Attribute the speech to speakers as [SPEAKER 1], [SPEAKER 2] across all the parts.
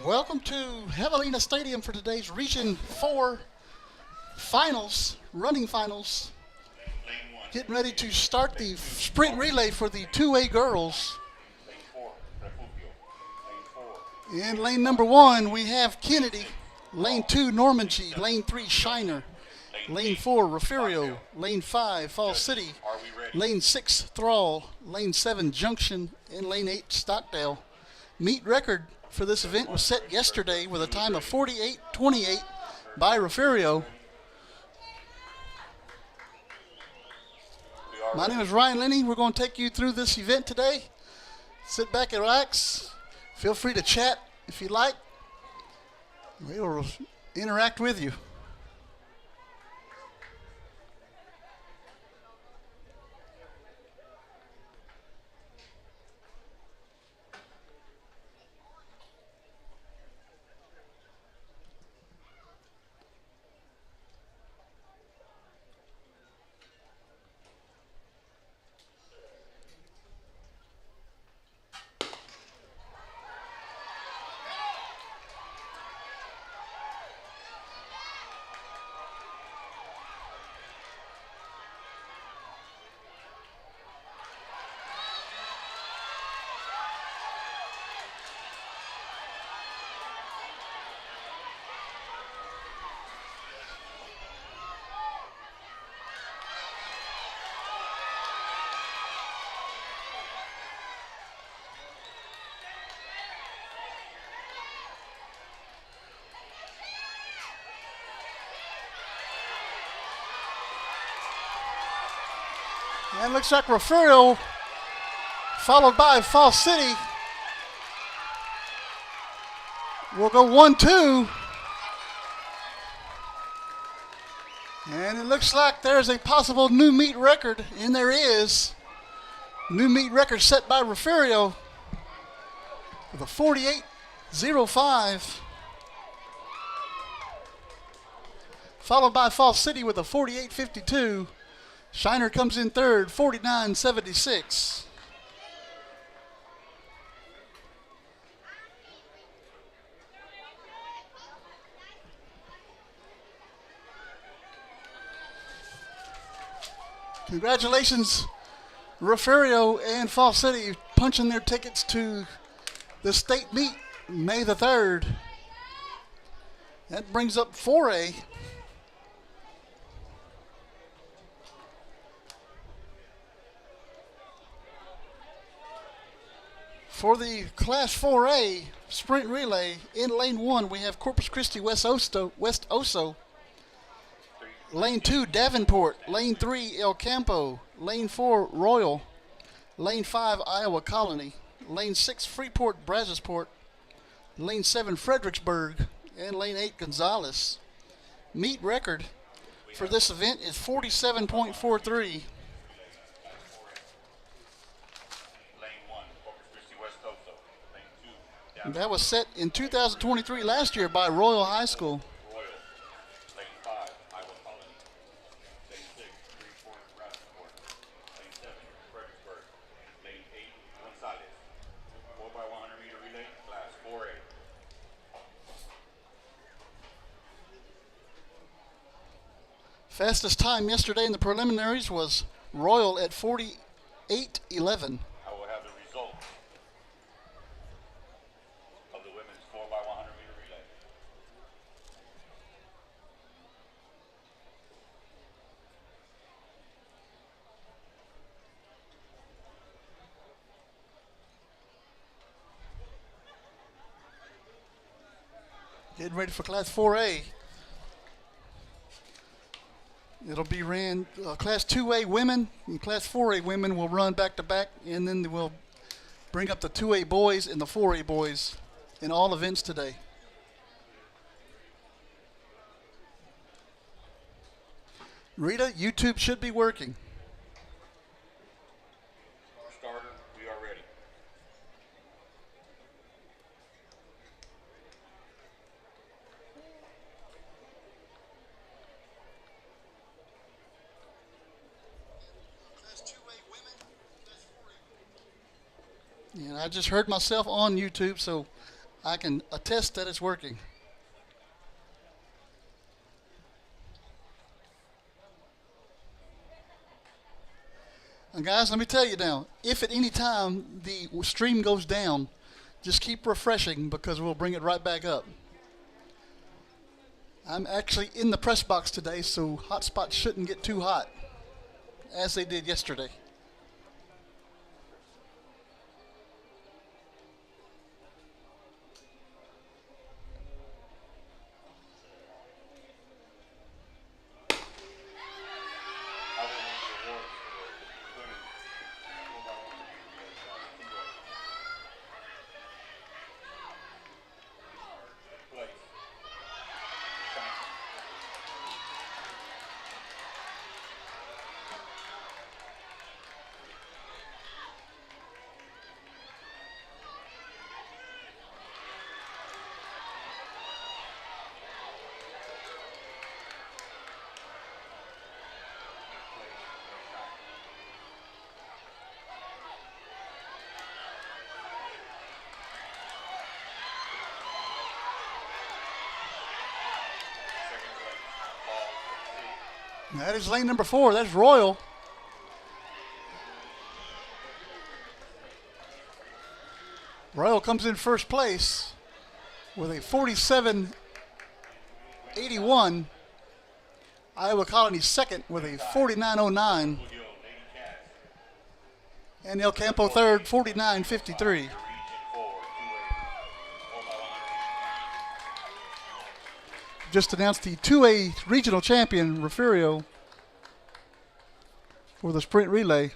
[SPEAKER 1] Welcome to Javelina Stadium for today's Region 4 finals, running finals. Getting ready to start the sprint relay for the 2A girls. In lane number 1, we have Kennedy. Lane 2, Normandy. Lane 3, Shiner. Lane 4, Refugio. Lane 5, Falls City. Lane 6, Thrall. Lane 7, Junction. And Lane 8, Stockdale. Meet record for this event was set yesterday with a time of 48:28 by Refugio. My name is Ryan Lenny. We're going to take you through this event today. Sit back and relax. Feel free to chat if you like. We will interact with you. And looks like Refugio, followed by Falls City, will go 1-2. And it looks like there's a possible new meet record, and there is. New meet record set by Refugio with a 48:05. Followed by Falls City with a 48:52. Shiner comes in third, 49:76. Congratulations, Refugio and Falls City punching their tickets to the state meet May the 3rd. That brings up 4A. For the Class 4A sprint relay, in lane 1, we have Corpus Christi West Oso. Lane 2, Davenport. Lane 3, El Campo. Lane 4, Royal. Lane 5, Iowa Colony. Lane 6, Freeport Brazosport. Lane 7, Fredericksburg. And Lane 8, Gonzales. Meet record for this event is 47.43. That was set in 2023 last year by Royal High School. Fastest time yesterday in the preliminaries was Royal at 48:11. Getting ready for Class 4A. It'll be ran, Class 2A women and Class 4A women will run back to back, and then we'll bring up the 2A boys and the 4A boys in all events today. Rita, YouTube should be working.
[SPEAKER 2] Starter, we are ready.
[SPEAKER 1] And I just heard myself on YouTube, so I can attest that it's working. And guys, let me tell you now, if at any time the stream goes down, just keep refreshing because we'll bring it right back up. I'm actually in the press box today, so hotspots shouldn't get too hot, as they did yesterday. That is lane number 4. That's Royal. Royal comes in first place with a 47.81. Iowa Colony second with a 49.09. And El Campo third, 49.53. Just announced the 2A regional champion, Refugio, for the sprint relay.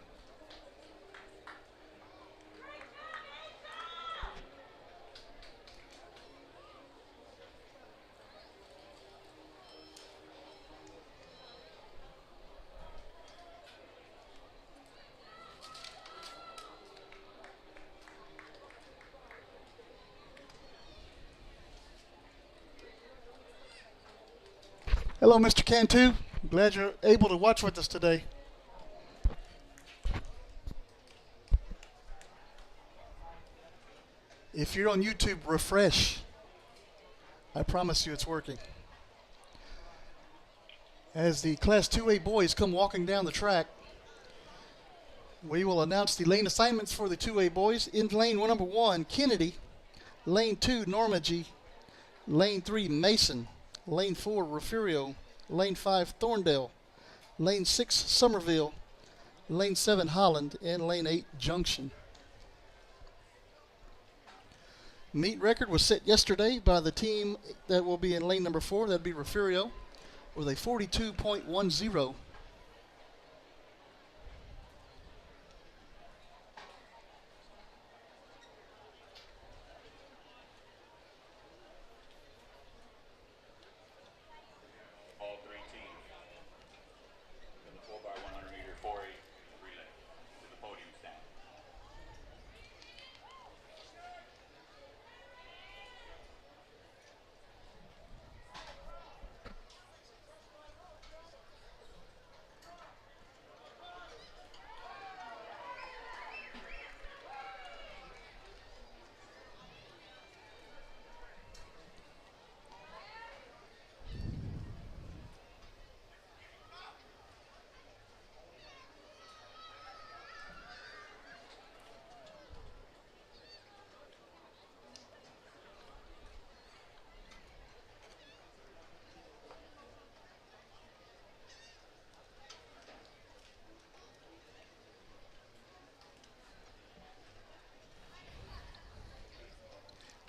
[SPEAKER 1] Hello, Mr. Cantu. Glad you're able to watch with us today. If you're on YouTube, refresh. I promise you it's working. As the Class 2A boys come walking down the track, we will announce the lane assignments for the 2A boys. In lane number 1, Kennedy. Lane 2, Normandy. Lane 3, Mason. Lane 4, Refugio. Lane 5, Thorndale. Lane 6, Somerville. Lane 7, Holland. And Lane 8, Junction. Meet record was set yesterday by the team that will be in lane number 4. That'd be Refugio with a 42.10.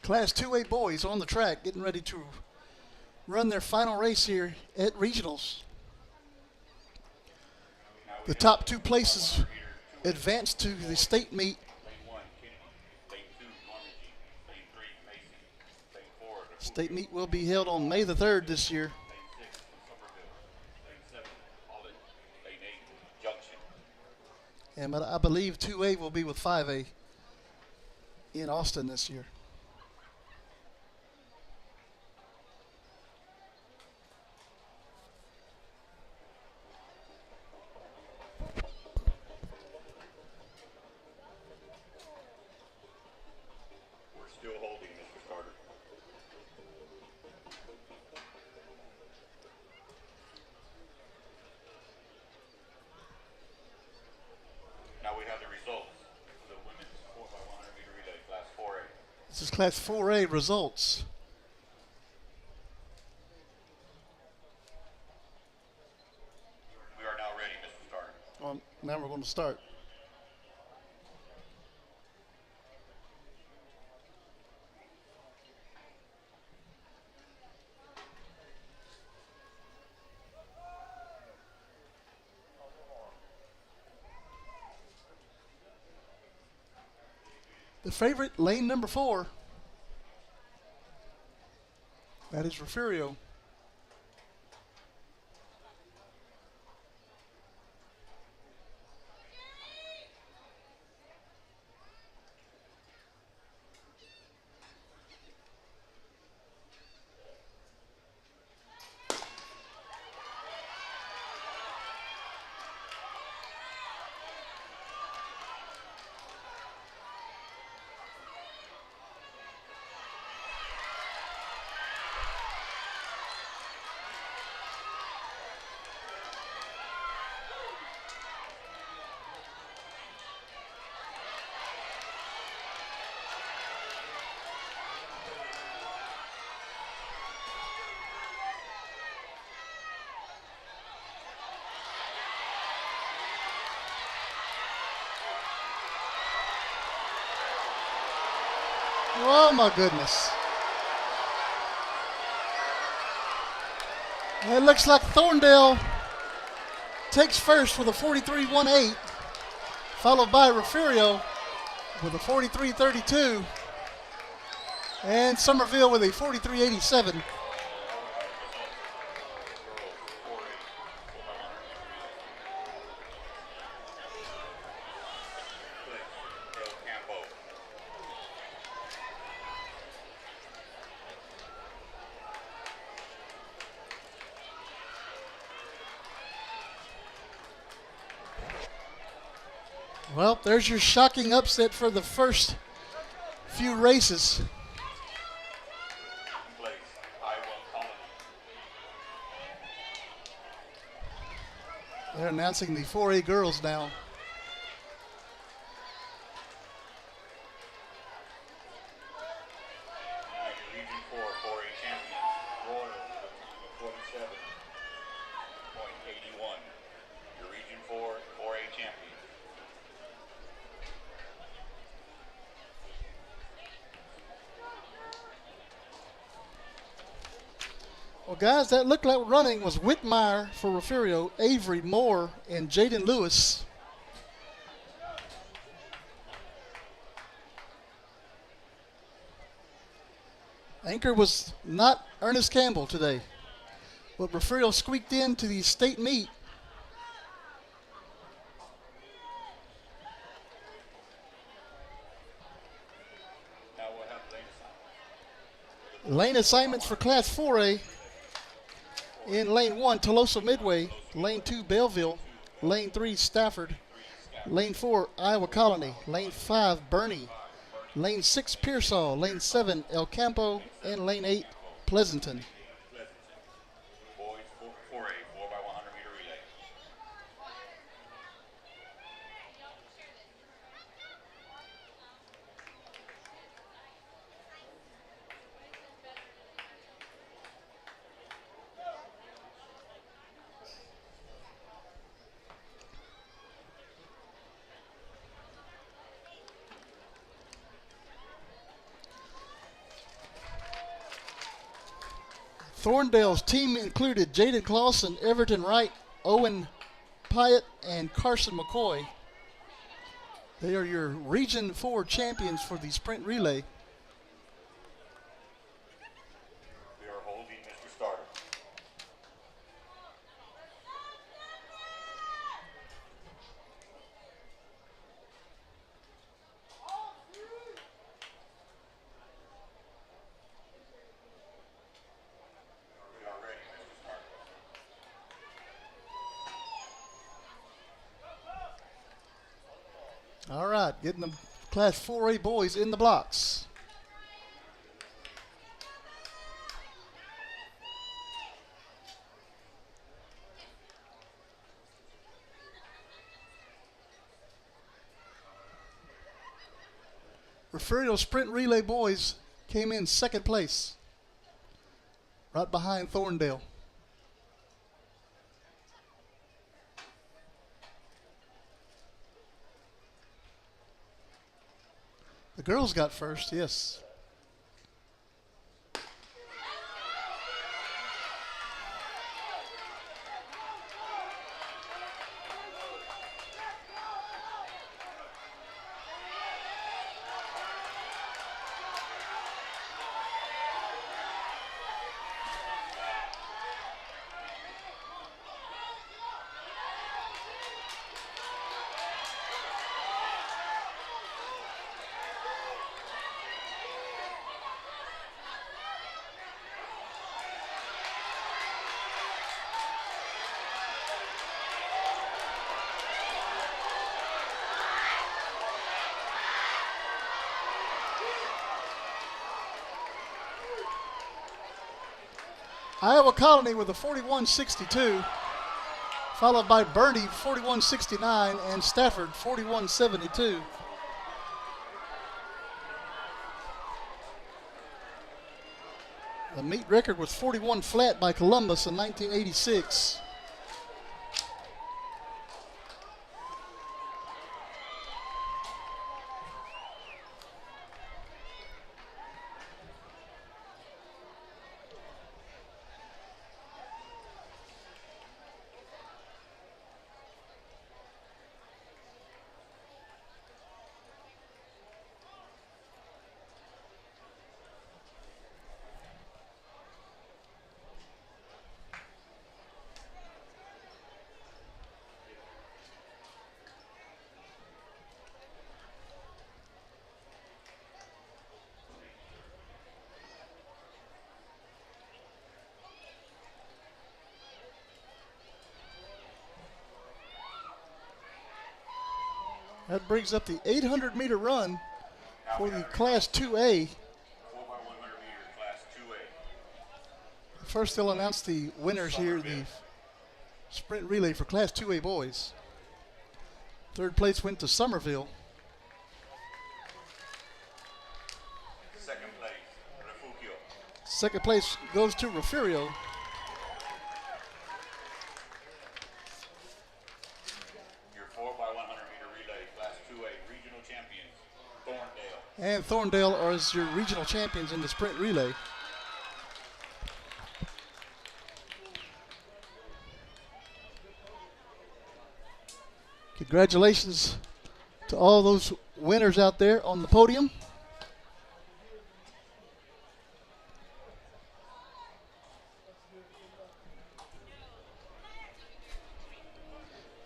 [SPEAKER 1] Class 2A boys on the track getting ready to run their final race here at regionals. The top 2 places advance to the state meet. State meet will be held on May the 3rd this year. And I believe 2A will be with 5A in Austin this year.
[SPEAKER 2] Still holding, Mr. Carter.
[SPEAKER 1] Boys Class 4A results.
[SPEAKER 2] We are now ready, Mr. Starter.
[SPEAKER 1] Well, now we're going to start. The favorite, lane number 4. That is Refugio. Oh my goodness. It looks like Thorndale takes first with a 43.18, followed by Refugio with a 43.32, and Somerville with a 43.87. Well, there's your shocking upset for the first few races. They're announcing the 4A girls now.
[SPEAKER 2] Region 4 4A champions, Royal, 47.81. Your Region 4 4A champion.
[SPEAKER 1] Well, guys, that looked like running was Whitmire for Refugio, Avery Moore, and Jaden Lewis. Anchor was not Ernest Campbell today, but Refugio squeaked into the state meet.
[SPEAKER 2] Now we'll have lane assignments.
[SPEAKER 1] Lane assignments for Class 4A. In Lane 1, Tolosa Midway. Lane 2, Belleville. Lane 3, Stafford. Lane 4, Iowa Colony. Lane 5, Bernie. Lane 6, Pearsall. Lane 7, El Campo. And Lane 8, Pleasanton.
[SPEAKER 2] Boys 4A 4x100 meter relay.
[SPEAKER 1] Thorndale's team included Jaden Clausen, Everton Wright, Owen Pyatt, and Carson McCoy. They are your Region 4 champions for the sprint relay.
[SPEAKER 2] We are holding Mr. Starter. We are ready, Mr. Starter.
[SPEAKER 1] All right, getting the Class 4A boys in the blocks. Refugio Sprint Relay boys came in second place, right behind Thorndale. The girls got first, yes. Iowa Colony with a 41-62, followed by Bernie 41-69 and Stafford 41-72. The meet record was 41 flat by Columbus in 1986. That brings up the 800-meter run for the Class 2A.
[SPEAKER 2] 4x100 meter Class 2A.
[SPEAKER 1] First, they'll announce the winners here in the sprint relay for Class 2A boys. Third place went to Somerville.
[SPEAKER 2] Second place, Refugio.
[SPEAKER 1] Second place goes to Refugio.
[SPEAKER 2] Your 4x100 meter relay Class 2A regional champions, Thorndale.
[SPEAKER 1] And Thorndale is your regional champions in the sprint relay. Congratulations to all those winners out there on the podium.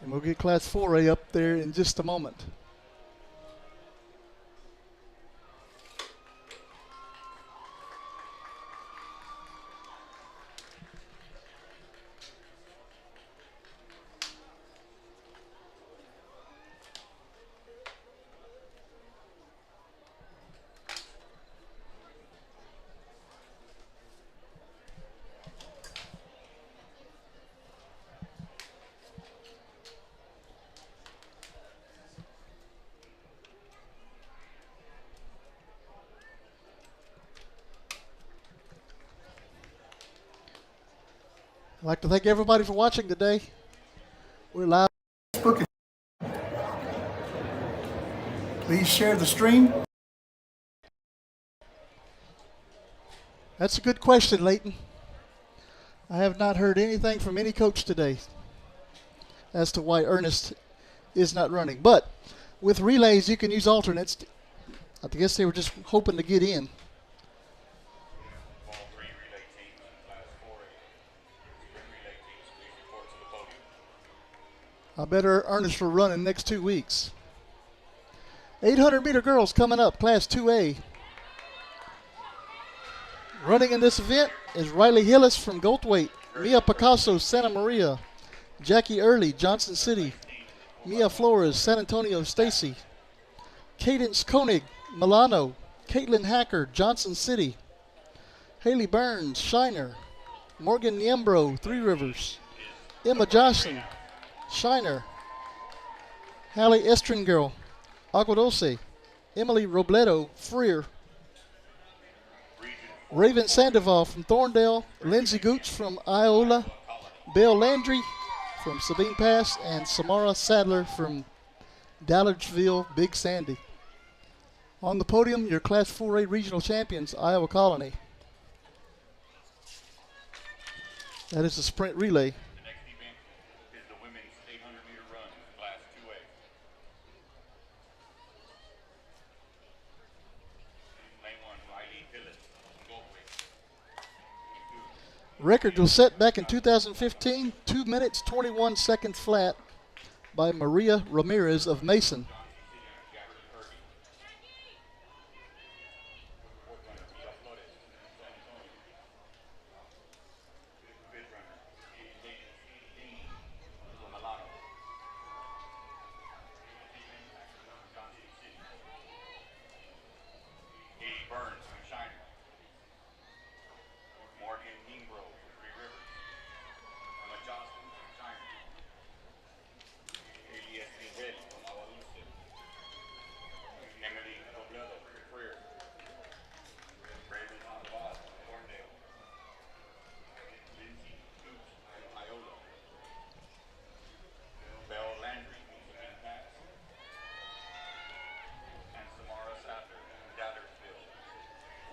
[SPEAKER 1] And we'll get Class 4A up there in just a moment. I'd like to thank everybody for watching today. We're live on Facebook. Please share the stream. That's a good question, Leighton. I have not heard anything from any coach today as to why Ernest is not running. But with relays, you can use alternates. I guess they were just hoping to get in.
[SPEAKER 2] All three relay teams in Class 4A. Sprint relay teams, please report to the podium.
[SPEAKER 1] I bet Ernest will run in the next 2 weeks. 800-meter girls coming up, Class 2A. Running in this event is Riley Hillis from Goldthwaite, Mia Picasso, Santa Maria, Jackie Early, Johnson City, Mia Flores, San Antonio Stacy, Cadence Koenig, Milano, Caitlin Hacker, Johnson City, Haley Burns, Shiner, Morgan Niembro, Three Rivers, Emma Johnson, Shiner, Hallie Estringirl, Agua Dulce, Emily Robledo, Freer, Raven Sandoval from Thorndale, Lindsay Gooch from Iola, Bill Landry from Sabine Pass, and Samara Sadler from Dallardsville, Big Sandy. On the podium, your Class 4A regional champions, Iowa Colony. That is the sprint relay.
[SPEAKER 2] The next event is the women's 800-meter run, Class 2A. Lane 1, Riley Hillis, Goldwick.
[SPEAKER 1] Record was set back in 2015, 2 minutes 21 seconds flat by Maria Ramirez of Mason.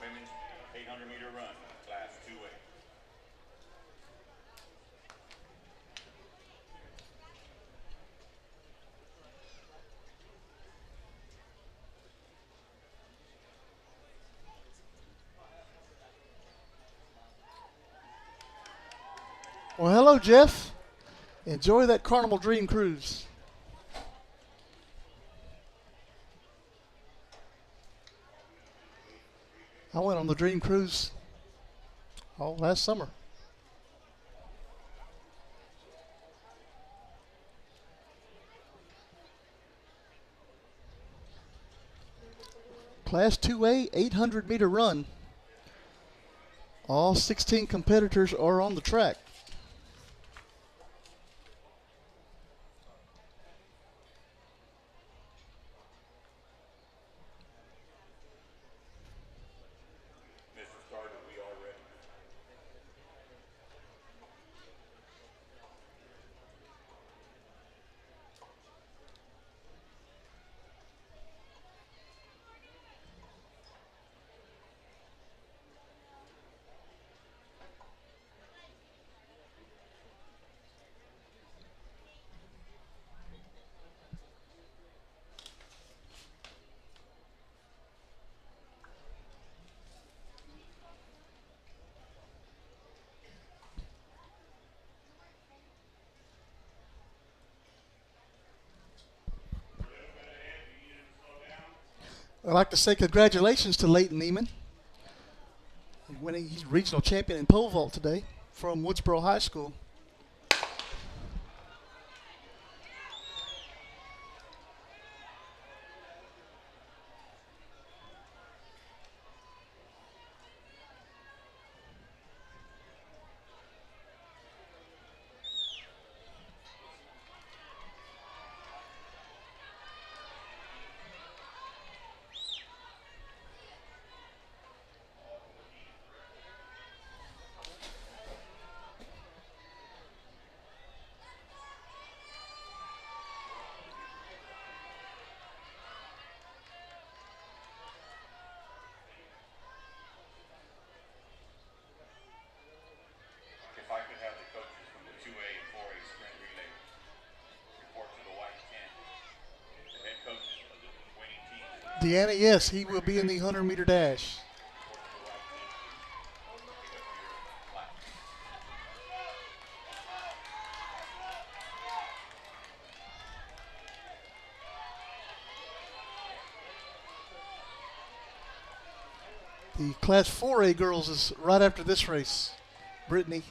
[SPEAKER 2] Women's 800-meter run, Class 2A.
[SPEAKER 1] Well, hello, Jeff. Enjoy that Carnival Dream Cruise. I went on the Dream Cruise last summer. Class 2A 800-meter run. All 16 competitors are on the track.
[SPEAKER 2] Mr. Starter, we are ready.
[SPEAKER 1] I'd like to say congratulations to Leighton Neiman, winning his regional champion in pole vault today from Woodsboro High School.
[SPEAKER 2] If I could have the coaches from the 2A and 4A sprint relay report to the white tent, the head coaches of the winning teams
[SPEAKER 1] Deanna, yes, he will be in the 100-meter dash.
[SPEAKER 2] report to the white tent. Pick up your plaque.
[SPEAKER 1] The Class 4A girls is right after this race. Brittany.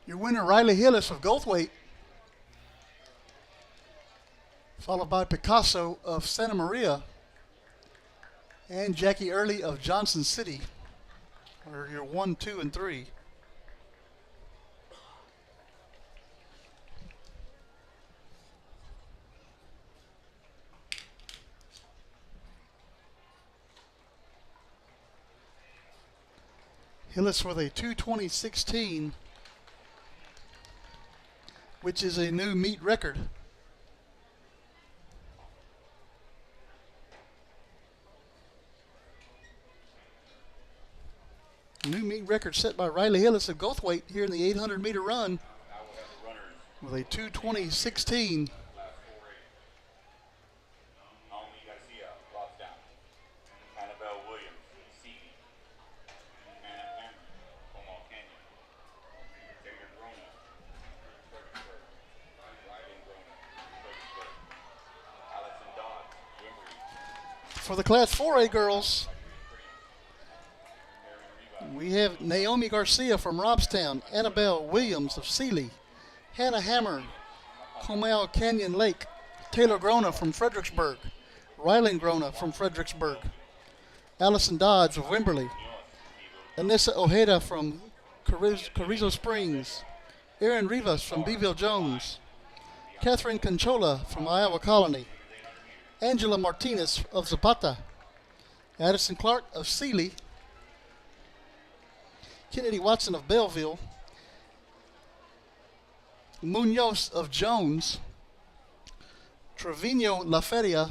[SPEAKER 1] Your winner, Riley Hillis of Goldthwait, followed by Picasso of Santa Maria and Jackie Early of Johnson City are your 1, 2, and 3. Hillis with a 2:20.16, which is a new meet record. New meet record set by Riley Hillis of Goldthwait here in the 800-meter run with a 2:20.16. For the Class 4A girls, we have Naomi Garcia from Robstown, Annabelle Williams of Sealy, Hannah Hammer, Comal Canyon Lake, Taylor Grona from Fredericksburg, Rylan Grona from Fredericksburg, Allison Dodge of Wimberley, Anissa Ojeda from Carrizo Springs, Erin Rivas from Beeville Jones, Catherine Conchola from Iowa Colony, Angela Martinez of Zapata, Addison Clark of Sealy, Kennedy Watson of Belleville, Munoz of Jones, Trevino La Feria.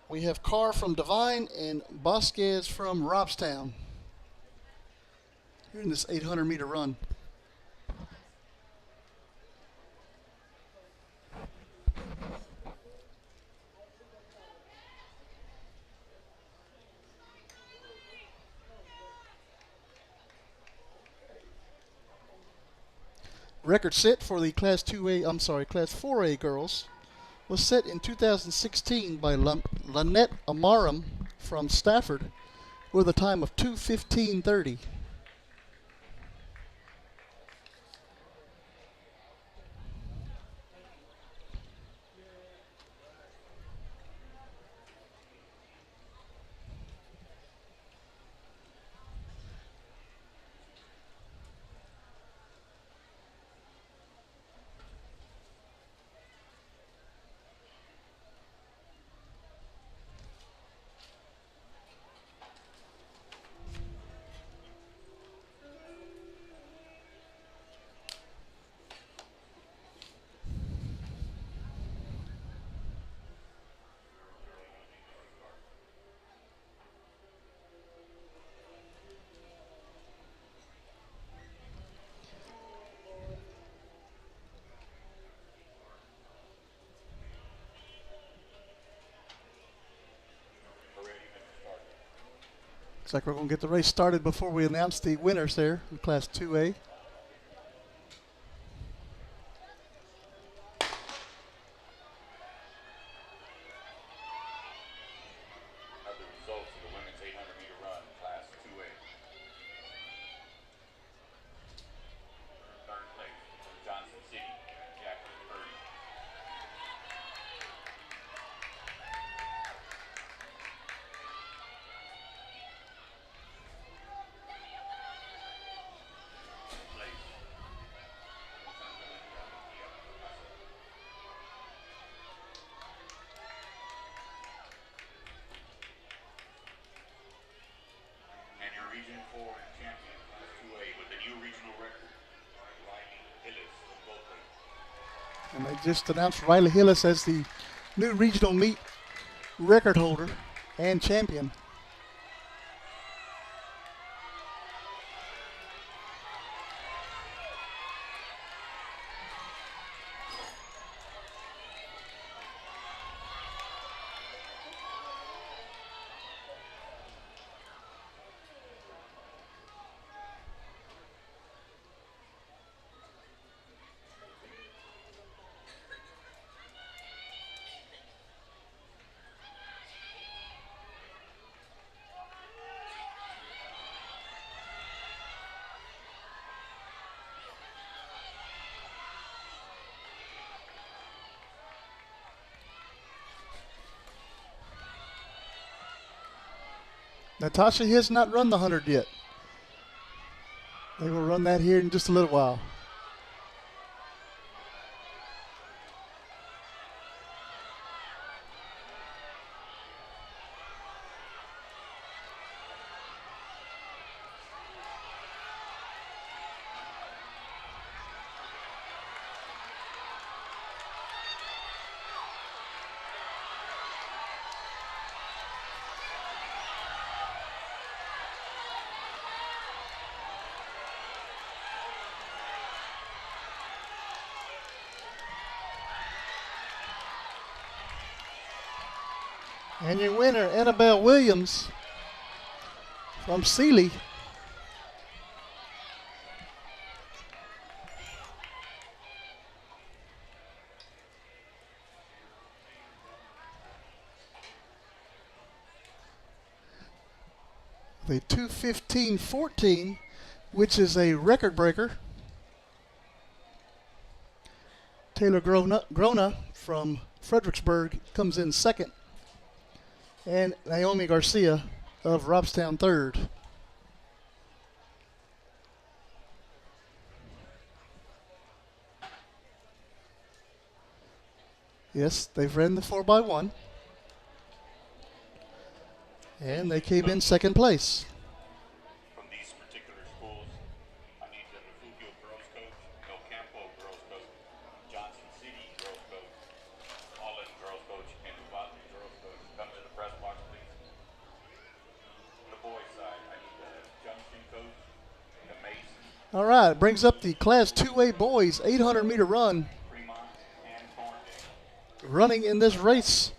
[SPEAKER 1] We have Carr from Devine and Bosquez from Robstown here in this 800-meter run. Record set for the Class 4A girls was set in 2016 by Lynette Amarum from Stafford with a time of 2:15:30. Looks like we're going to get the race started before we announce the winners there in Class 2A.
[SPEAKER 2] Region 4 champion, Class 2A, with the new regional record, Riley Hillis of Goldthwait.
[SPEAKER 1] And they just announced Riley Hillis as the new regional meet record holder and champion. Natasha has not run the 100 yet. They will run that here in just a little while. And your winner, Annabelle Williams from Sealy. The 2:15.14, which is a record breaker. Taylor Grona from Fredericksburg comes in second. And Naomi Garcia of Robstown third. Yes, they've ran the 4x1. And they came in second place.
[SPEAKER 2] From these particular schools, I need the Refugio girls coach, El Campo girls coach, Johnson City girls coach, Holland girls coach, and Uvalde girls coach. Come to the press box, please. On the boys' side, I need the Junction coach, the Mason,
[SPEAKER 1] All right, brings up the Class 2A boys 800-meter run.
[SPEAKER 2] Fremont, and Thorndale.
[SPEAKER 1] Running in this race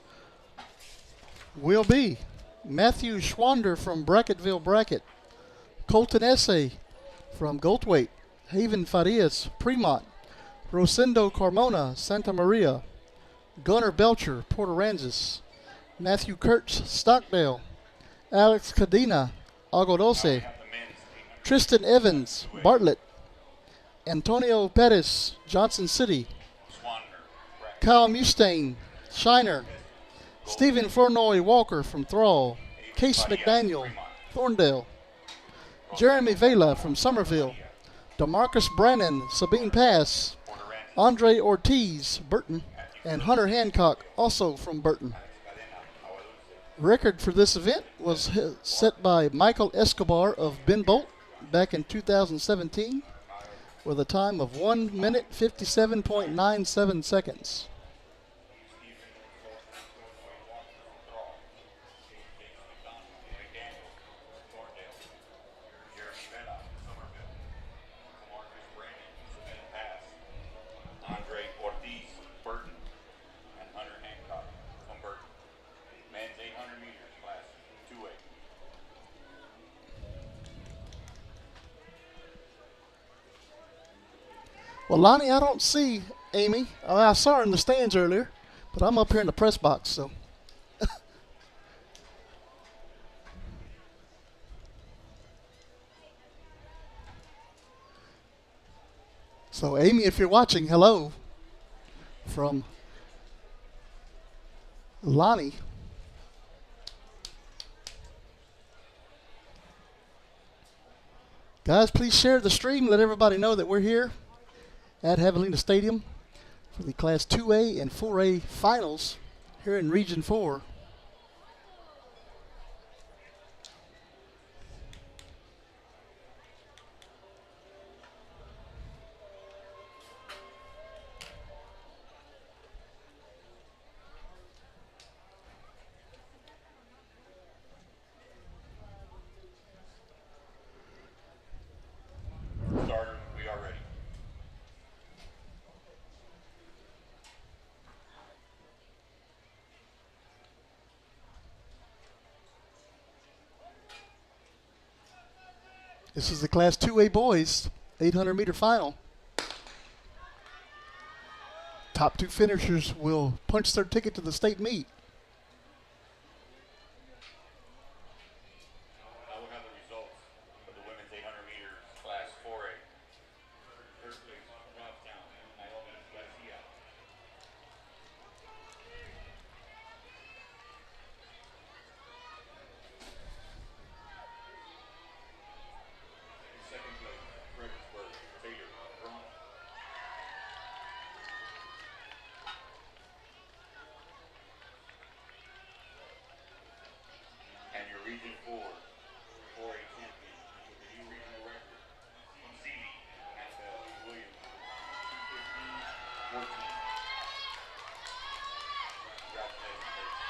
[SPEAKER 1] will be Matthew Schwander from Bracketville Bracket, Colton Essay from Goldthwaite, Haven Farias, Fremont, Rosendo Carmona, Santa Maria, Gunnar Belcher, Port Aransas, Matthew Kurtz, Stockdale, Alex Cadena, Agodose, Tristan Evans, Bartlett, Antonio Perez, Johnson City, Kyle Mustaine, Shiner, Stephen Flournoy Walker from Thrall, Case McDaniel, Thorndale, Jeremy Vela from Somerville, DeMarcus Brannon, Sabine Pass, Andre Ortiz, Burton, and Hunter Hancock, also from Burton. Record for this event was set by Michael Escobar of Ben Bolt back in 2017 with a time of 1 minute 57.97 seconds.
[SPEAKER 2] Andre Ortiz, Burton, and Hunter Hancock from Burton. Men's 800 meters, class 2A.
[SPEAKER 1] Well, Lonnie, I don't see Amy. I saw her in the stands earlier, but I'm up here in the press box, so. So, Amy, if you're watching, hello from Lonnie. Guys, please share the stream. Let everybody know that we're here at Javelina Stadium for the Class 2A and 4A finals here in Region 4.
[SPEAKER 2] Starter, we are ready.
[SPEAKER 1] This is the Class 2A boys 800-meter final. Top two finishers will punch their ticket to the state meet.
[SPEAKER 2] Now we'll have the results for the women's 800 meters, class 4A. First place, Robstown, Naomi Garcia. Region 4, 4A champion with a new regional record from Seeley, Annabelle Williams, 2:15:14. Congratulations, coach.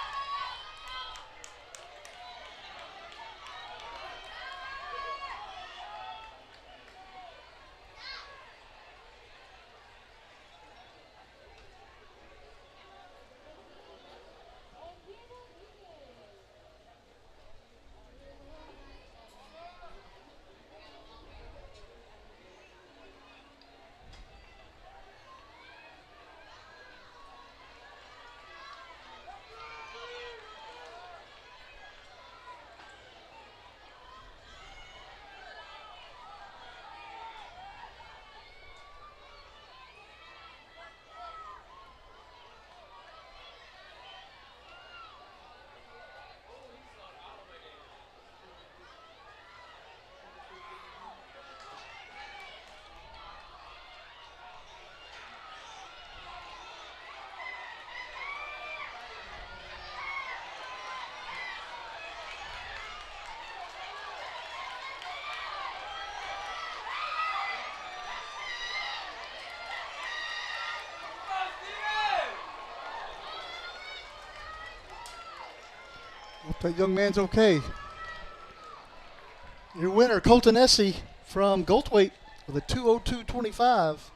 [SPEAKER 1] Hope that young man's okay. Your winner, Colton Essie from Goldthwaite with a 2:02.25.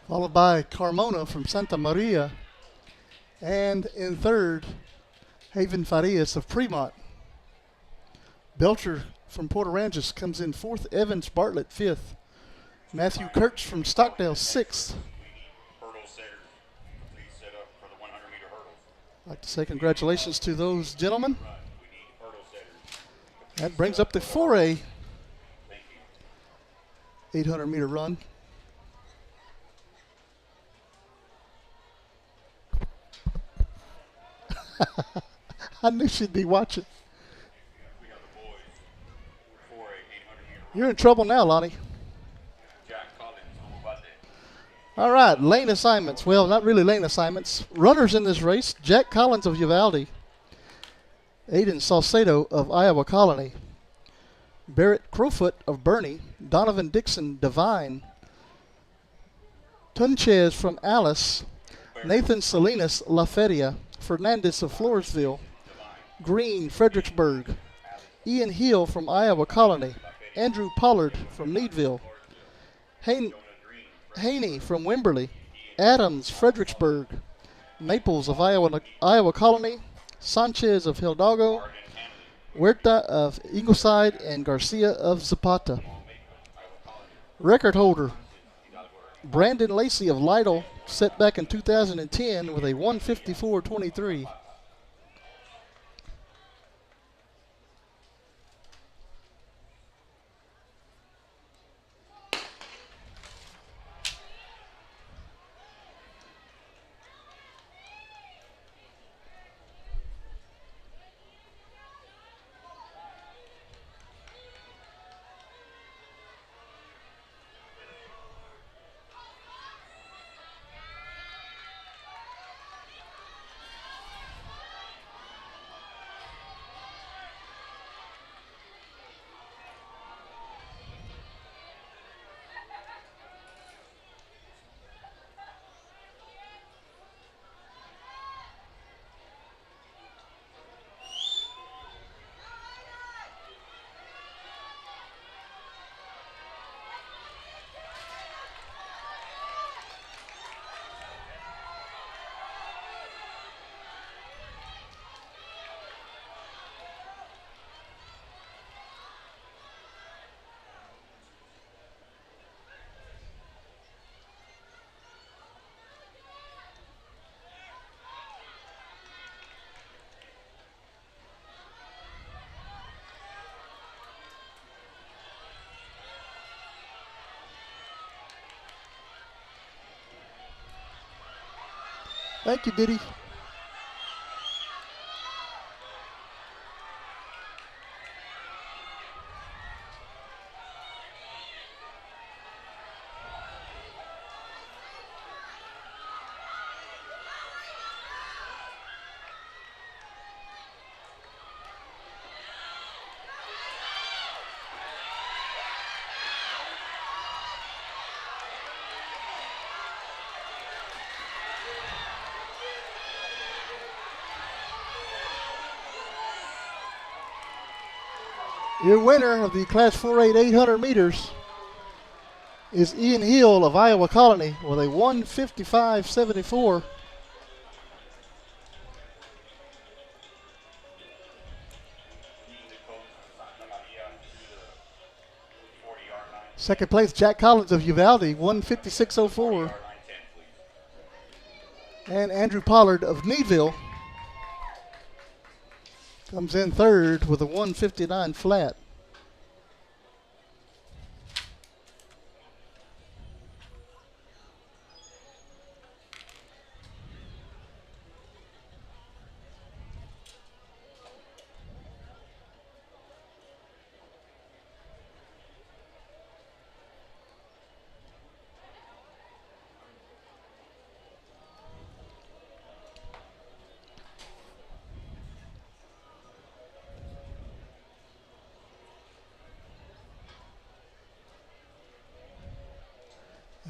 [SPEAKER 1] Followed by Carmona from Santa Maria. And in third, Haven Farias of Fremont. Belcher from Port Aransas comes in fourth. Evans Bartlett fifth. Matthew Kurtz from Stockdale sixth.
[SPEAKER 2] Hurdle setters, please set up for the 100-meter hurdles.
[SPEAKER 1] I'd like to say congratulations to those gentlemen.
[SPEAKER 2] Right, we need hurdle setters.
[SPEAKER 1] That brings up the 4A
[SPEAKER 2] Thank you.
[SPEAKER 1] 800-meter run. I knew she'd be watching.
[SPEAKER 2] We got the boys. 4A 800-meter.
[SPEAKER 1] You're in trouble now, Lonnie.
[SPEAKER 2] Jack Collins, Omobate.
[SPEAKER 1] All right, lane assignments. Well, not really lane assignments. Runners in this race: Jack Collins of Uvalde, Aiden Salcedo of Iowa Colony, Barrett Crowfoot of Bernie, Donovan Dixon Divine, Tunchez from Alice, Nathan Salinas La Feria, Fernandez of Floresville, Green Fredericksburg, Ian Hill from Iowa Colony, Andrew Pollard from Needville, Haney from Wimberley, Adams Fredericksburg, Maples of Iowa Colony, Sanchez of Hidalgo, Huerta of Ingleside, and Garcia of Zapata. Record holder Brandon Lacey of Lytle, set back in 2010 with a 1:54.23. Thank you, Diddy. Your winner of the Class 4A 800 meters is Ian Hill of Iowa Colony with a 1:55.74. Second place, Jack Collins of Uvalde, 1:56.04. And Andrew Pollard of Meadville comes in third with a 1:59 flat.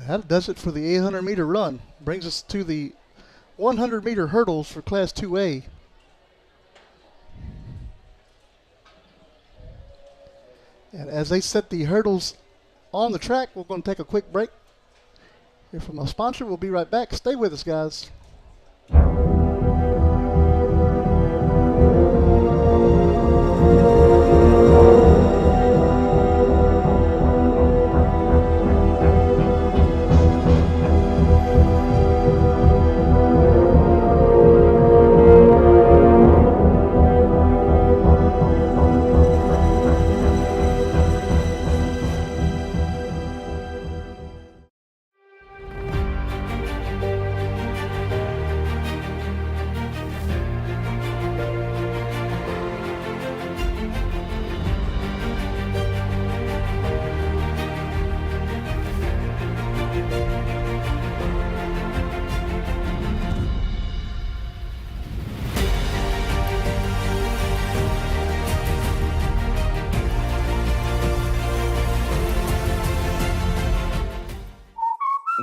[SPEAKER 1] That does it for the 800 meter run. Brings us to the 100 meter hurdles for Class 2A. And as they set the hurdles on the track, we're going to take a quick break. Hear from our sponsor. We'll be right back. Stay with us, guys.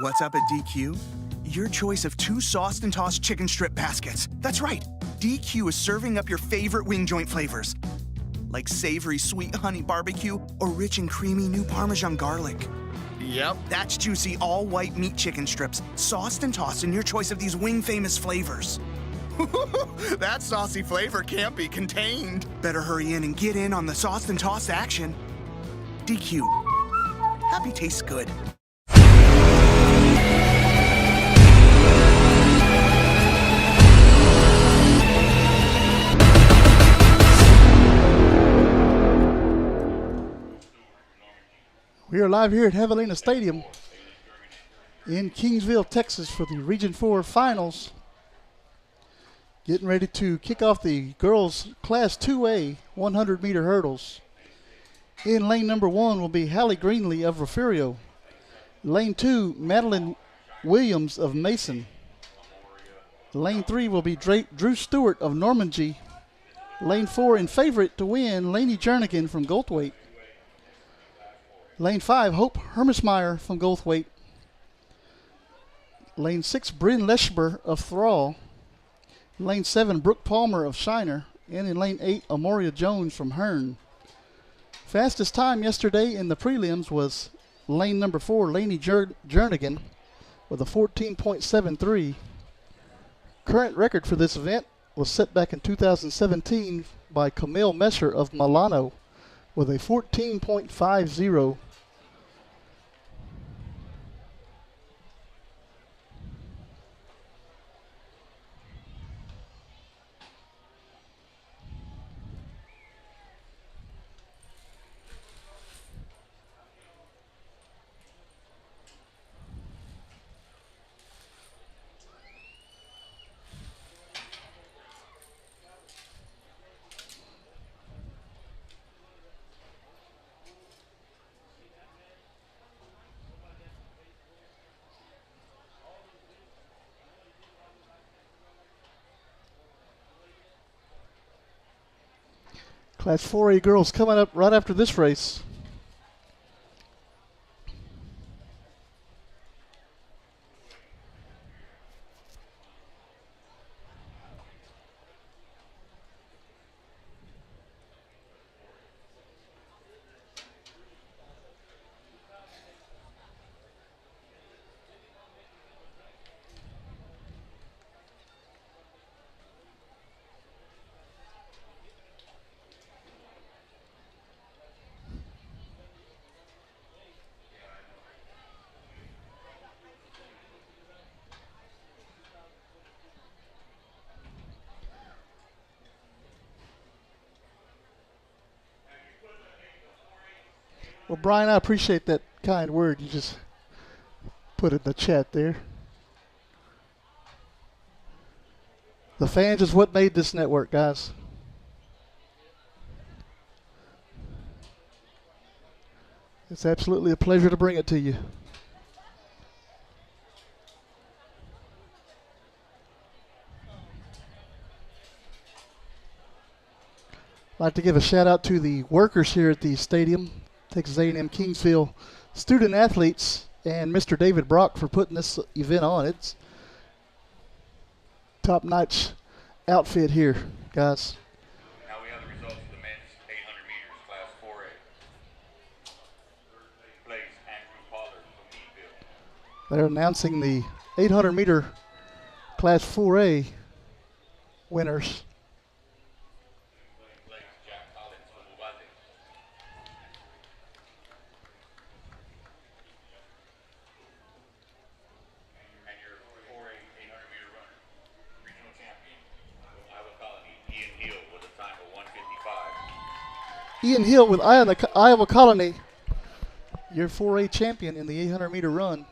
[SPEAKER 3] What's up at DQ? Your choice of 2 sauced and tossed chicken strip baskets. That's right. DQ is serving up your favorite wing joint flavors, like savory sweet honey barbecue or rich and creamy new Parmesan garlic. Yep, that's juicy all white meat chicken strips, sauced and tossed in your choice of these wing famous flavors. That saucy flavor can't be contained. Better hurry in and get in on the sauced and tossed action. DQ. Happy tastes good.
[SPEAKER 1] We are live here at Javelina Stadium in Kingsville, Texas for the Region 4 Finals. Getting ready to kick off the girls' Class 2A 100 meter hurdles. In lane number 1 will be Hallie Greenlee of Refugio. Lane 2, Madeline Williams of Mason. Lane 3 will be Drew Stewart of Normandy. Lane 4 in favorite to win, Lainey Jernigan from Goldthwaite. Lane 5, Hope Hermesmeyer from Goldthwaite. Lane 6, Bryn Leschber of Thrall. Lane 7, Brooke Palmer of Shiner. And in lane 8, Amoria Jones from Hearn. Fastest time yesterday in the prelims was lane number 4, Lainey Jernigan with a 14.73. Current record for this event was set back in 2017 by Camille Messer of Milano with a 14.50. Class 4A girls coming up right after this race. Well, Brian, I appreciate that kind word you just put in the chat there. The fans is what made this network, guys. It's absolutely a pleasure to bring it to you. I'd like to give a shout out to the workers here at the stadium, Texas A&M Kingsville student athletes, and Mr. David Brock for putting this event on. It's top-notch outfit here, guys.
[SPEAKER 2] Now we have the results of the men's 800 meters, class 4A. Third place, Andrew Pollard from Meadville.
[SPEAKER 1] They're announcing the 800-meter class 4A winners.
[SPEAKER 2] Second place, Jack Collins from Uvalde. And your 4A 800 meter runner, regional champion, Iowa Colony, Ian Hill with a time of 1:55.
[SPEAKER 1] Ian Hill with Iowa Colony, your 4A champion in the 800-meter run.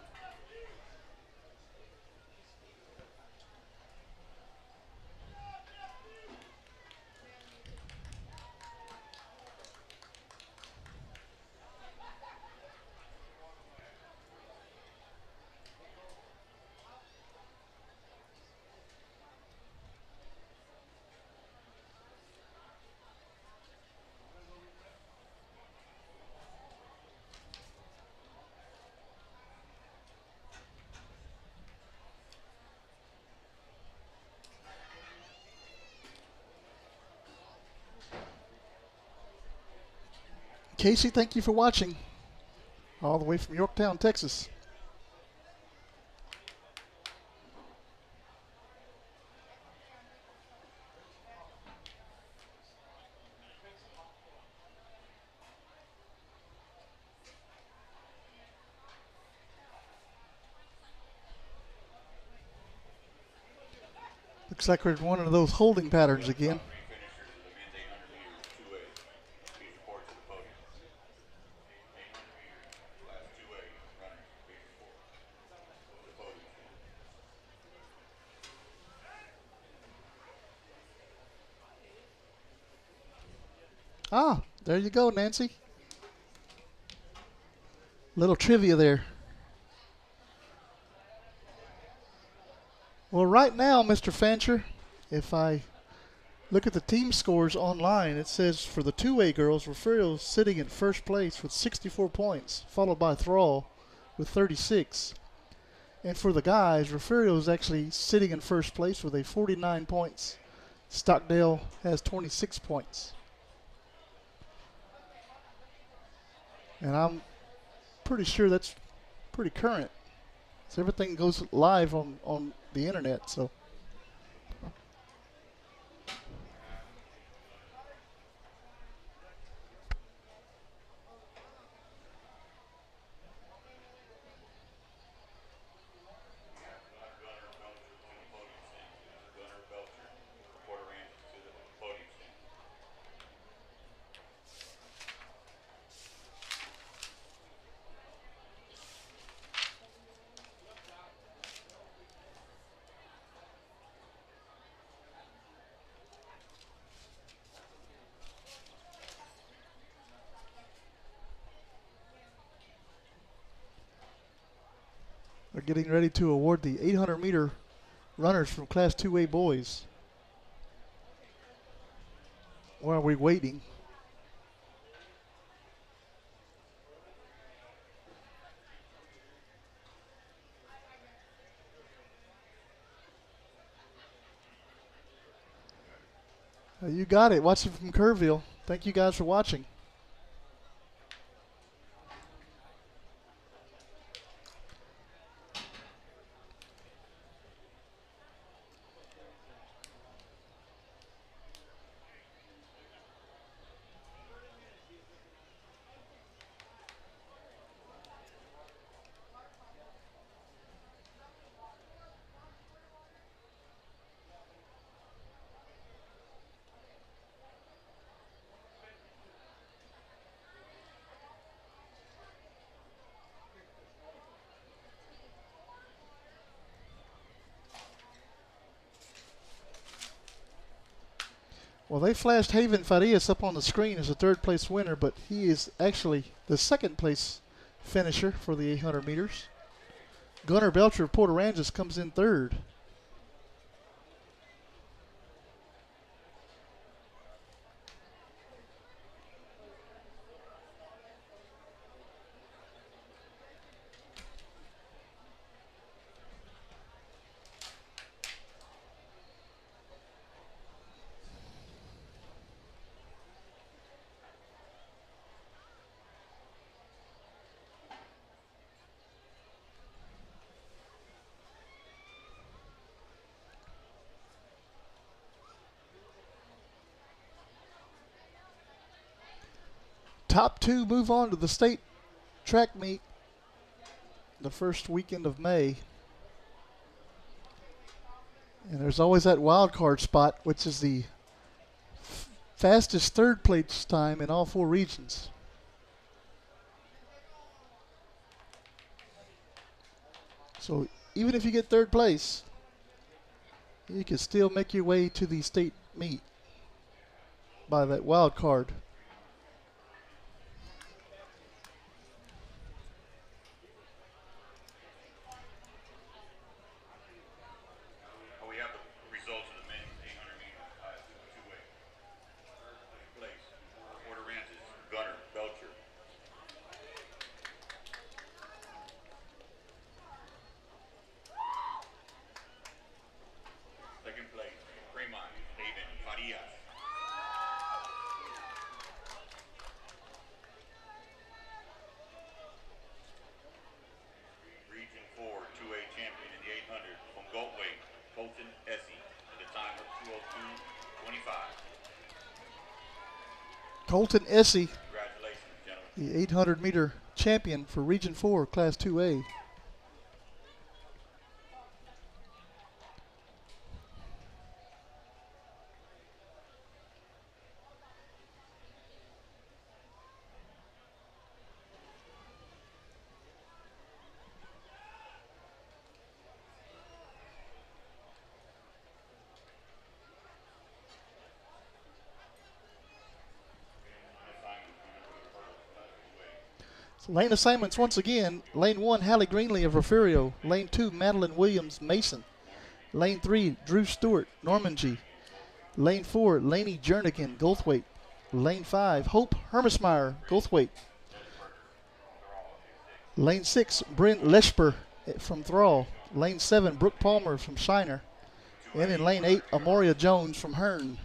[SPEAKER 1] Casey, thank you for watching, all the way from Yorktown, Texas. Looks like we're in one of those holding patterns again.
[SPEAKER 2] Three finishers of the men's 800 meters, 2A. Please report to the podium. 800 meters, class 2A runners, please report to the podium.
[SPEAKER 1] Ah, there you go, Nancy. Little trivia there. Well, right now, Mr. Fancher, if I look at the team scores online, it says for the 2A girls, Refugio's sitting in first place with 64 points, followed by Thrall with 36. And for the guys, Refugio's actually sitting in first place with a 49 points. Stockdale has 26 points. And I'm pretty sure that's pretty current. So everything goes live on the internet, so.
[SPEAKER 2] Gunnar Belcher, reporter Randy to the podium stand.
[SPEAKER 1] They're getting ready to award the 800-meter runners from Class 2A boys. While we're waiting. You got it. Watching from Kerrville. Thank you guys for watching. Well, they flashed Haven Farias up on the screen as a third place winner, but he is actually the second place finisher for the 800 meters. Gunnar Belcher of Port Aransas comes in third. Top two move on to the state track meet the first weekend of May. And there's always that wild card spot, which is the fastest third place time in all four regions. So even if you get third place, you can still make your way to the state meet by that wild card.
[SPEAKER 2] We have the results of the men's 800 meter two-way. Third place, Port Aransas, Gunnar Belcher. Second place, Fremont, Haven Farias. Region 4 2A champion in the 800 from Goldway, Colton Essie, at a time of 2:02:25.
[SPEAKER 1] Colton Essie,
[SPEAKER 2] Congratulations, gentlemen.
[SPEAKER 1] the 800 meter champion for Region 4, Class 2A. Lane assignments once again. Lane 1, Hallie Greenlee of Refugio. Lane 2, Madeline Williams Mason. Lane 3, Drew Stewart, Normandy. Lane 4, Laney Jernigan, Goldthwaite. Lane 5, Hope Hermesmeyer, Goldthwaite. Lane 6, Bryn Leschper from Thrall. Lane 7, Brooke Palmer from Shiner. And in Lane 8, Amoria Jones from Hearn.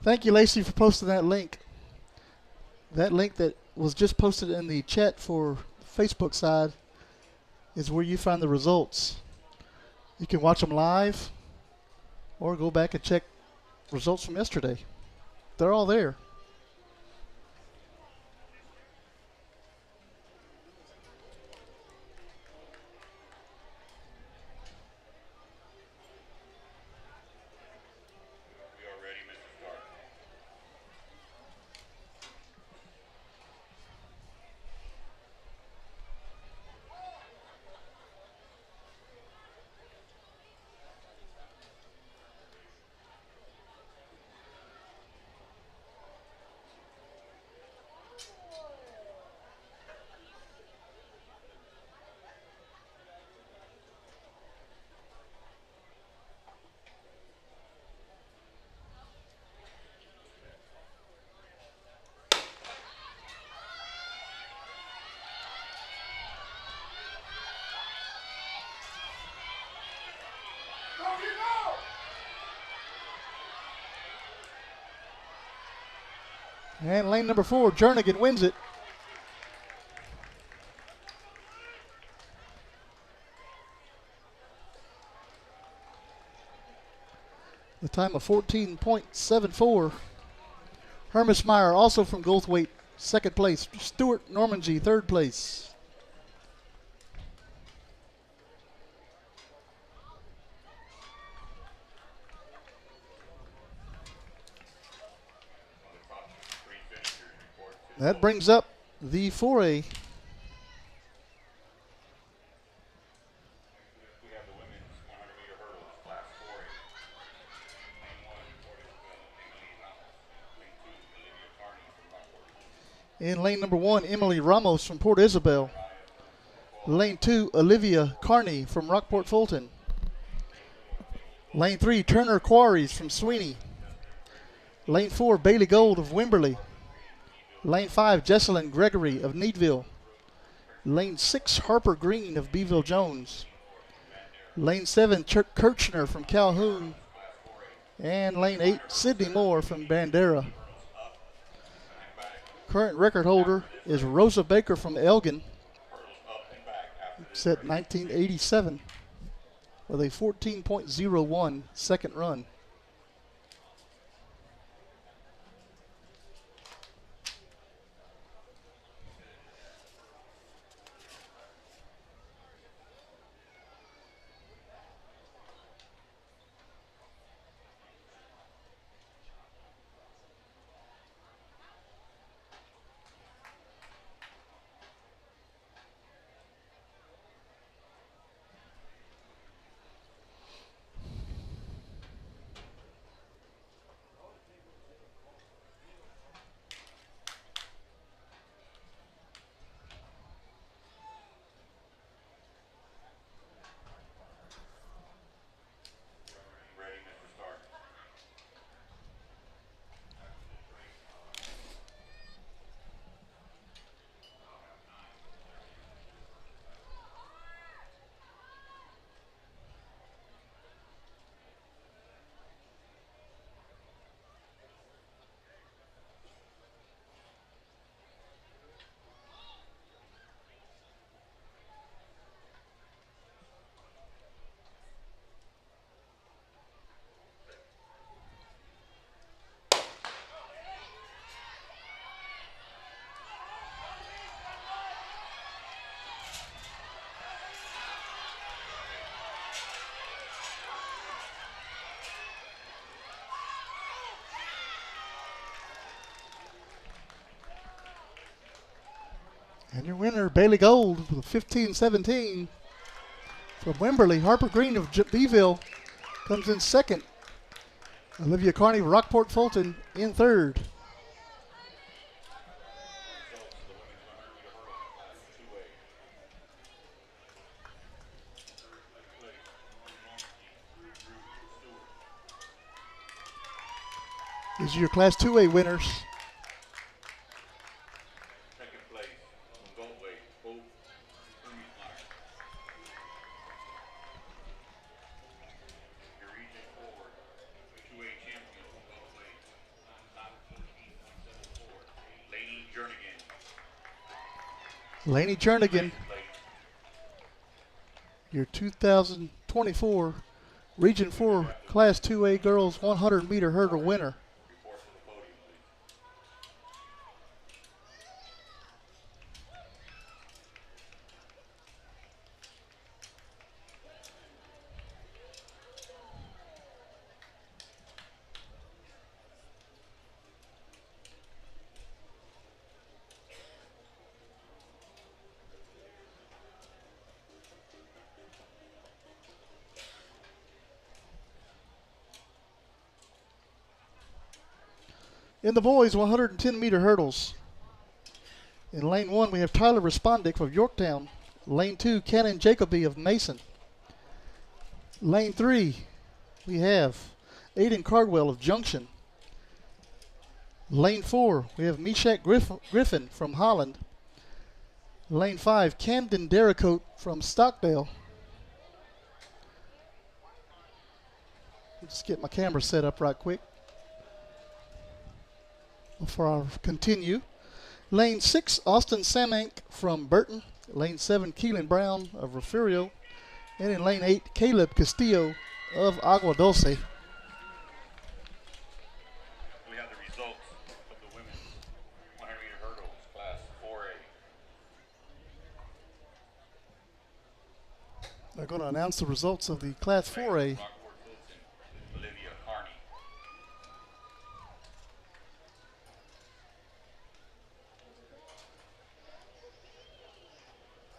[SPEAKER 1] Thank you, Lacey, for posting that link. That link that was just posted in the chat for Facebook side is where you find the results. You can watch them live or go back and check results from yesterday. They're all there. And lane number 4, Jernigan wins it. The time of 14.74. Hermesmeyer, also from Goldthwaite, second place. Stuart Normandy, third place. That brings up the 4A.
[SPEAKER 2] We have the women's 100-meter hurdles, class 4A. Lane 1, Port Isabel, Emily Ramos. Lane 2, Olivia Carney from Rockport.
[SPEAKER 1] In lane number 1, Emily Ramos from Port Isabel. Lane 2, Olivia Carney from Rockport Fulton. Lane 3, Turner Quarries from Sweeney. Lane 4, Bailey Gold of Wimberley. Lane 5, Jesselyn Gregory of Needville. Lane 6, Harper Green of Beeville Jones. Lane 7, Kirchner from Calhoun. And lane 8, Sydney Moore from Bandera. Current record holder is Rosa Baker from Elgin. Set 1987 with a 14.01 second run. And your winner, Bailey Gold, with 15-17 from Wimberley. Harper Green of Beeville comes in second. Olivia Carney of Rockport Fulton in third. These are your Class 2A winners. Laney Jernigan, your 2024 Region 4 Class 2A Girls 100-meter hurdle winner. In the boys 110-meter hurdles, in lane 1 we have Tyler Respondick of Yorktown. Lane 2, Cannon Jacoby of Mason. Lane 3, we have Aiden Cardwell of Junction. Lane 4, we have Meshach Griffin from Holland. Lane 5, Camden Derricote from Stockdale. Just get my camera set up right quick. for our continue. Lane 6, Austin Samank from Burton. Lane 7, Keelan Brown of Refugio. And in lane 8, Caleb Castillo of Agua Dulce.
[SPEAKER 2] We have the results of the women's 100-meter hurdles, class 4A.
[SPEAKER 1] They're going to announce the results of the Class 4A.
[SPEAKER 2] Rockport Fulton, Olivia Carney.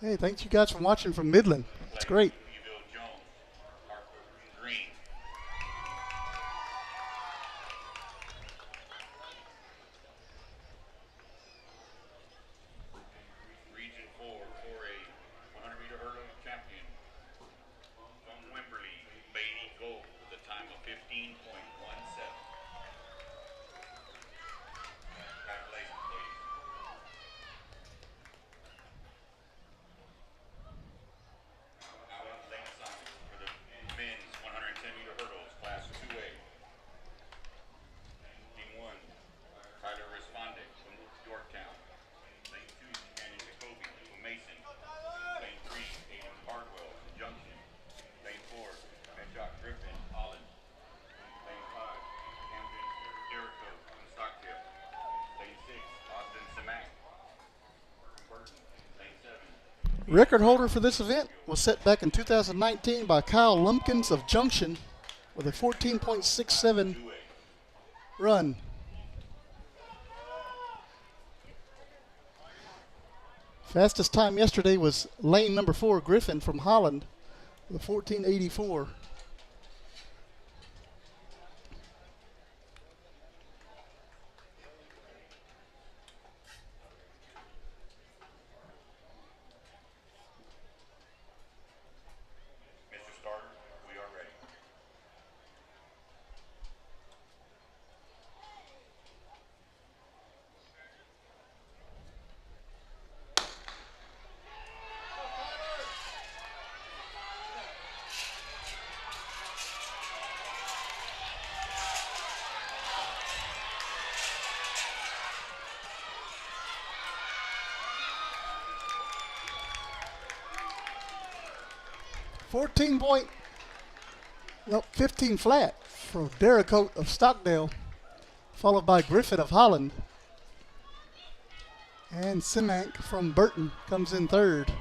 [SPEAKER 1] Hey, thanks you guys for watching from Midland. It's great.
[SPEAKER 2] Kingsville Jones, Harper Green. Region 4, 4A, 100-meter hurdle champion from Wimberley, Beatty Gold with a time of 15.17. Congratulations, ladies. Now on lane assignments for the men's 110-meter hurdles, class 2A. Team 1, Tyler Responde from Yorktown. Lane 2, Canyon Jacoby from Mason. Lane 3, Aiden Cardwell from Junction. Lane 4, Medjock Griffin, Holland. Lane 5, Camden Jericho from Stockdale. Lane 6, Austin Samac from Burton. Lane 7,
[SPEAKER 1] Record holder for this event was set back in 2019 by Kyle Lumpkins of Junction with a 14.67
[SPEAKER 2] 2A.
[SPEAKER 1] run. Fastest time yesterday was lane number 4, Griffin from Holland with a 14.84.
[SPEAKER 2] Mr. Starter, we are ready.
[SPEAKER 1] Nope, 15 flat for Dericote of Stockdale, followed by Griffin of Holland. And Simank from Burton comes in third.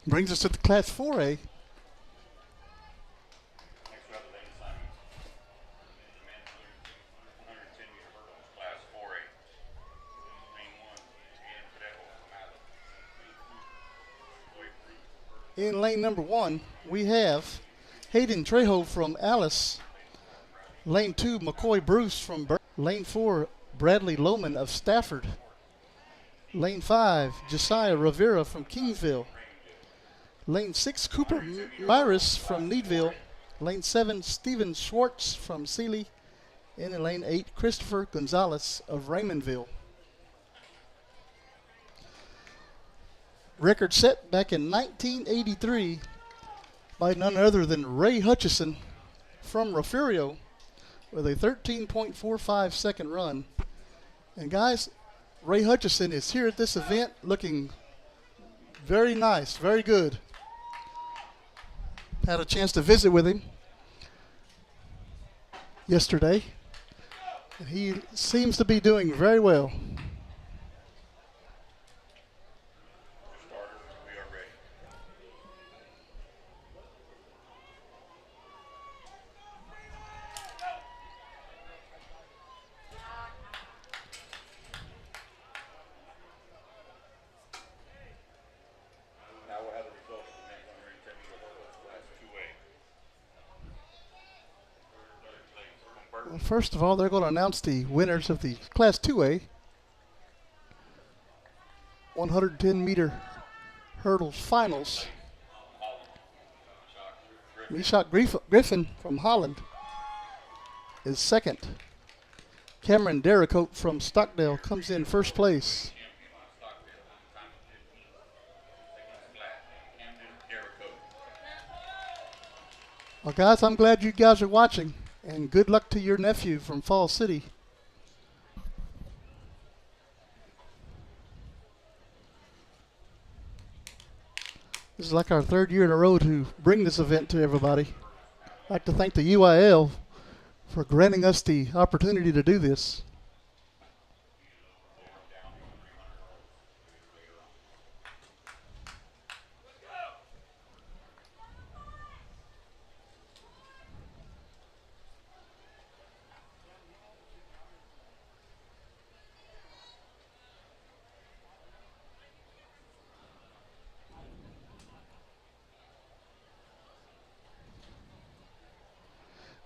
[SPEAKER 1] Brings us to the Class 4A.
[SPEAKER 2] Next we have the lane assignments. Men's 110-meter hurdles, class 4A. Lane 1, Ian Trejo from Allen.
[SPEAKER 1] In lane number 1, we have Hayden Trejo from Alice. Lane 2, McCoy Bruce from Burton. Lane 4, Bradley Lohman of Stafford. Lane 5, Josiah Rivera from Kingsville. Lane 6, Cooper Myris from Needville. Lane 7, Stephen Schwartz from Sealy. And in lane 8, Christopher Gonzalez of Raymondville. Record set back in 1983 by none other than Ray Hutchison from Refugio with a 13.45 second run. And guys, Ray Hutchison is here at this event looking very nice, very good. Had a chance to visit with him yesterday, and he seems to be doing very well.
[SPEAKER 2] Starter, we are ready. Now we'll have the results of the men's 110-meter hurdles, class 2A. Third place from Burton.
[SPEAKER 1] Well, first of all, they're going to announce the winners of the Class 2A 110-meter hurdles finals. Meshach Griffin from Holland. is second. Cameron Derricote from Stockdale comes in first place. Well, guys, I'm glad you guys are watching, and good luck to your nephew from Falls City. This is like our third year in a row to bring this event to everybody. I'd like to thank the UIL for granting us the opportunity to do this.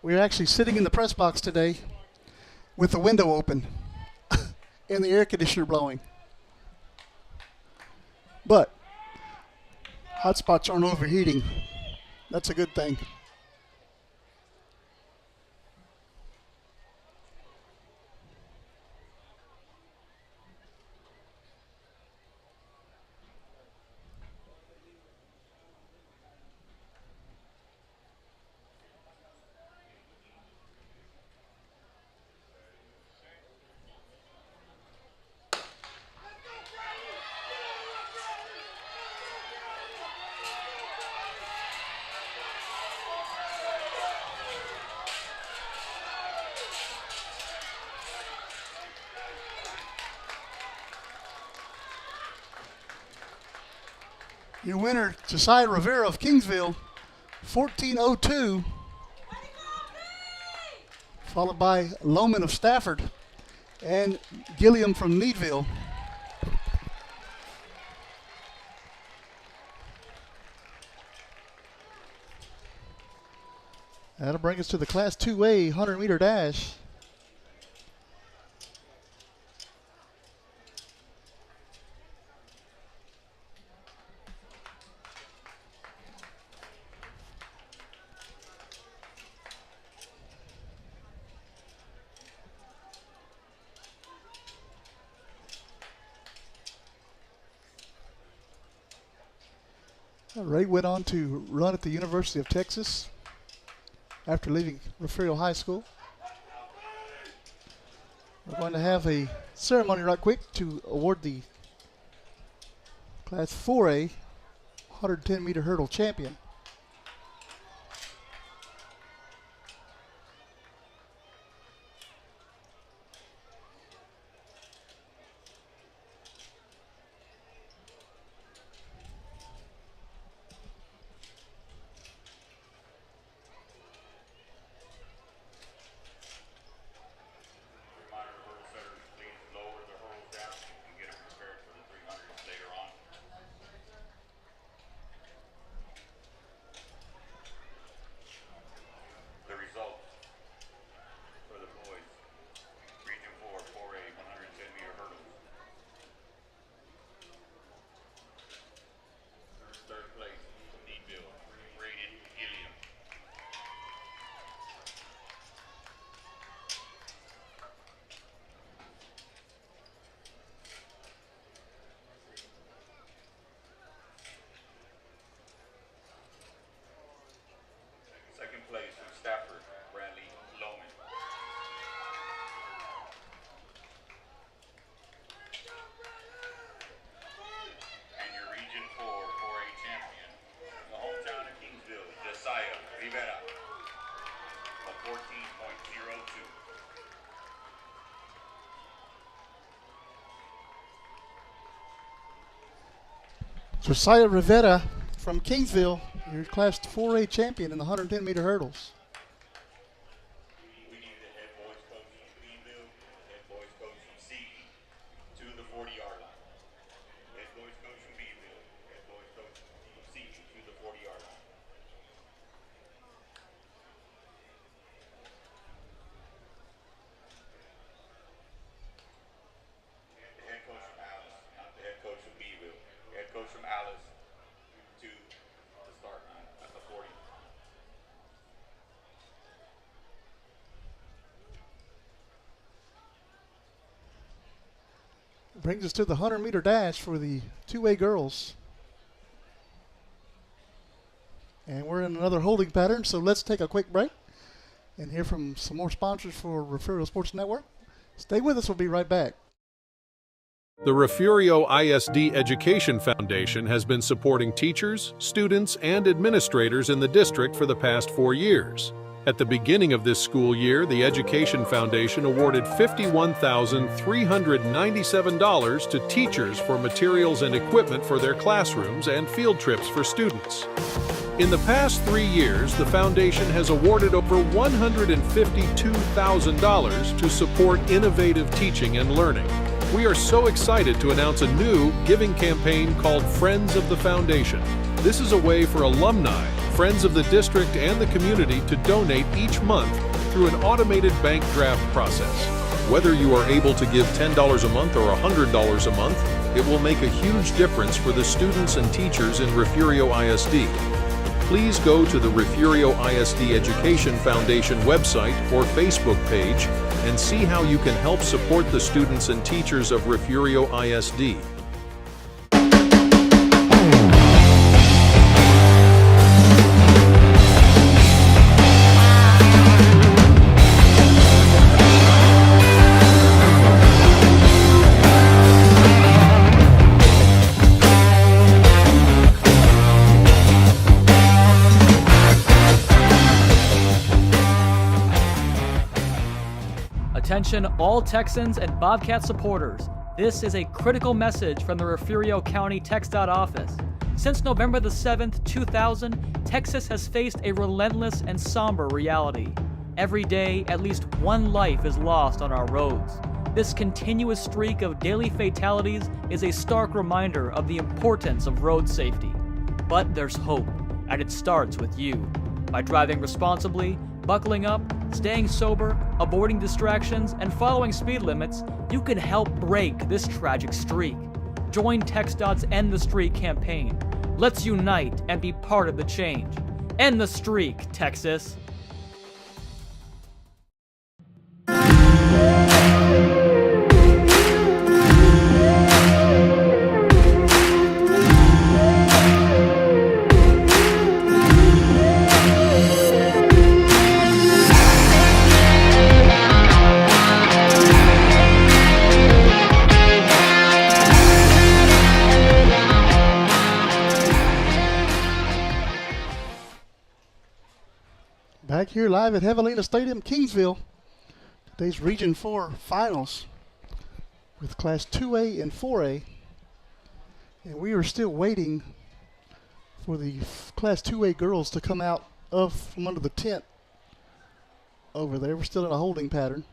[SPEAKER 1] We're actually sitting in the press box today with the window open and the air conditioner blowing. But hot spots aren't overheating. That's a good thing. Your winner, Josiah Rivera of Kingsville, 14:02. Followed by Loman of Stafford and Gilliam from Needville. That'll bring us to the Class 2A 100-meter dash. Ray went on to run at the University of Texas after leaving Refugio High School. We're going to have a ceremony right quick to award the Class 4A 110-meter hurdle champion. Josiah Rivera from Kingsville, your Class 4A champion in the 110-meter hurdles.
[SPEAKER 2] We need the head boys coach from Greenville, head boys coach from Seaton to the 40-yard line. Head boys coach from Greenville, head boys coach from Seaton to the 40-yard line. The head coach from Alice, not the head coach from Beeville. Head coach from Alice to the start line at the 40.
[SPEAKER 1] Brings us to the 100-meter dash for the 2A girls. And we're in another holding pattern, so let's take a quick break and hear from some more sponsors for Refugio Sports Network. Stay with us. We'll be right back.
[SPEAKER 4] The Refugio ISD Education Foundation has been supporting teachers, students, and administrators in the district for the past 4 years. At the beginning of this school year, the Education Foundation awarded $51,397 to teachers for materials and equipment for their classrooms and field trips for students. In the past 3 years, the foundation has awarded over $152,000 to support innovative teaching and learning. We are so excited to announce a new giving campaign called Friends of the Foundation. This is a way for alumni, friends of the district, and the community to donate each month through an automated bank draft process. Whether you are able to give $10 a month or $100 a month, it will make a huge difference for the students and teachers in Refugio ISD. Please go to the Refugio ISD Education Foundation website or Facebook page and see how you can help support the students and teachers of Refugio ISD.
[SPEAKER 5] Attention all Texans and Bobcat supporters. This is a critical message from the Refugio County TxDOT office. Since November the 7th, 2000, Texas has faced a relentless and somber reality. Every day, at least one life is lost on our roads. This continuous streak of daily fatalities is a stark reminder of the importance of road safety. But there's hope, and it starts with you. By driving responsibly, buckling up, staying sober, avoiding distractions, and following speed limits, you can help break this tragic streak. Join TxDOT's End the Streak campaign. Let's unite and be part of the change. End the streak, Texas.
[SPEAKER 1] Back here live at Javelina Stadium, Kingsville. Today's Region 4 finals with Class 2A and 4A. And we are still waiting for the Class 2A girls to come out from under the tent over there. We're still in a holding pattern.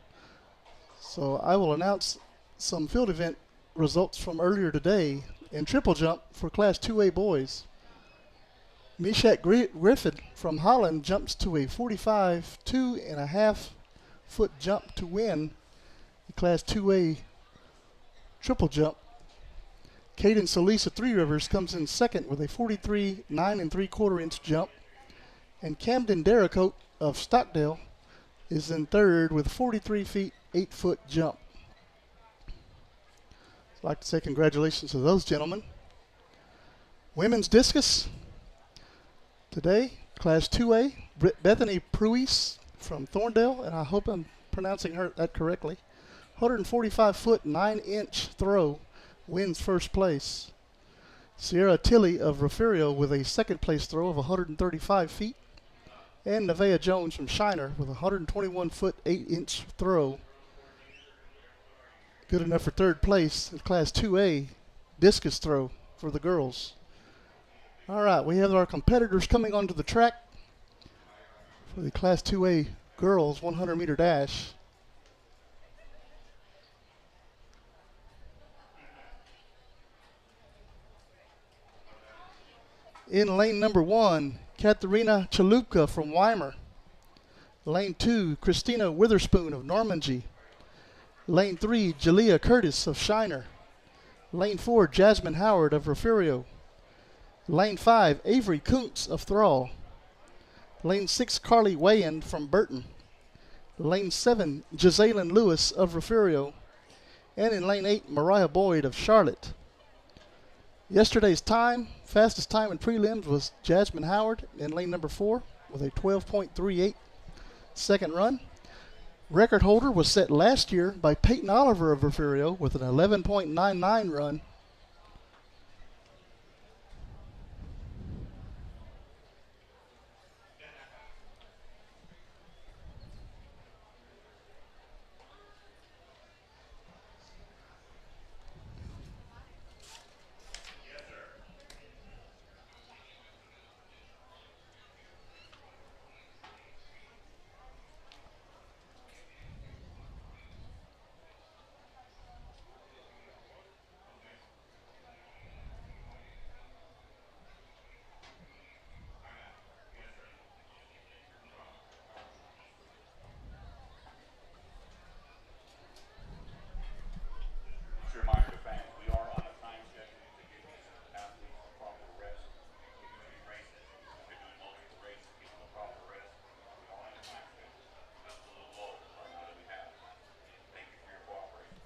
[SPEAKER 1] So I will announce some field event results from earlier today in triple jump for Class 2A boys. Meshach Griffin from Holland jumps to a 45 2.5 foot jump to win the Class 2A triple jump. Caden Solis of Three Rivers comes in second with a 43 9.75 inch jump. And Camden Derricote of Stockdale is in third with 43 feet 8 foot jump. I'd like to say congratulations to those gentlemen. Women's discus. Today, Class 2A, Bethany Pruis from Thorndale, and I hope I'm pronouncing that correctly. 145 foot 9 inch throw wins first place. Sierra Tilley of Refugio with a second place throw of 135 feet. And Nevaeh Jones from Shiner with a 121 foot 8 inch throw. Good enough for third place in Class 2A discus throw for the girls. All right, we have our competitors coming onto the track for the Class 2A girls 100-meter dash. In lane number 1, Katharina Chalupka from Weimar. Lane 2, Christina Witherspoon of Normandy. Lane 3, Jalea Curtis of Shiner. Lane 4, Jasmine Howard of Refugio. Lane 5, Avery Kuntz of Thrall. Lane 6, Carly Wayand from Burton. Lane 7, Jazalyn Lewis of Refugio. And in lane 8, Mariah Boyd of Charlotte. Yesterday's fastest time in prelims was Jasmine Howard in lane number 4 with a 12.38 second run. Record holder was set last year by Peyton Oliver of Refugio with an 11.99 run.
[SPEAKER 2] Just a reminder to fans, we are on a time schedule to give these athletes the proper rest. We're doing races. We're doing multiple races, give them the proper rest. We are on a time schedule. That's a little low right now that we have. Thank you for your cooperation.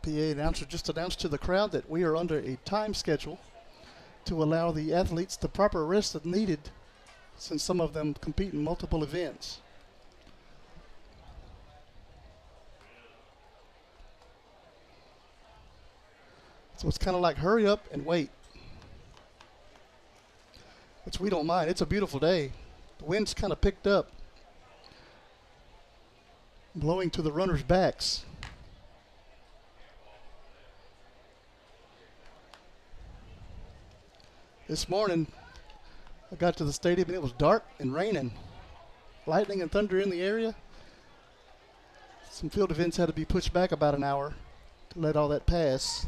[SPEAKER 1] PA announcer just announced to the crowd that we are under a time schedule to allow the athletes the proper rest that's needed, since some of them compete in multiple events. So it's kind of like hurry up and wait, which we don't mind. It's a beautiful day. The wind's kind of picked up, blowing to the runners' backs. This morning, I got to the stadium and it was dark and raining. Lightning and thunder in the area. Some field events had to be pushed back about an hour to let all that pass.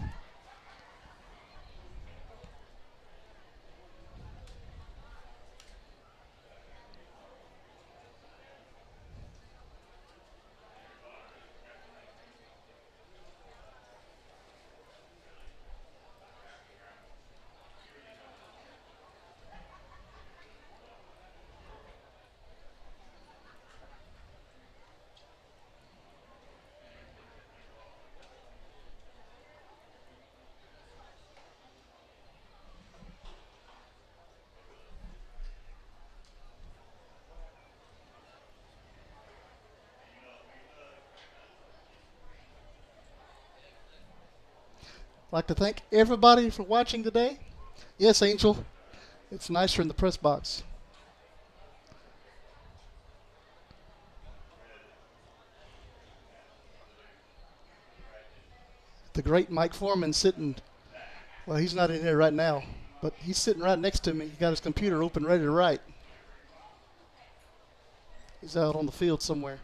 [SPEAKER 1] I'd like to thank everybody for watching today. Yes, Angel, it's nicer in the press box. The great Mike Foreman sitting, well, he's not in here right now, but he's sitting right next to me. He got his computer open, ready to write. He's out on the field somewhere.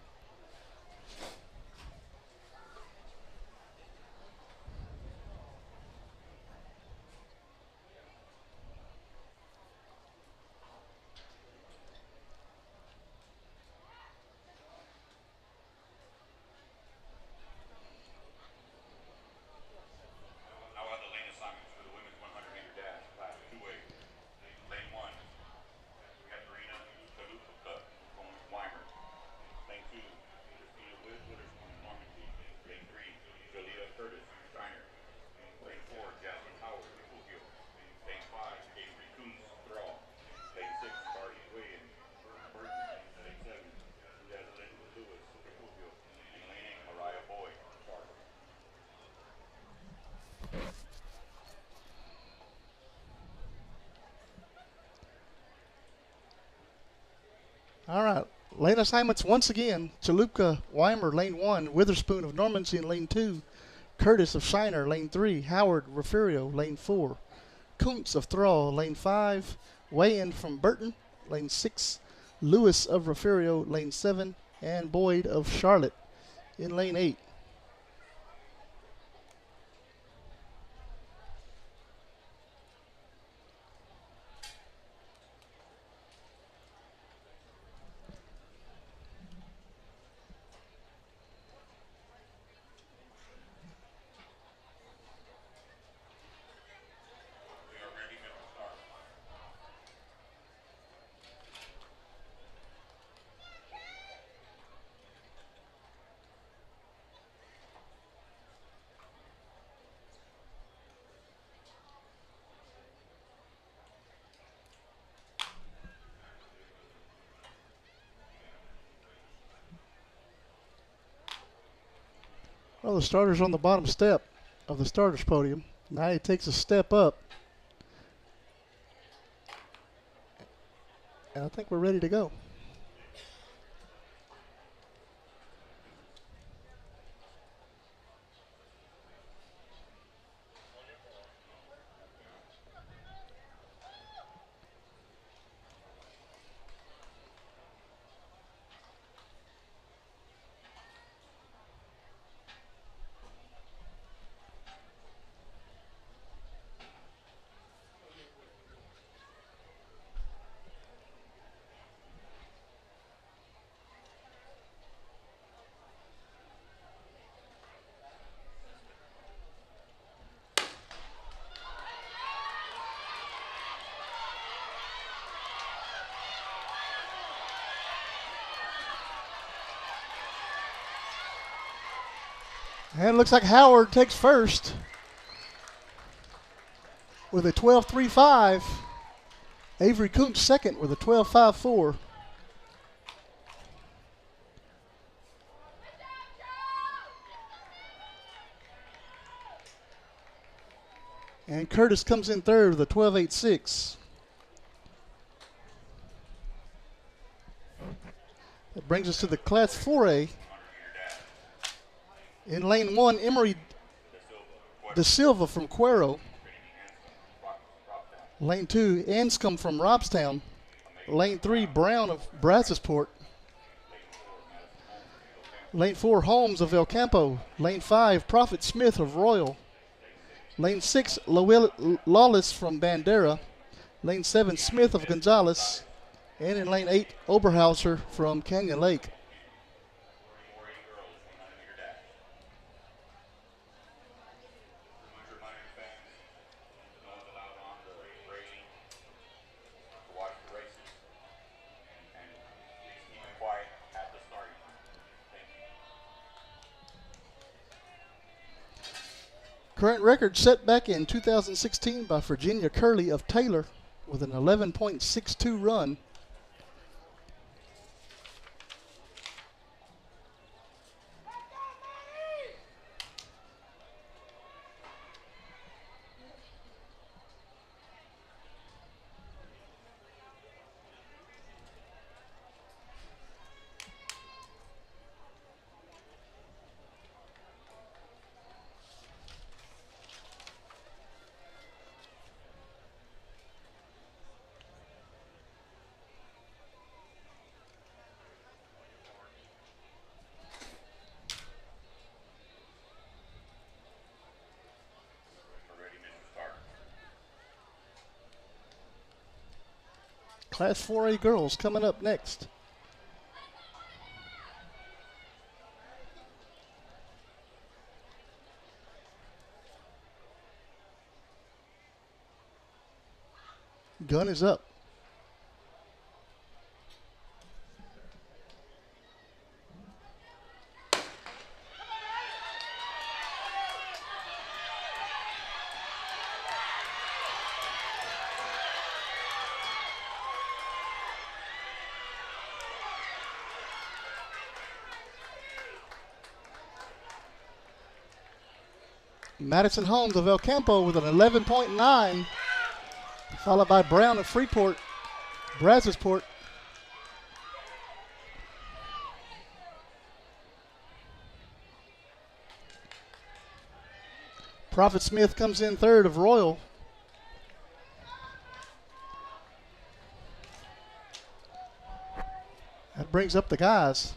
[SPEAKER 2] Now we'll have the lane assignments for the women's 100-meter dash class 2A. Lane 1, we got Karina Kaluka from Weimer. Lane 2, Christina Witherspoon from Normandy. Lane 3, Jalea Curtis from Steiner. Lane 4, Jasmine Howard from Refugio. Lane 5, Avery Coons Thrall. Lane 6, Cardi Williams from Burton. Lane 7, Javelina Lewis from Refugio. And lane 8, Mariah Boyd from Charlotte.
[SPEAKER 1] All right, lane assignments once again. Chalupka Weimer, lane 1. Witherspoon of Normandy in lane 2. Curtis of Shiner, lane 3. Howard Refugio, lane 4. Kuntz of Thrall, lane 5. Weigh-in from Burton, lane 6. Lewis of Refugio, lane 7. And Boyd of Charlotte in lane 8.
[SPEAKER 2] We are ready to start.
[SPEAKER 1] Well, the starter's on the bottom step of the starter's podium. Now he takes a step up. And I think we're ready to go. And it looks like Howard takes first with a 12.35. Avery Kuntz second with a 12.54. And Curtis comes in third with a 12.86. That brings us to the Class 4A. In lane 1, Emery Da Silva from Cuero. Lane 2, Anscombe from Robstown. Lane 3, Brown of Brazosport. Lane 4, Holmes of El Campo. Lane 5, Prophet Smith of Royal. Lane 6, Lawless from Bandera. Lane 7, Smith of Gonzales. And in lane 8, Oberhauser from Canyon Lake. Current record set back in 2016 by Virginia Curley of Taylor with an 11.62 run. Class 4A girls coming up next. Gun is up. Madison Holmes of El Campo with an 11.9, followed by Brown of Freeport, Brazosport. Prophet Smith comes in third of Royal. That brings up the guys.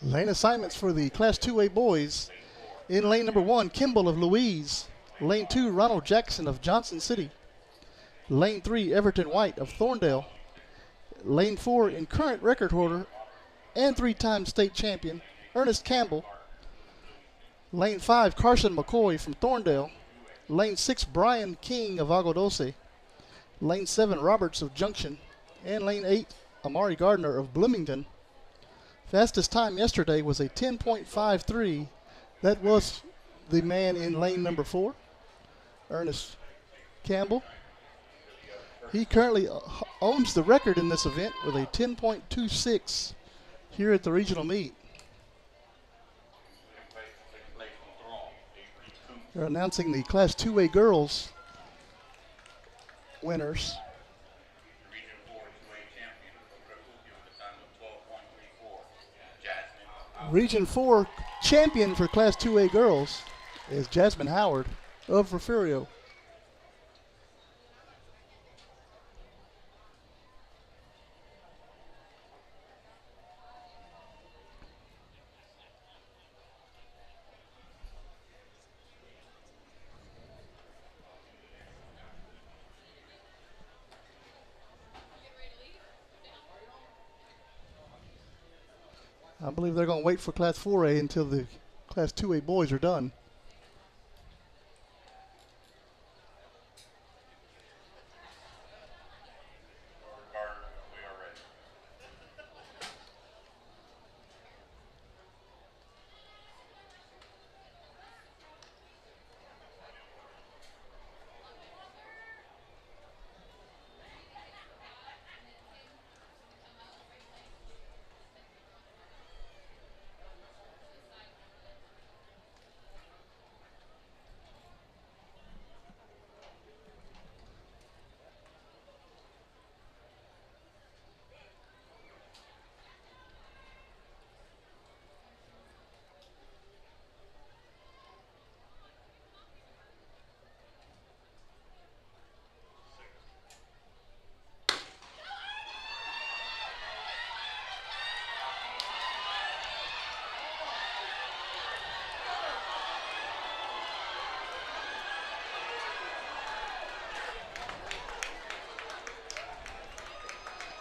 [SPEAKER 1] Lane assignments for the Class 2A boys. In lane number 1, Kimball of Louise. Lane 2, Ronald Jackson of Johnson City. Lane 3, Everton White of Thorndale. Lane 4, in current record holder and 3-time state champion, Ernest Campbell. Lane 5, Carson McCoy from Thorndale. Lane 6, Brian King of Agua Dulce. Lane 7, Roberts of Junction. And Lane 8, Amari Gardner of Bloomington. Fastest time yesterday was a 10.53. That was the man in lane number 4, Ernest Campbell. He currently owns the record in this event with a 10.26 here at the regional meet. They're announcing the Class 2A girls winners. Region 4 champion for Class 2A girls is Jasmine Howard of Refugio. I believe they're going to wait for Class 4A until the Class 2A boys are done.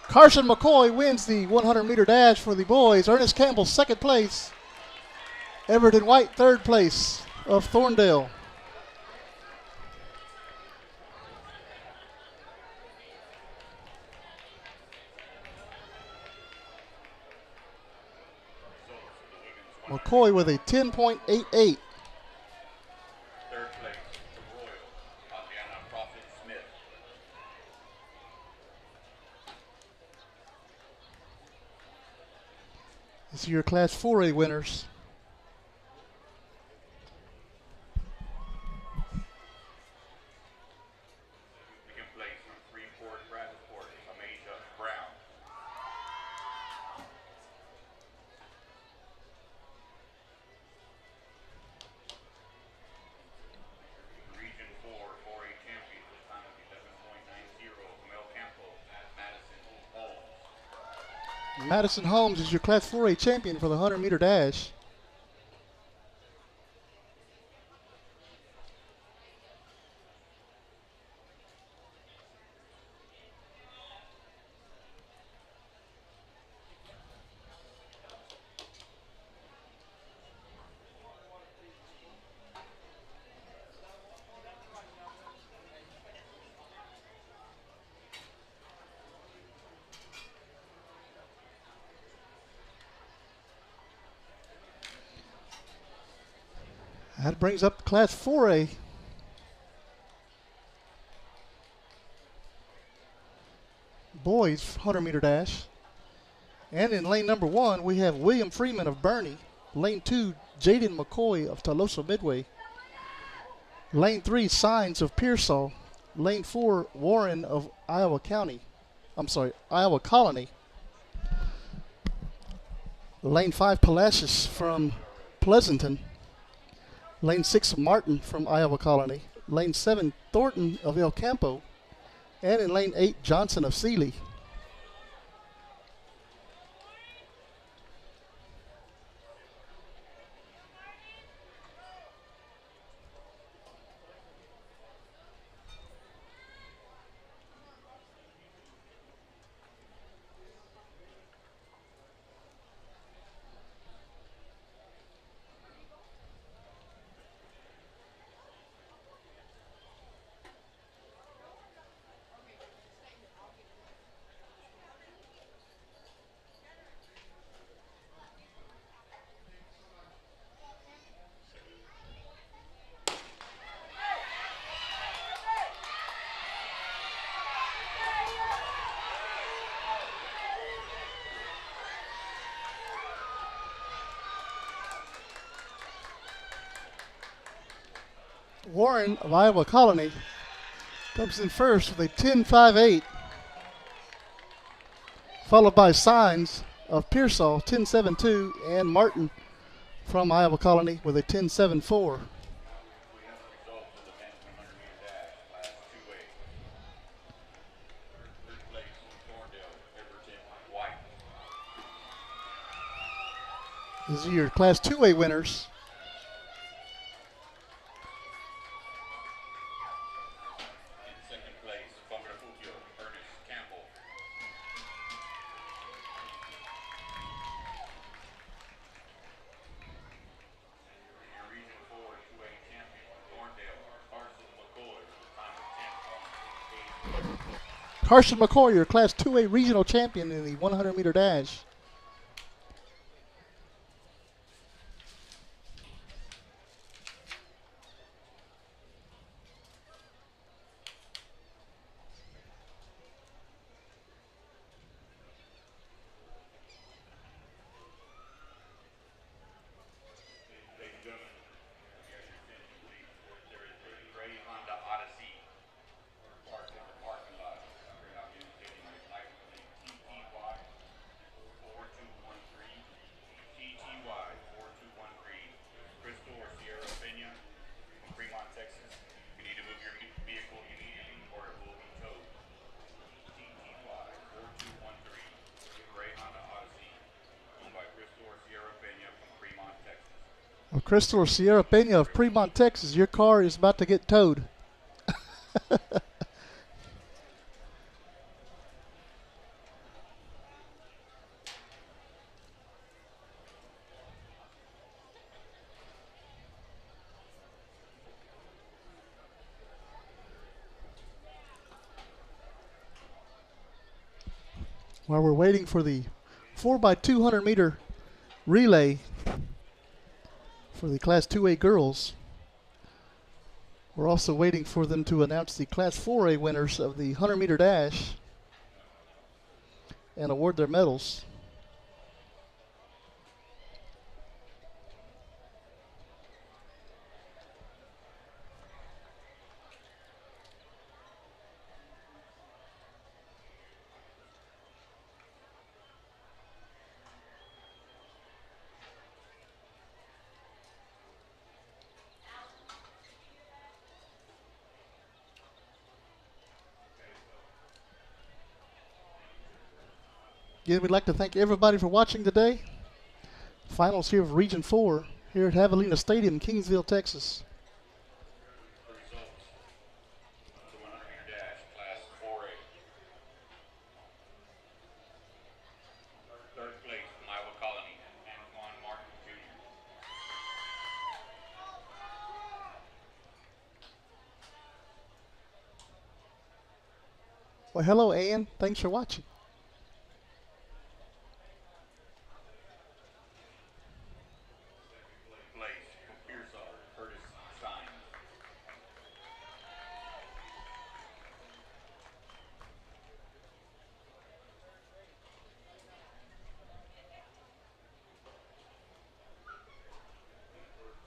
[SPEAKER 1] Carson McCoy wins the 100-meter dash for the boys. Ernest Campbell, second place. Everton White, third place of Thorndale. McCoy with a 10.88. These are your Class 4A winners. Madison Holmes is your Class 4A champion for the 100-meter dash. That brings up Class 4A. Boys 100-meter dash. And in lane number 1, we have William Freeman of Bernie. Lane 2, Jaden McCoy of Tolosa Midway. Lane 3, Signs of Pearsall. Lane 4, Warren of Iowa Colony. Lane 5, Palacios from Pleasanton. Lane 6, Martin from Iowa Colony. Lane 7, Thornton of El Campo. And in lane 8, Johnson of Sealy. Warren of Iowa Colony comes in first with a 10.58, followed by Signs of Pearsall 10.72, and Martin from Iowa Colony with a 10.74. These are your Class 2A winners.
[SPEAKER 2] In second place, Refugio, Ernest Campbell. Your Region 4 2A champion, Thorndale, Carson McCoy, with a time of 10.8.
[SPEAKER 1] Carson McCoy, your Class 2A regional champion in the 100-meter dash. Crystal or Sierra Pena of Fremont, Texas, your car is about to get towed. While we're waiting for the 4x200 meter relay for the Class 2A girls, we're also waiting for them to announce the Class 4A winners of the 100 meter dash and award their medals. Again, we'd like to thank everybody for watching today. Finals here of Region 4 here at Javelina Stadium, Kingsville, Texas.
[SPEAKER 2] The results of the 100-meter dash, Class 4A. Third place from Iowa Colony, Antoine Martin Jr.
[SPEAKER 1] Well, hello, Ann. Thanks for watching.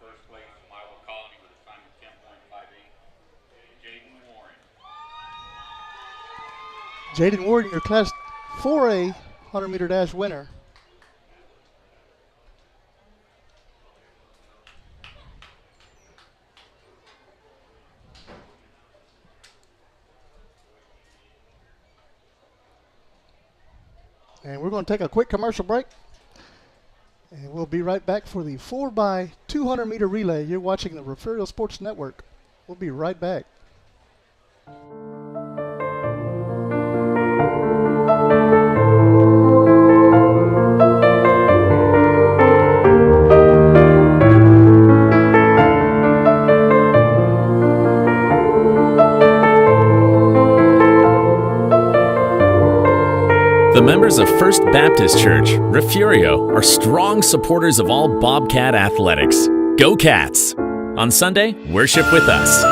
[SPEAKER 2] First place from Iowa Colony with a time of 10.58, Jaden Warren.
[SPEAKER 1] Jaden Warden, your Class 4A 100 meter dash winner. And we're going to take a quick commercial break. And we'll be right back for the 4x200 meter relay. You're watching the Refugio Sports Network. We'll be right back.
[SPEAKER 6] The members of First Baptist Church, Refugio, are strong supporters of all Bobcat athletics. Go Cats! On Sunday, worship with us.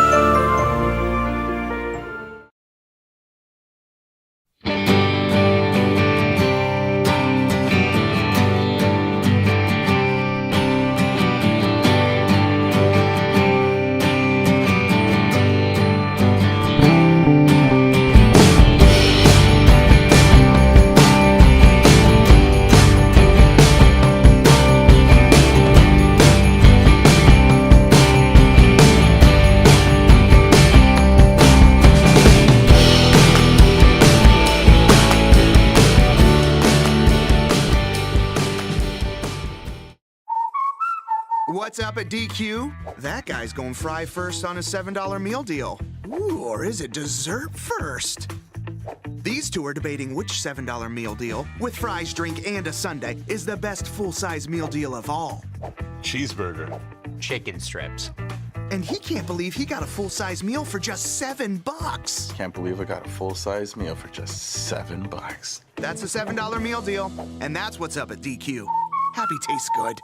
[SPEAKER 3] What's up at DQ? That guy's going fry first on a $7 meal deal. Ooh, or is it dessert first? These two are debating which $7 meal deal, with fries, drink, and a sundae, is the best full-size meal deal of all.
[SPEAKER 7] Cheeseburger.
[SPEAKER 8] Chicken strips.
[SPEAKER 3] And he can't believe he got a full-size meal for just $7.
[SPEAKER 7] Can't believe I got a full-size meal for just $7.
[SPEAKER 3] That's a $7 meal deal, and that's what's up at DQ. Happy tastes good.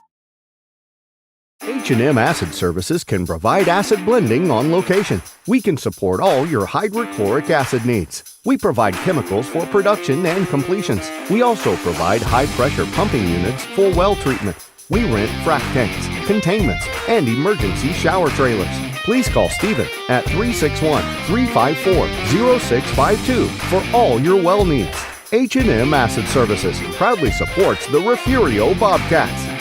[SPEAKER 9] H&M Acid Services can provide acid blending on location. We can support all your hydrochloric acid needs. We provide chemicals for production and completions. We also provide high-pressure pumping units for well treatment. We rent frac tanks, containments, and emergency shower trailers. Please call Stephen at 361-354-0652 for all your well needs. H&M Acid Services proudly supports the Refugio Bobcats.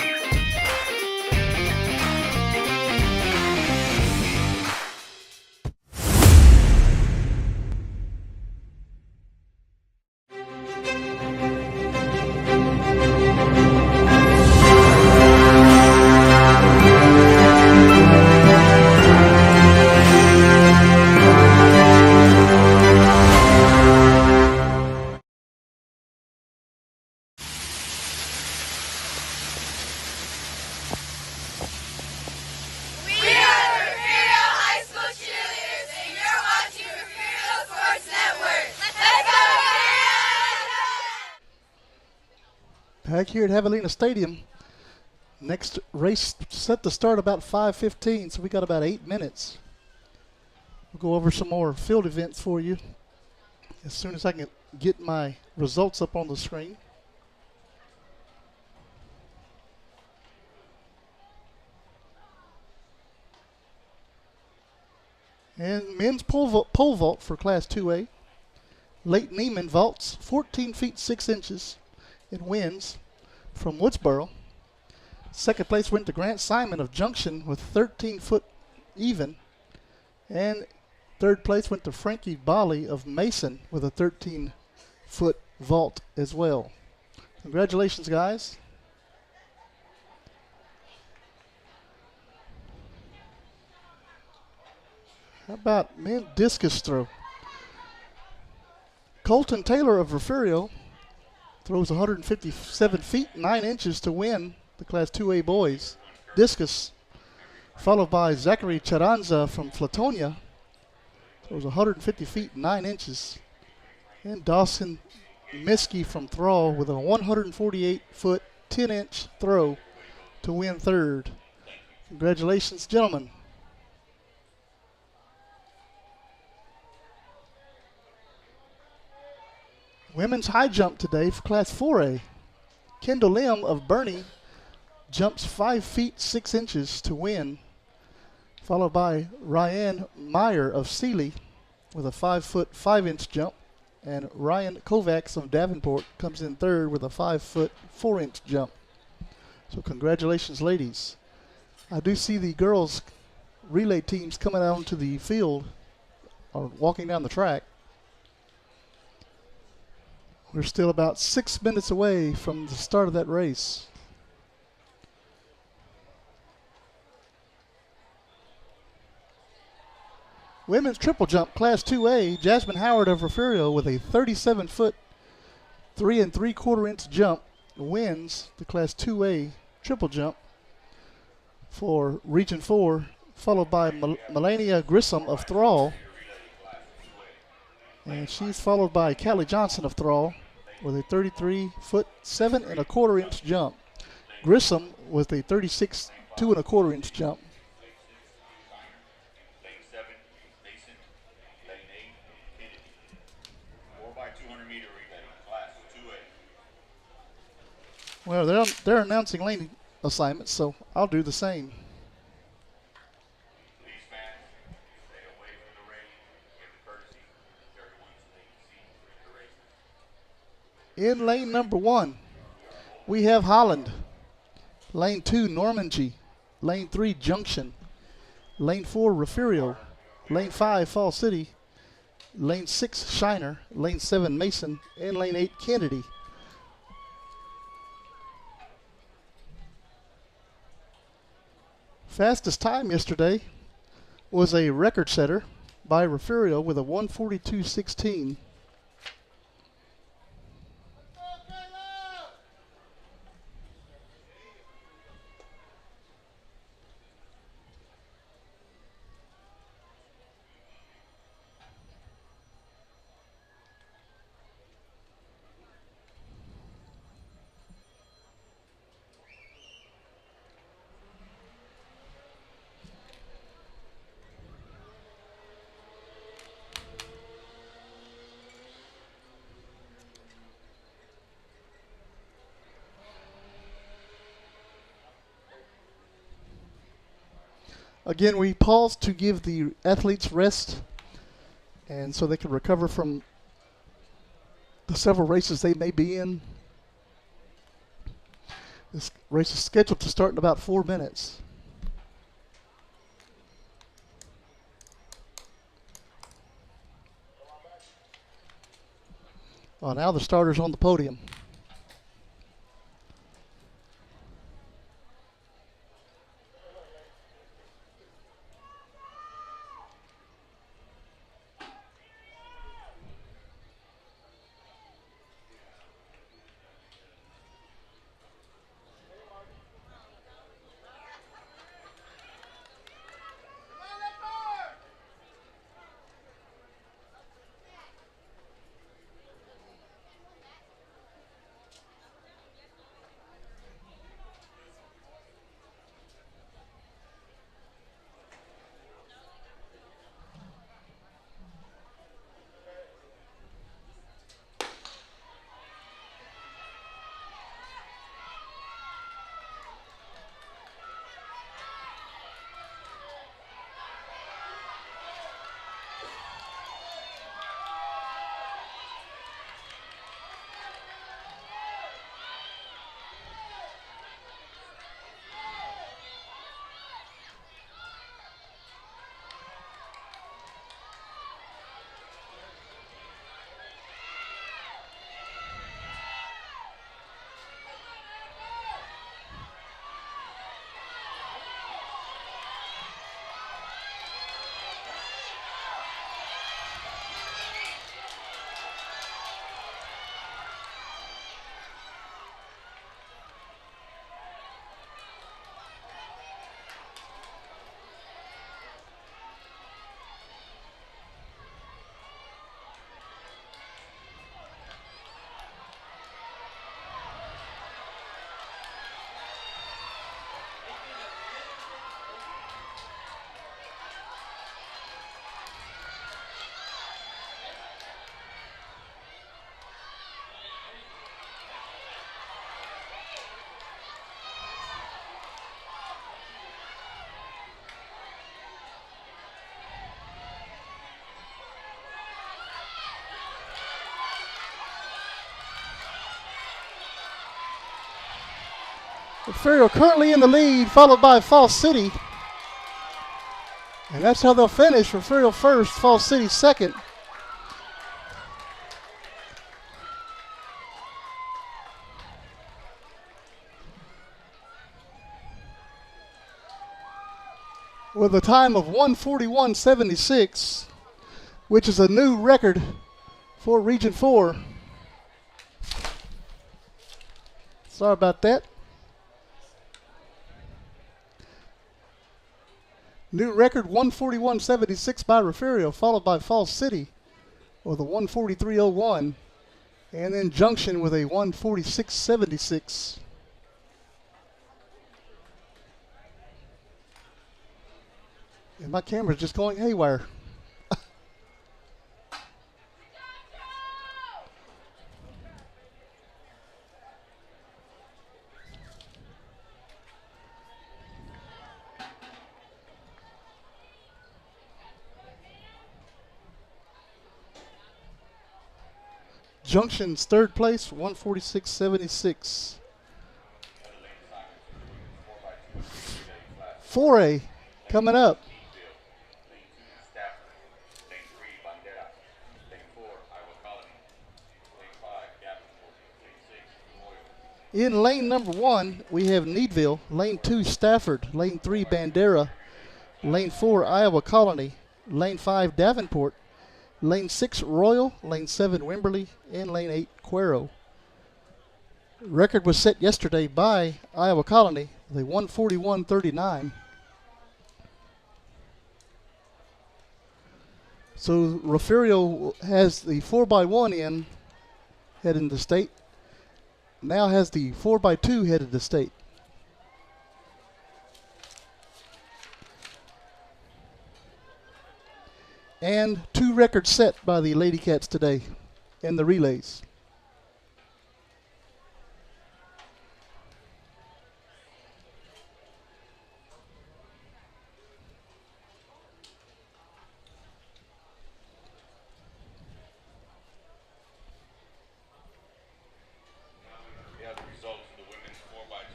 [SPEAKER 1] Back here at Javelina Stadium. Next race set to start about 5:15, so we got about 8 minutes. We'll go over some more field events for you as soon as I can get my results up on the screen. And men's pole vault for Class 2A. Leighton Neiman vaults 14 feet 6 inches and wins from Woodsboro. Second place went to Grant Simon of Junction with 13 foot even. And third place went to Frankie Bali of Mason with a 13 foot vault as well. Congratulations, guys. How about men discus throw? Colton Taylor of Refugio throws 157 feet 9 inches to win the Class 2A boys discus, followed by Zachary Charanza from Flatonia, throws 150 feet 9 inches, and Dawson Miskey from Thrall with a 148 foot 10 inch throw to win third. Congratulations, gentlemen. Women's high jump today for Class 4A. Kendall Lim of Bernie jumps 5 feet 6 inches to win, followed by Ryan Meyer of Sealy with a 5 foot 5 inch jump, and Ryan Kovacs of Davenport comes in third with a 5 foot 4 inch jump. So congratulations, ladies. I do see the girls relay teams coming out onto the field or walking down the track. We're still about 6 minutes away from the start of that race. Women's triple jump, Class 2A, Jasmine Howard of Refugio with a 37 foot 3 3/4 inch jump wins the Class 2A triple jump for Region 4, followed by Melania Grissom of Thrall. And she's followed by Callie Johnson of Thrall with a 33 foot 7 1/4 inch jump. Grissom with a 36 2 1/4 inch jump.
[SPEAKER 2] Lane 7, Mason. Lane 8, Kennedy. 4x200 meter relay, Class 2A.
[SPEAKER 1] Well, they're announcing lane assignments, so I'll do the same.
[SPEAKER 2] Please, fans, stay away from the ring. Give the courtesy to everyone's lane seat in the races.
[SPEAKER 1] In lane number 1, we have Holland. Lane 2, Normandy. Lane 3, Junction. Lane 4, Refugio. Lane 5, Fall City. Lane 6, Shiner. Lane 7, Mason. And Lane 8, Kennedy. Fastest time yesterday was a record setter by Refugio with a 1:42.16. Again, we pause to give the athletes rest and so they can recover from the several races they may be in. This race is scheduled to start in about 4 minutes. Now the starters on the podium. Refugio currently in the lead, followed by Falls City. And that's how they'll finish. Refugio first, Falls City second. With a time of 1:41.76, which is a new record for Region 4. Sorry about that. New record 1:41.76 by Refugio, followed by Falls City with a 1:43.01, and then Junction with a 1:46.76. And my camera's just going haywire. Junction's third place, 1:46.76. 4A coming up. In lane number 1, we have Needville. Lane 2, Stafford. Lane 3, Bandera. Lane 4, Iowa Colony. Lane 5, Davenport. Lane 6, Royal. Lane 7, Wimberley. And lane 8, Cuero. Record was set yesterday by Iowa Colony, the 141.39. So Refugio has the 4x1 in, heading to state. Now has the 4x2 headed to state. And 2 records set by the Lady Cats today in the relays.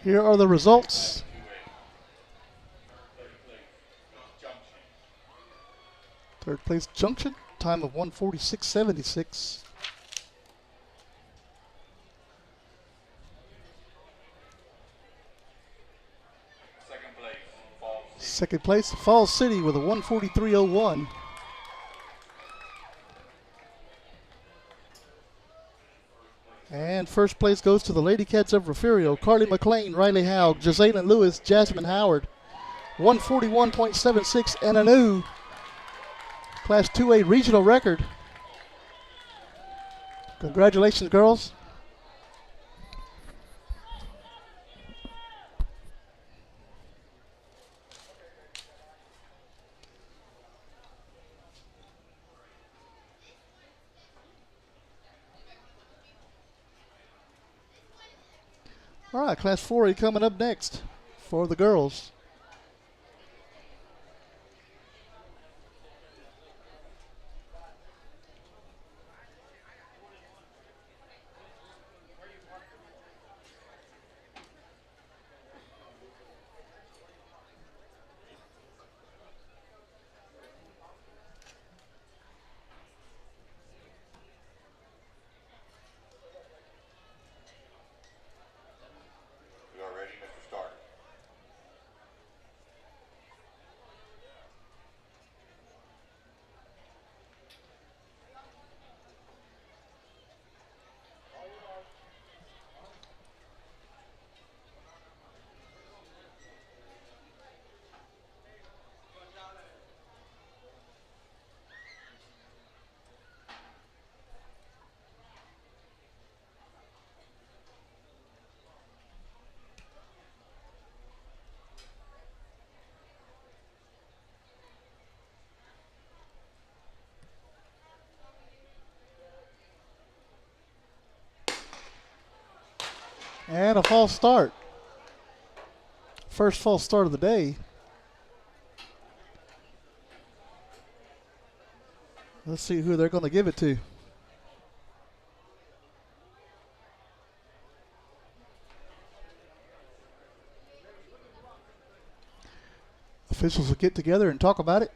[SPEAKER 1] Here are the results. Third place Junction, time of 1:46.76. Second place Falls City with a 1:43.01. And first place goes to the Lady Cats of Refugio. Carly McLean, Riley Howe, Javelina Lewis, Jasmine Howard. 141.76 and a new Class 2A regional record. Congratulations, girls. All right, Class 4A coming up next for the girls. And a false start. First false start of the day. Let's see who they're going to give it to. Officials will get together and talk about it.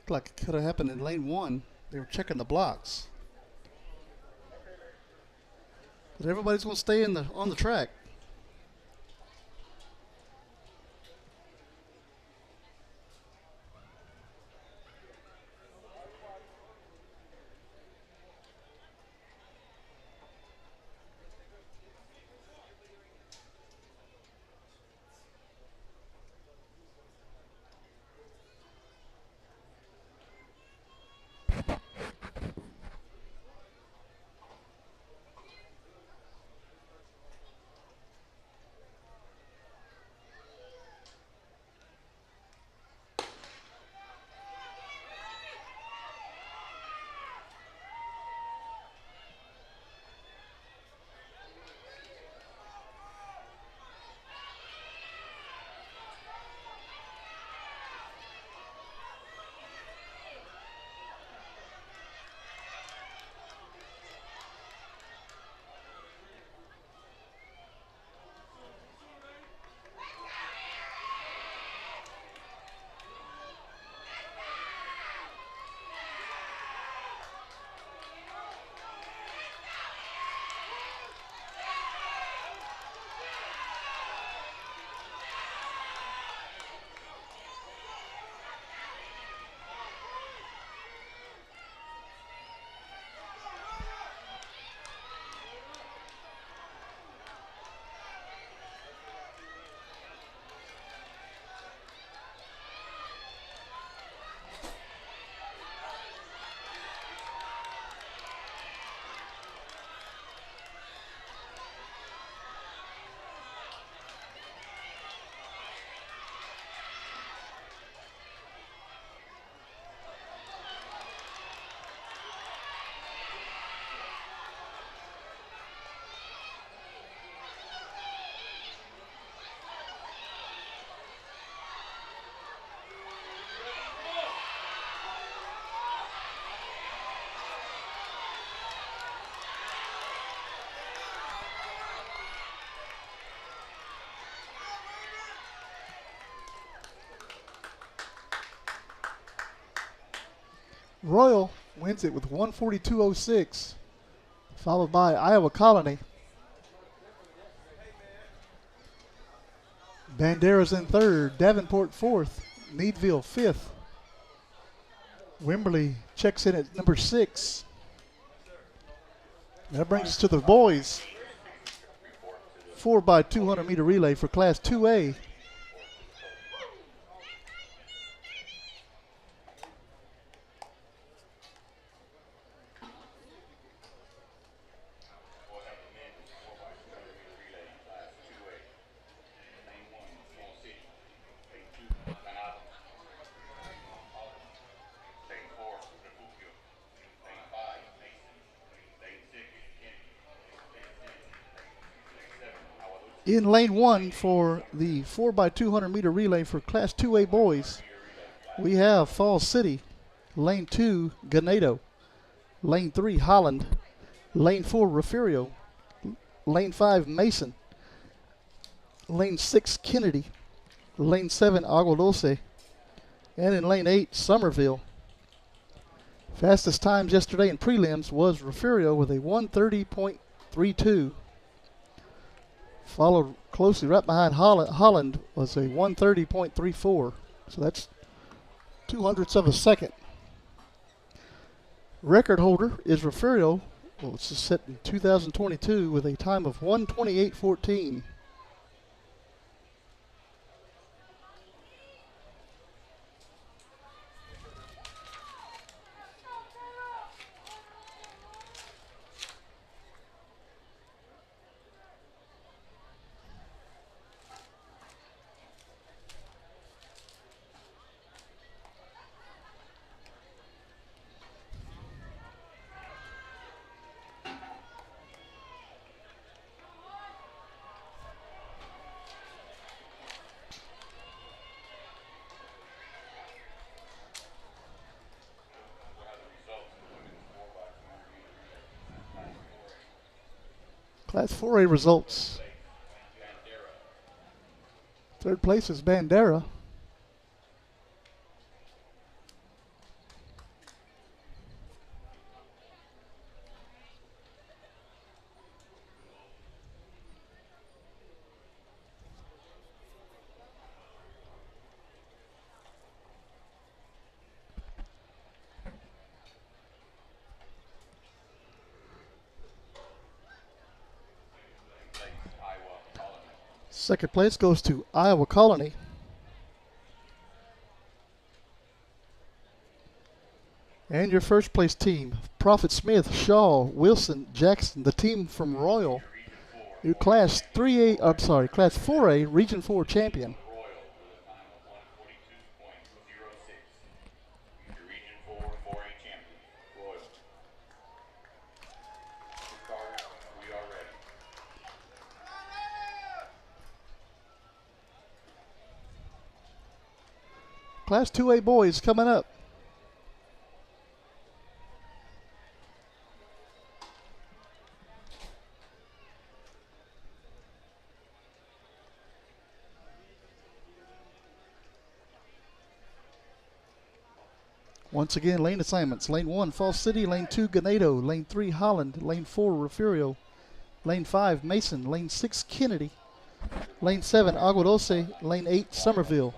[SPEAKER 1] Like it could have happened in lane 1. They were checking the blocks. But everybody's going to stay on the track. Royal wins it with 142.06, followed by Iowa Colony. Bandera's in third, Davenport fourth, Meadville fifth. Wimberley checks in at number 6. That brings us to the boys. 4x200 meter relay for Class 2A. In lane 1 for the 4x200 meter relay for Class 2A boys, we have Falls City. Lane 2, Ganado. Lane 3, Holland. Lane 4, Refugio. Lane 5, Mason. Lane 6, Kennedy. Lane 7, Agua Dulce. And in lane 8, Somerville. Fastest times yesterday in prelims was Refugio with a 1:30.32. Followed closely right behind Holland was a 1:30.34. So that's 0.02 of a second. Record holder is Refugio. Well, it's set in 2022 with a time of 1:28.14. Class 4A results. Third place is Bandera. Second place goes to Iowa Colony. And your first place team, Prophet Smith, Shaw, Wilson, Jackson, the team from Royal. Your Class 4A Region 4 champion. Class 2A boys coming up. Once again, lane assignments. Lane 1, Falls City. Lane 2, Ganado. Lane 3, Holland. Lane 4, Refugio. Lane 5, Mason. Lane 6, Kennedy. Lane 7, Agua Dulce. Lane 8, Somerville.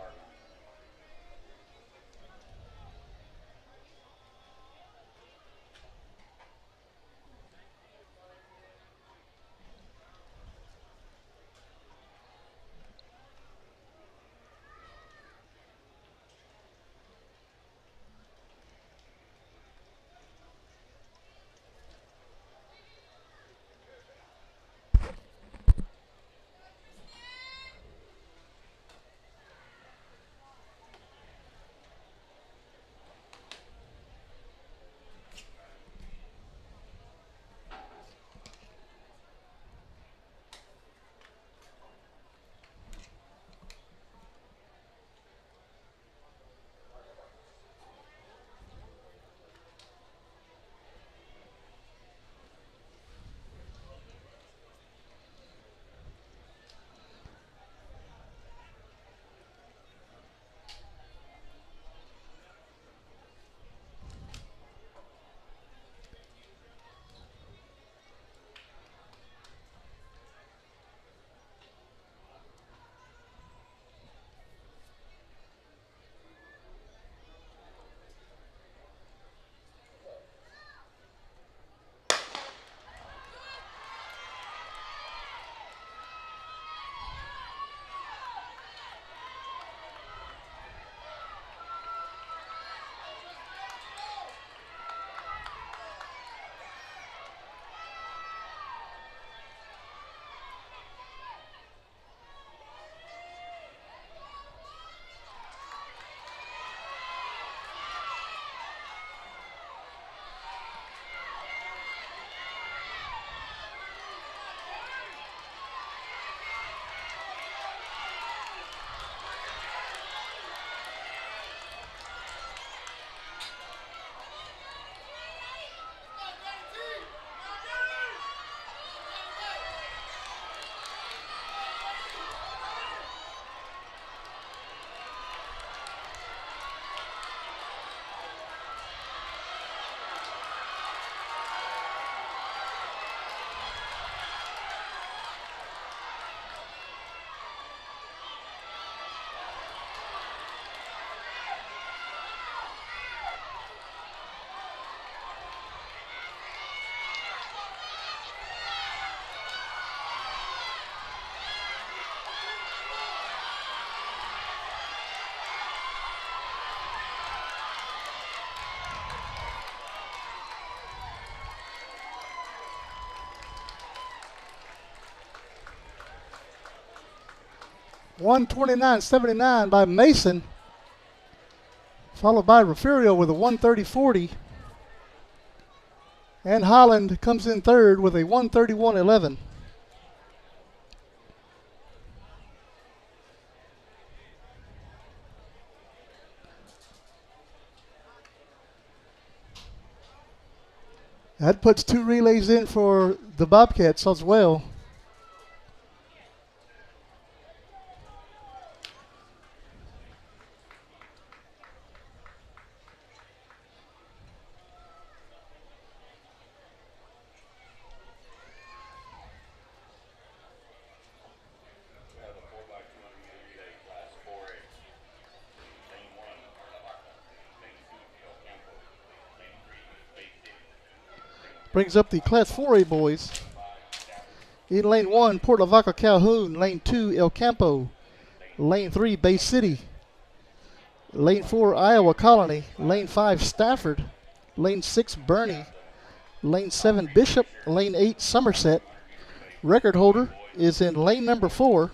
[SPEAKER 1] 129.79 by Mason, followed by Refugio with a 130.40. And Holland comes in third with a 131.11. That puts 2 relays in for the Bobcats as well. Brings up the Class 4A boys. In lane 1, Port Lavaca Calhoun. Lane 2, El Campo. Lane 3, Bay City. Lane 4, Iowa Colony. Lane 5, Stafford. Lane 6, Bernie. Lane 7, Bishop. Lane 8, Somerset. Record holder is in lane number 4.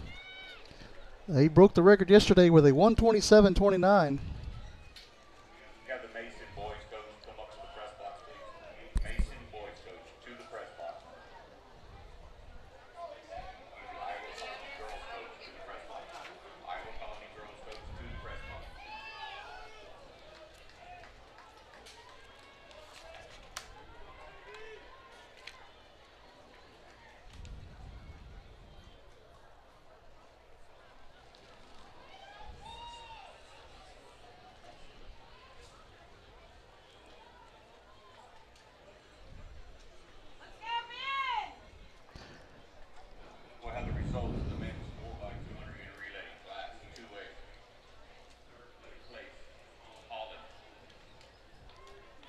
[SPEAKER 1] He broke the record yesterday with a 127.29.
[SPEAKER 2] Have the Mason boys coach come up to the press box, please. Mason boys coach to the press box. Iowa Colony girls coach to the press box. Iowa Colony girls coach to the press box. We'll have the results of the men's 4x200 meter relay class 2A. Place, Holland.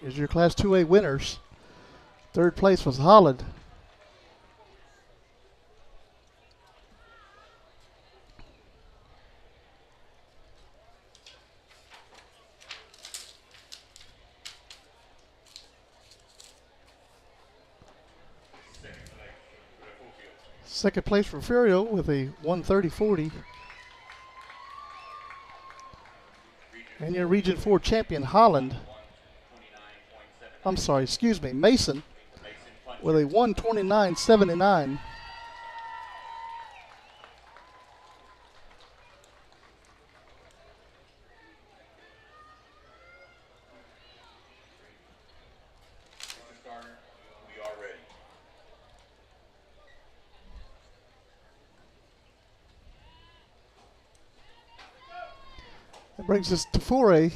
[SPEAKER 1] Here's your Class 2A winners. Third place was Holland. Second place for Furio with a 130.40. And your Region 4 champion, Holland. I'm sorry, excuse me, Mason with a 129.79.
[SPEAKER 2] We are ready.
[SPEAKER 1] That brings us to 4A.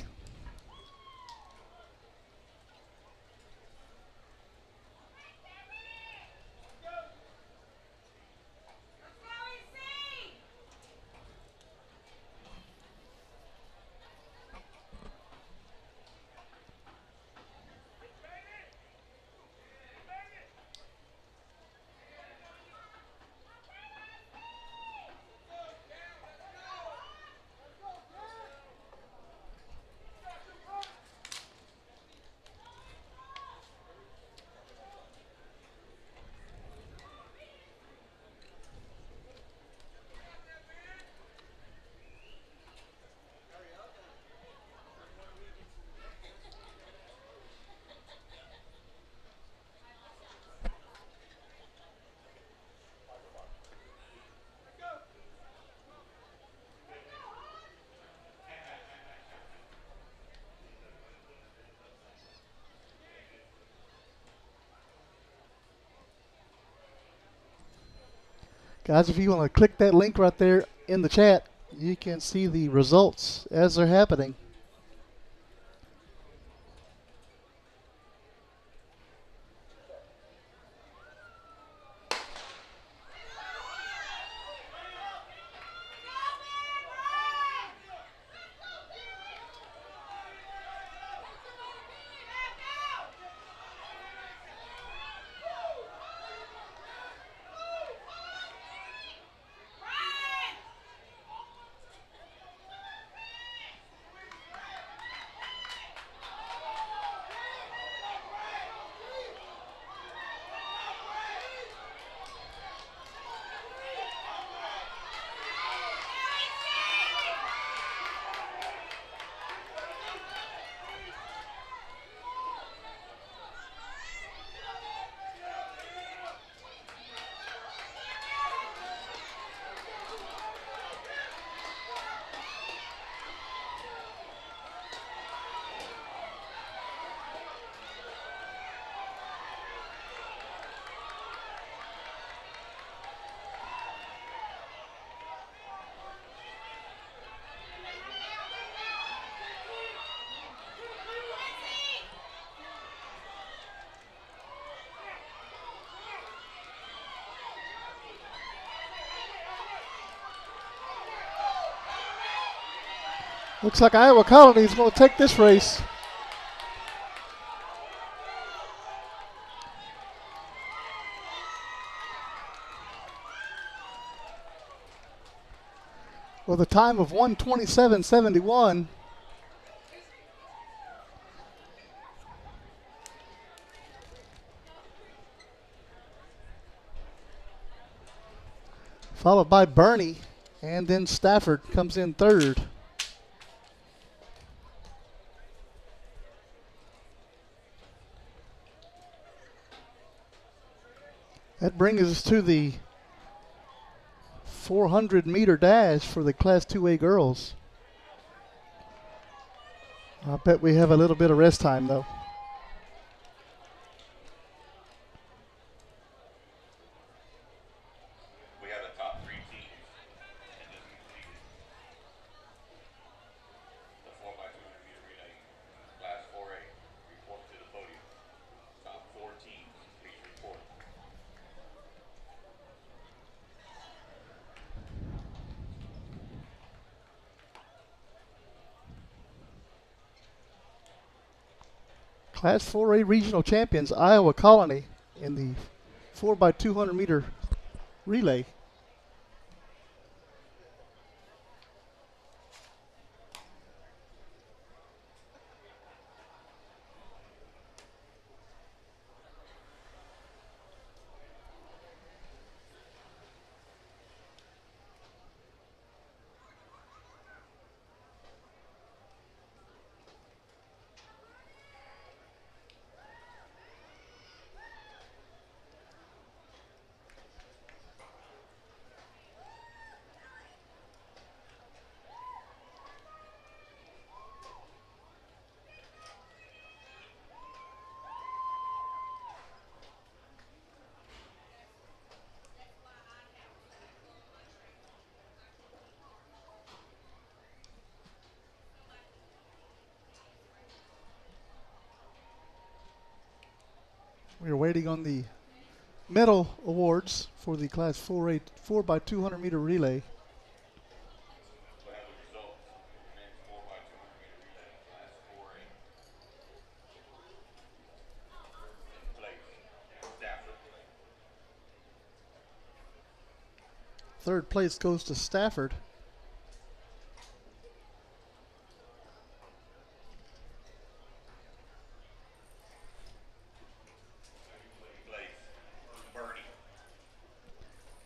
[SPEAKER 1] Guys, if you want to click that link right there in the chat, you can see the results as they're happening. Looks like Iowa Colony is going to take this race. With a time of 1:27.71. Followed by Bernie, and then Stafford comes in third. That brings us to the 400-meter dash for the Class 2A girls. I bet we have a little bit of rest time, though.
[SPEAKER 2] We have the top 3 teams in this completed. The 4x200 meter relay, Class 4A, report to the podium. Top 4 teams, please report.
[SPEAKER 1] Class 4A regional champions, Iowa Colony, in the 4x200 meter relay. We are waiting on the medal awards for the Class 4A 4x200 meter relay.
[SPEAKER 2] We'll have the results for the men's 4x200 meter relay, Class 4A. In place, Stafford.
[SPEAKER 1] Third place goes to Stafford.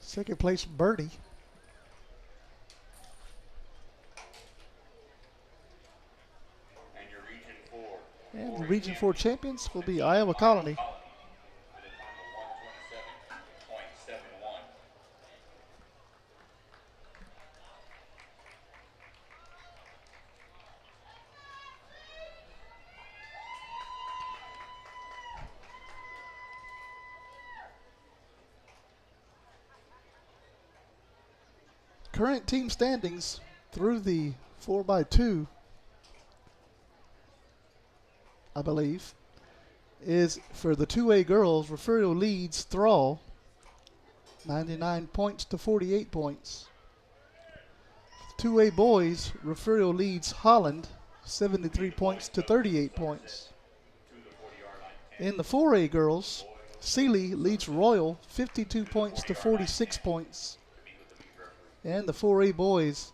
[SPEAKER 1] Second place, Birdie.
[SPEAKER 2] And your Region 4.
[SPEAKER 1] And the Region 4 champions will be Iowa Colony.
[SPEAKER 2] With a time of 1:27.71.
[SPEAKER 1] Current team standings through the 4x2, I believe, is for the 2A girls, Refugio leads Thrall, 99 points to 48 points. 2A boys, Refugio leads Holland, 73 points to 38 points. In the 4A girls, Sealy leads Royal, 52 points to 46 points. And the 4A boys,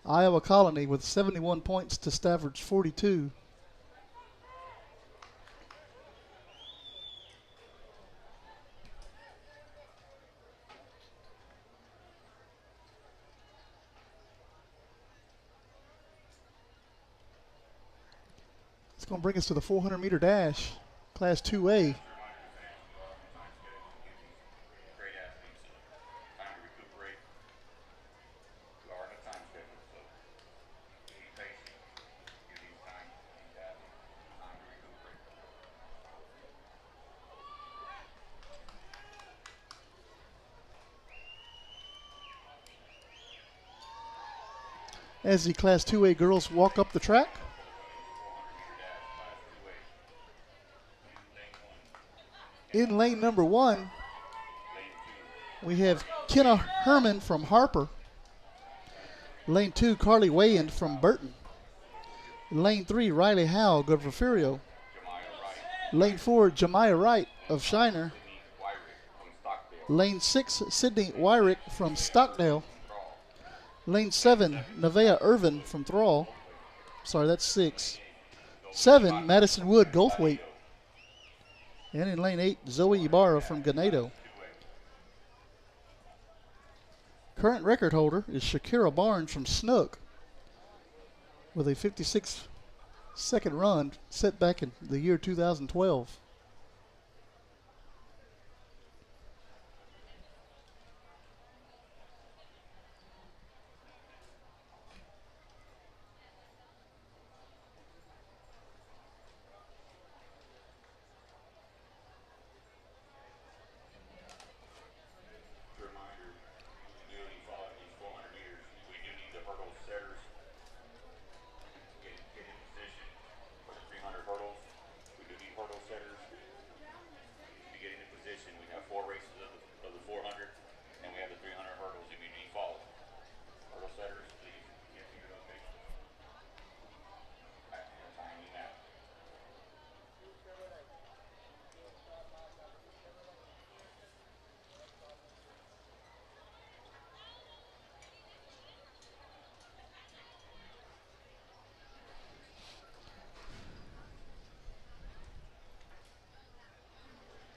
[SPEAKER 1] Iowa Colony with 71 points to Stafford's 42. It's going to bring us to the 400-meter dash, Class 2A. As the Class 2A girls walk up the track. In lane number 1, we have Kenna Herman from Harper. Lane 2, Carly Wayand from Burton. In lane 3, Riley Howe, good for Furio. Lane 4, Jemiah Wright of Shiner. Lane 6, Sydney Wyrick from Stockdale. Lane 7, Nevaeh Irvin from Thrall. Sorry, that's 6. 7, Madison Wood, Goldthwaite. And in lane 8, Zoe Ibarra from Ganado. Current record holder is Shakira Barnes from Snook with a 56-second run set back in the year 2012.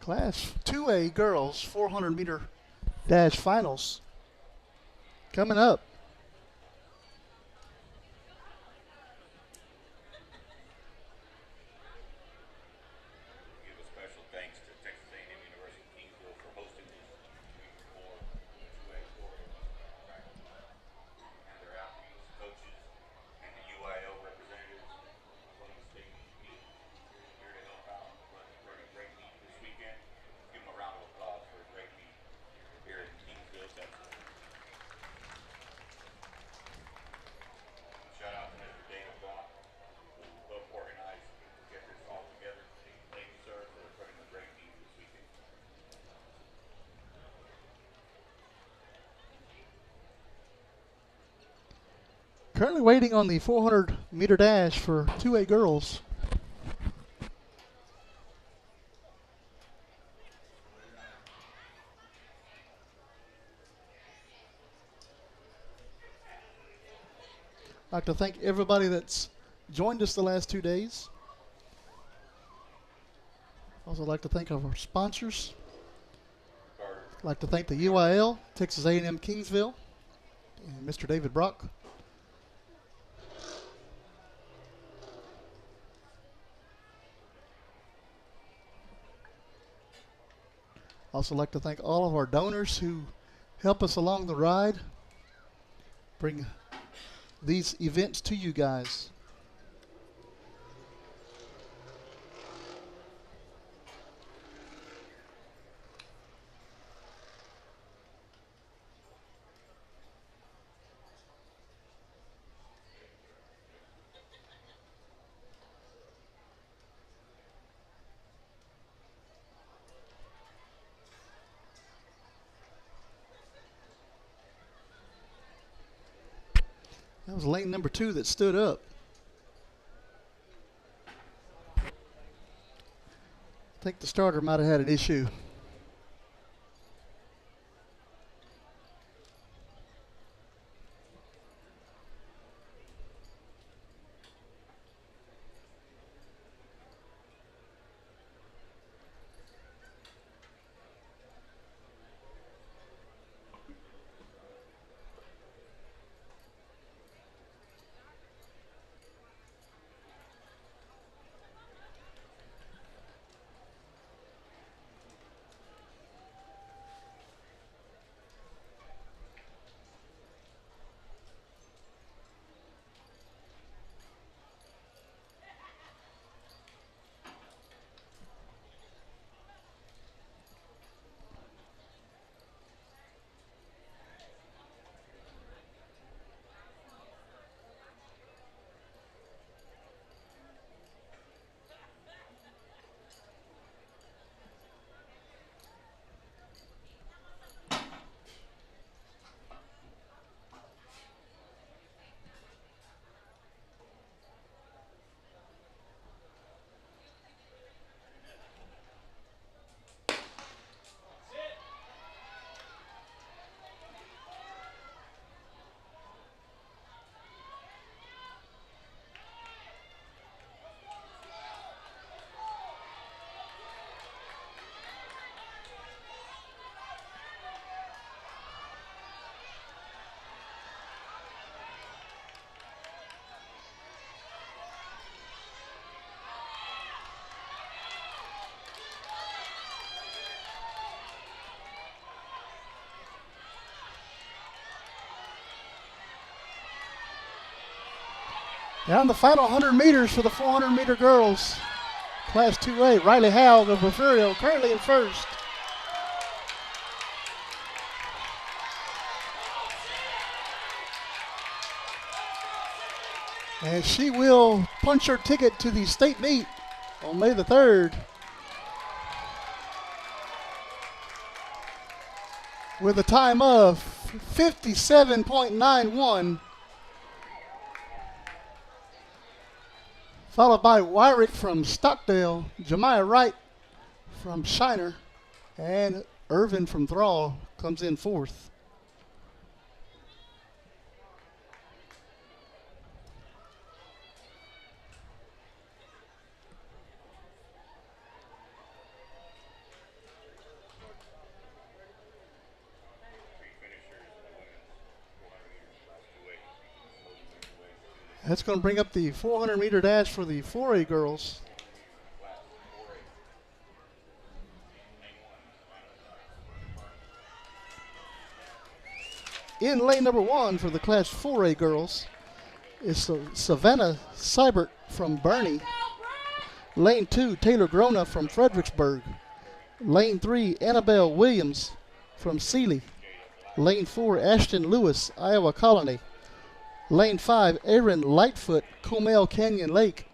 [SPEAKER 1] Class 2A girls 400-meter dash finals coming up.
[SPEAKER 2] Give a special thanks to Texas A&M University Kingsville for hosting this for 2A and their athletes, coaches, and the UIL representatives from the state meet here to help out run a great meet this weekend. Give them a round of applause for a great meet here in Kingsville, Texas. Shout out to Mr. Dana Block, who helped organize to get this all together. Thank you, sir, for running a great meet this weekend.
[SPEAKER 1] Currently waiting on the 400-meter dash for 2A girls. I'd like to thank everybody that's joined us the last 2 days. Also like to thank our sponsors. I'd like to thank the UIL, Texas A&M Kingsville, and Mr. David Brock. Also like to thank all of our donors who help us along the ride, bring these events to you guys. That was lane number 2 that stood up. I think the starter might have had an issue. Down the final 100 meters for the 400-meter girls. Class 2A, Riley Howell of Refugio currently in first. And she will punch her ticket to the state meet on May the 3rd with a time of 57.91. Followed by Wyrick from Stockdale, Jemiah Wright from Shiner, and Irvin from Thrall comes in fourth. That's going to bring up the 400-meter dash for the 4A girls. In lane number 1 for the Class 4A girls is Savannah Seibert from Bernie. Lane 2, Taylor Grona from Fredericksburg. Lane 3, Annabelle Williams from Sealy. Lane 4, Ashton Lewis, Iowa Colony. Lane 5, Aaron Lightfoot, Comel Canyon Lake.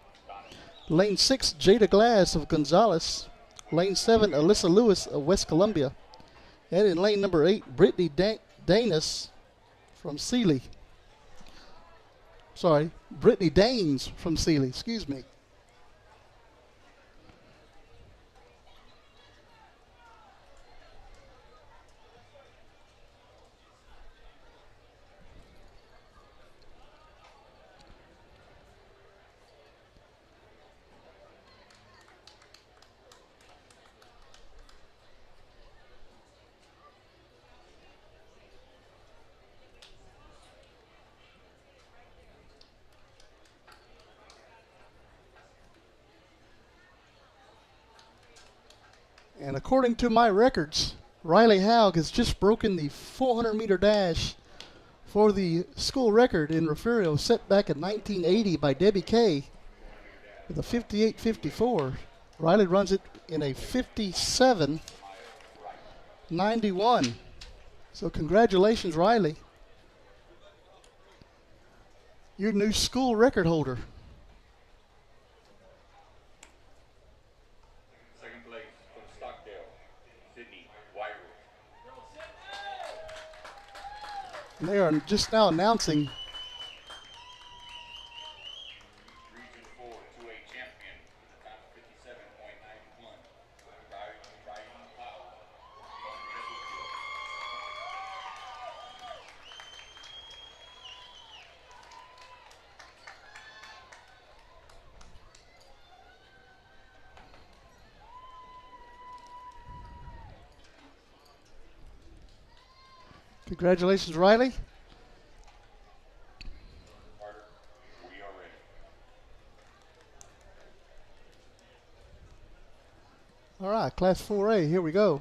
[SPEAKER 1] Lane 6, Jada Glass of Gonzales. Lane 7, Alyssa Lewis of West Columbia. And in lane number 8, Brittany Danis from Sealy. Sorry, Brittany Danes from Sealy, excuse me. And according to my records, Riley Haug has just broken the 400-meter dash for the school record in Refugio set back in 1980 by Debbie Kay with a 58.54. Riley runs it in a 57.91. So congratulations, Riley. Your new school record holder. And they are just now announcing
[SPEAKER 2] Region 4 2A champion with a time of 57.91. Riding Powell.
[SPEAKER 1] Congratulations, Riley.
[SPEAKER 2] Carter, we are ready.
[SPEAKER 1] All right, Class 4A, here we go.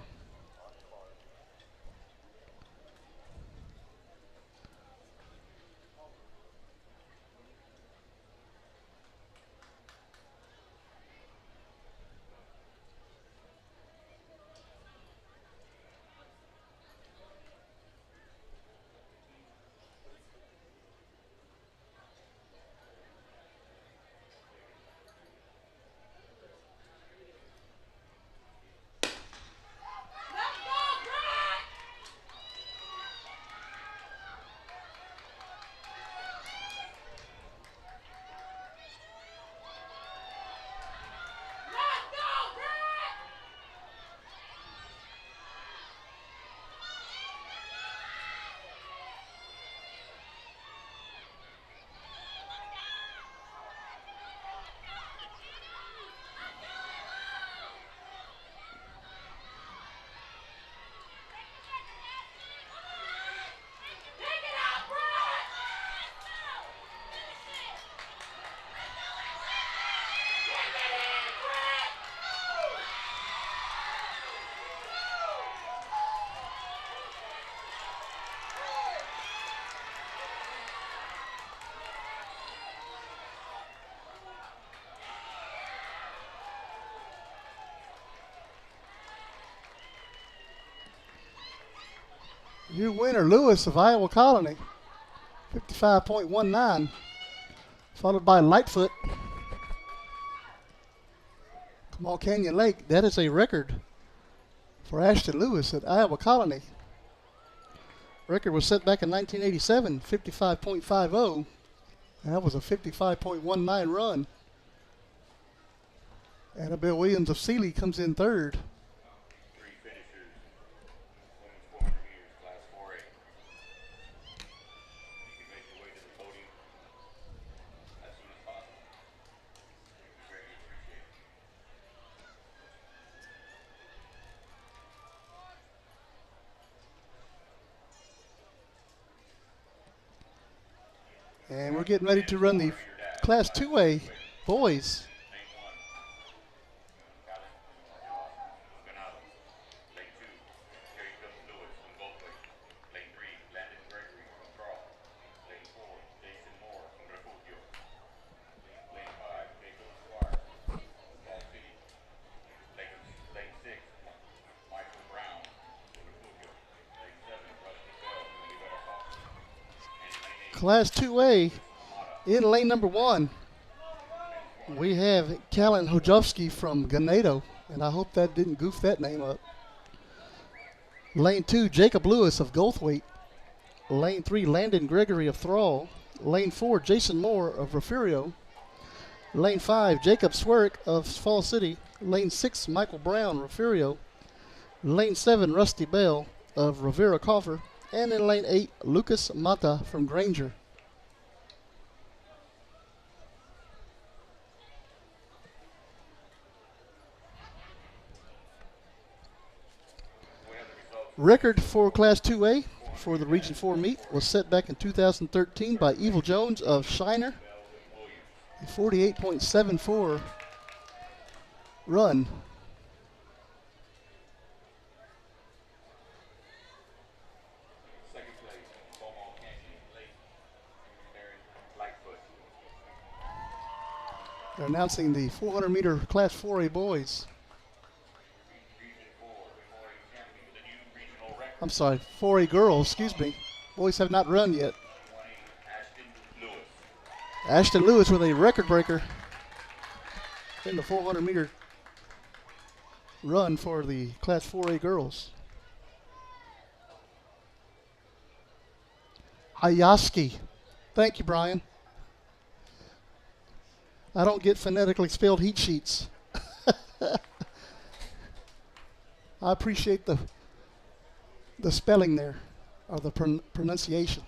[SPEAKER 1] Your winner, Lewis of Iowa Colony, 55.19, followed by Lightfoot. Kamal Canyon Lake, that is a record for Ashton Lewis at Iowa Colony. Record was set back in 1987, 55.50. That was a 55.19 run. Annabelle Williams of Sealy comes in third.
[SPEAKER 2] Three finishers, women's 400 meters, class 4A. You can make your way to the podium as soon as possible. We greatly appreciate it.
[SPEAKER 1] And we're getting ready to run the Class 2A boys. Class 2A in lane number 1. We have Callan Hojovsky from Ganado, and I hope that didn't goof that name up. Lane 2, Jacob Lewis of Goldthwaite. Lane 3, Landon Gregory of Thrall. Lane 4, Jason Moore of Refugio. Lane 5, Jacob Swerk of Fall City. Lane 6, Michael Brown, Refugio. Lane 7, Rusty Bell of Rivera Coffer. And in lane 8, Lucas Mata from Granger. Record for Class 2A for the Region 4 meet was set back in 2013 by Evil Jones of Shiner. A 48.74 run. They're announcing the 400-meter Class 4A boys. I'm sorry, 4A girls, excuse me. Boys have not run yet. Ashton Lewis with a record breaker in the 400-meter run for the Class 4A girls. Hayaski. Thank you, Brian. I don't get phonetically spelled heat sheets. I appreciate the spelling there, or the pronunciation.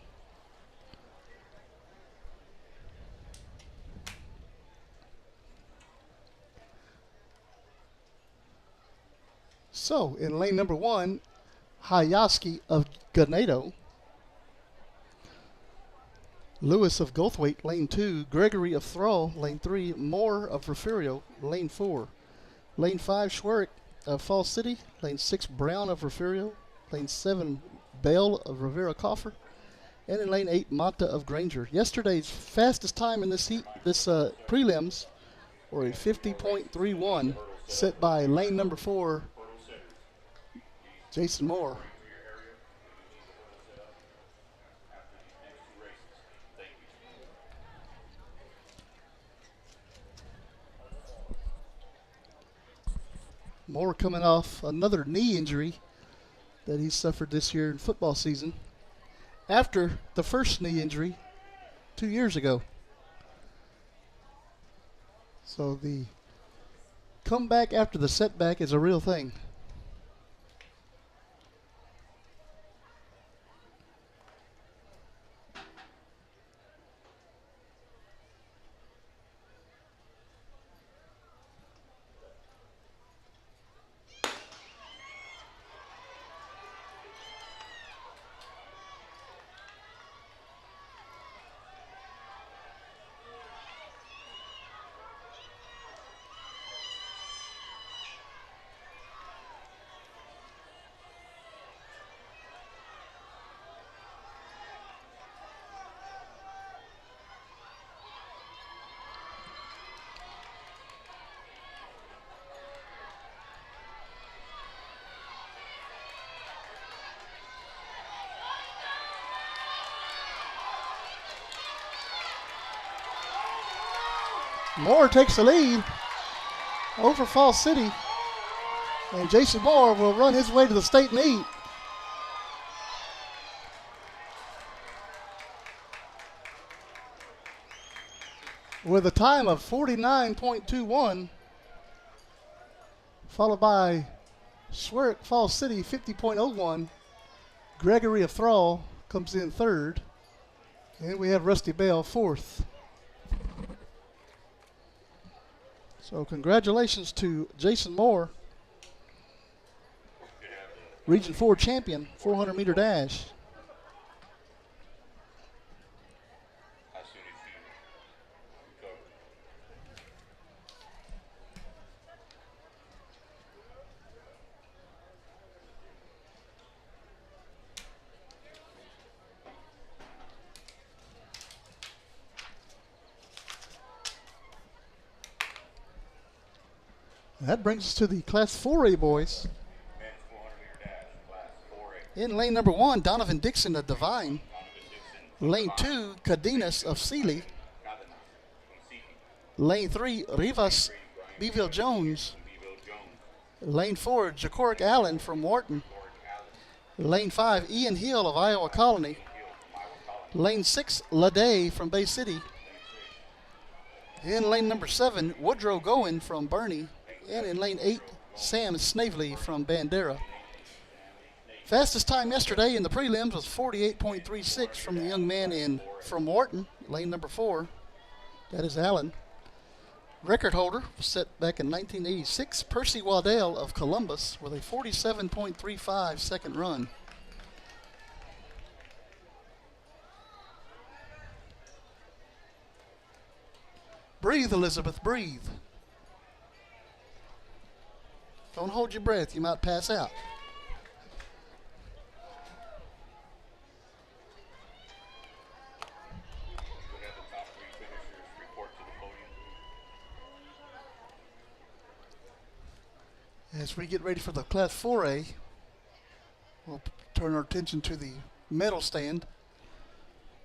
[SPEAKER 1] So, in lane number 1, Hayaski of Ganado. Lewis of Goldthwaite, lane 2. Gregory of Thrall, lane 3. Moore of Refugio, lane 4. Lane 5, Schwerk of Fall City. Lane 6, Brown of Refugio. Lane 7, Bell of Rivera Coffer. And in lane 8, Mata of Granger. Yesterday's fastest time in this heat, prelims, were a 50.31 set by lane number 4, Jason Moore. Moore coming off another knee injury that he suffered this year in football season after the first knee injury 2 years ago. So the comeback after the setback is a real thing. Moore takes the lead over Falls City. And Jason Moore will run his way to the state meet. With a time of 49.21, followed by Swearick Falls City 50.01. Gregory of Thrall comes in third. And we have Rusty Bell fourth. So congratulations to Jason Moore, Region 4 champion, 400 meter dash. That brings us to the Class 4A boys. In lane number 1, Donovan Dixon of Divine. Lane 2, Cadenas of Sealy. Lane 3, Rivas Beeville Jones. Lane 4, Jacoric Allen from Wharton. Lane 5, Ian Hill of Iowa Colony. Lane 6, Lade from Bay City. In lane number 7, Woodrow Goen from Bernie. And in lane 8, Sam Snavely from Bandera. Fastest time yesterday in the prelims was 48.36 from the young man from Wharton, lane number 4. That is Allen. Record holder was set back in 1986, Percy Waddell of Columbus with a 47.35 second run. Breathe, Elizabeth, breathe. Don't hold your breath, you might pass out. As we get ready for the Class 4A, we'll turn our attention to the medal stand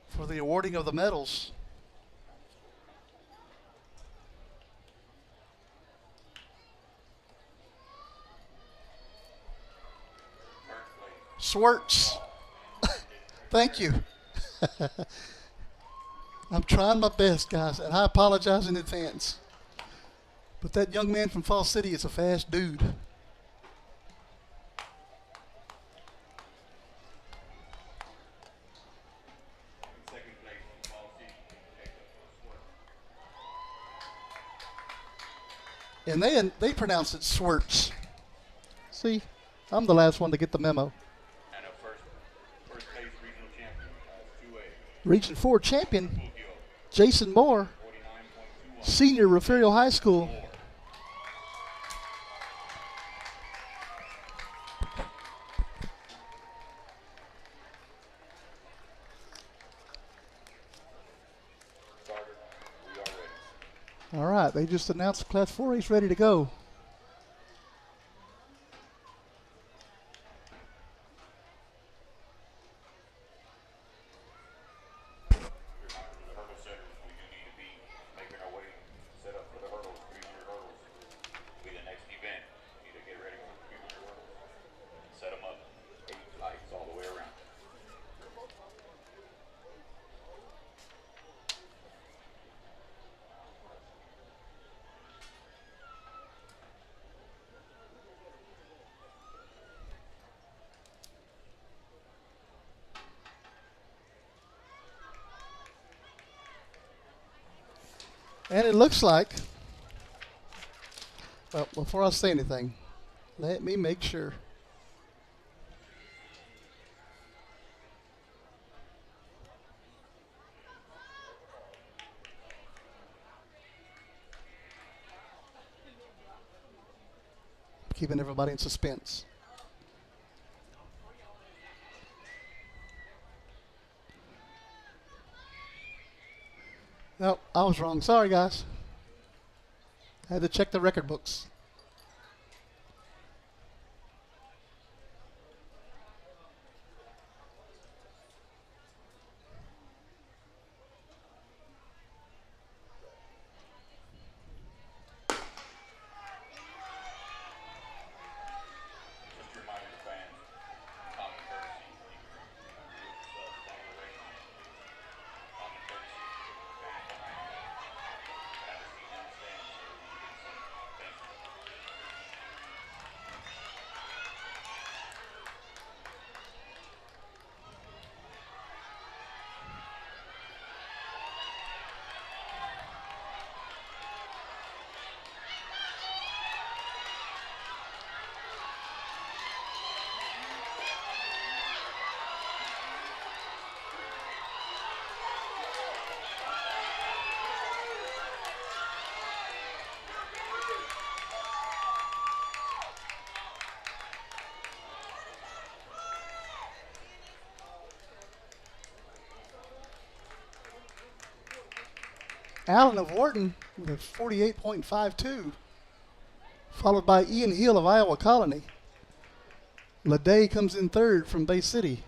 [SPEAKER 1] for the awarding of the medals. Swerts. Thank you. I'm trying my best, guys, and I apologize in advance. But that young man from Falls City is a fast dude. And they pronounce it Swerts. See, I'm the last one to get the memo.
[SPEAKER 2] And a first place regional champion, 2A.
[SPEAKER 1] Region 4 champion, Jason Moore, senior, Refugio High School. All right, they just announced Class 4A is ready to go. And it looks like, well, before I say anything, let me make sure. Keeping everybody in suspense. No, I was wrong. Sorry, guys. I had to check the record books. Allen of Wharton with a 48.52, followed by Ian Hill of Iowa Colony. Lede comes in third from Bay City.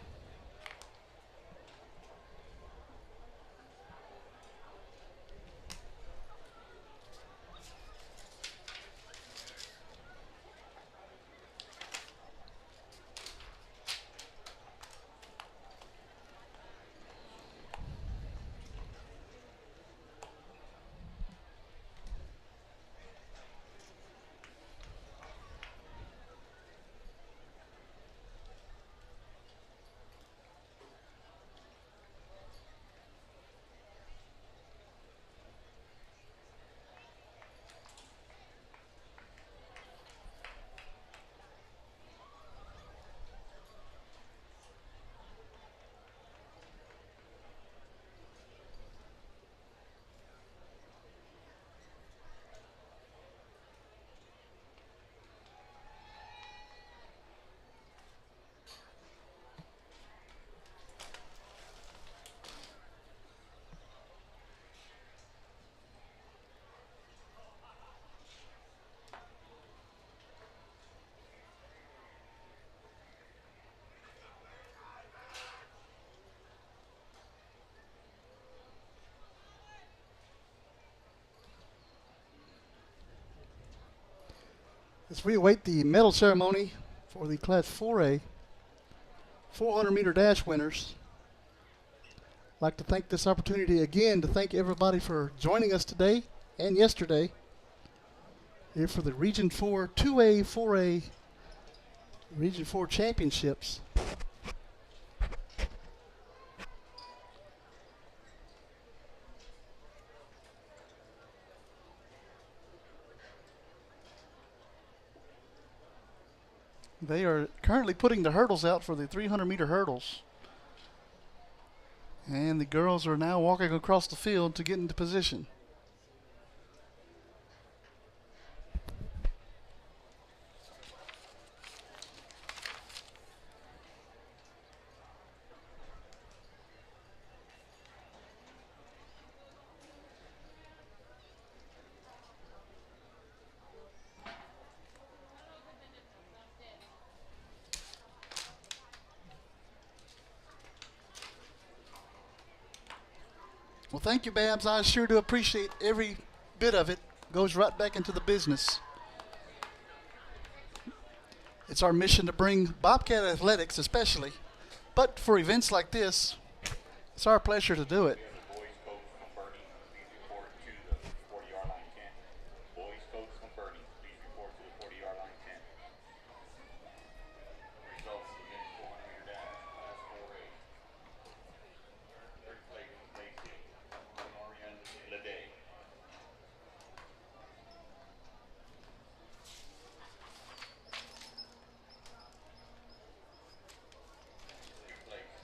[SPEAKER 1] As we await the medal ceremony for the Class 4A 400-meter dash winners, I'd like to take this opportunity again to thank everybody for joining us today and yesterday here for the Region 4 2A 4A Region 4 Championships. They are currently putting the hurdles out for the 300-meter hurdles. And the girls are now walking across the field to get into position. Well, thank you, Babs. I sure do appreciate every bit of it. Goes right back into the business. It's our mission to bring Bobcat athletics, especially, but for events like this, it's our pleasure to do it.
[SPEAKER 2] Boys coach from Bernie, please report to the 40-yard line 10. Boys coach from Bernie, please report to the 40-yard line 10. Results of the men's 400-meter dash, Class 4A. Third place from Bay City, Honorian Lede.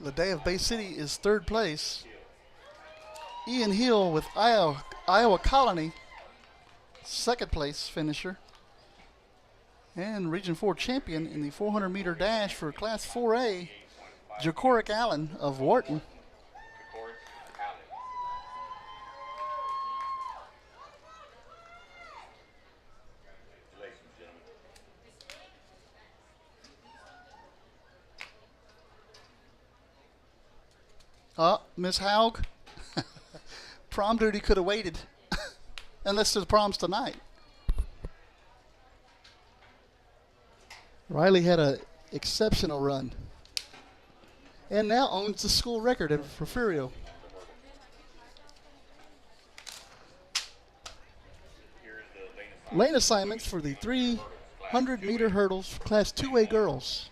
[SPEAKER 1] Lede of Bay City is third place. Ian Hill with Iowa Colony, second place finisher. And Region 4 champion in the 400-meter dash for Class 4A, Jacoric Allen of Wharton. Miss Haug, prom duty could have waited, unless the prom's tonight. Riley had an exceptional run, and now owns the school record at Refugio. Lane assignments for the 300-meter hurdles for Class 2A girls.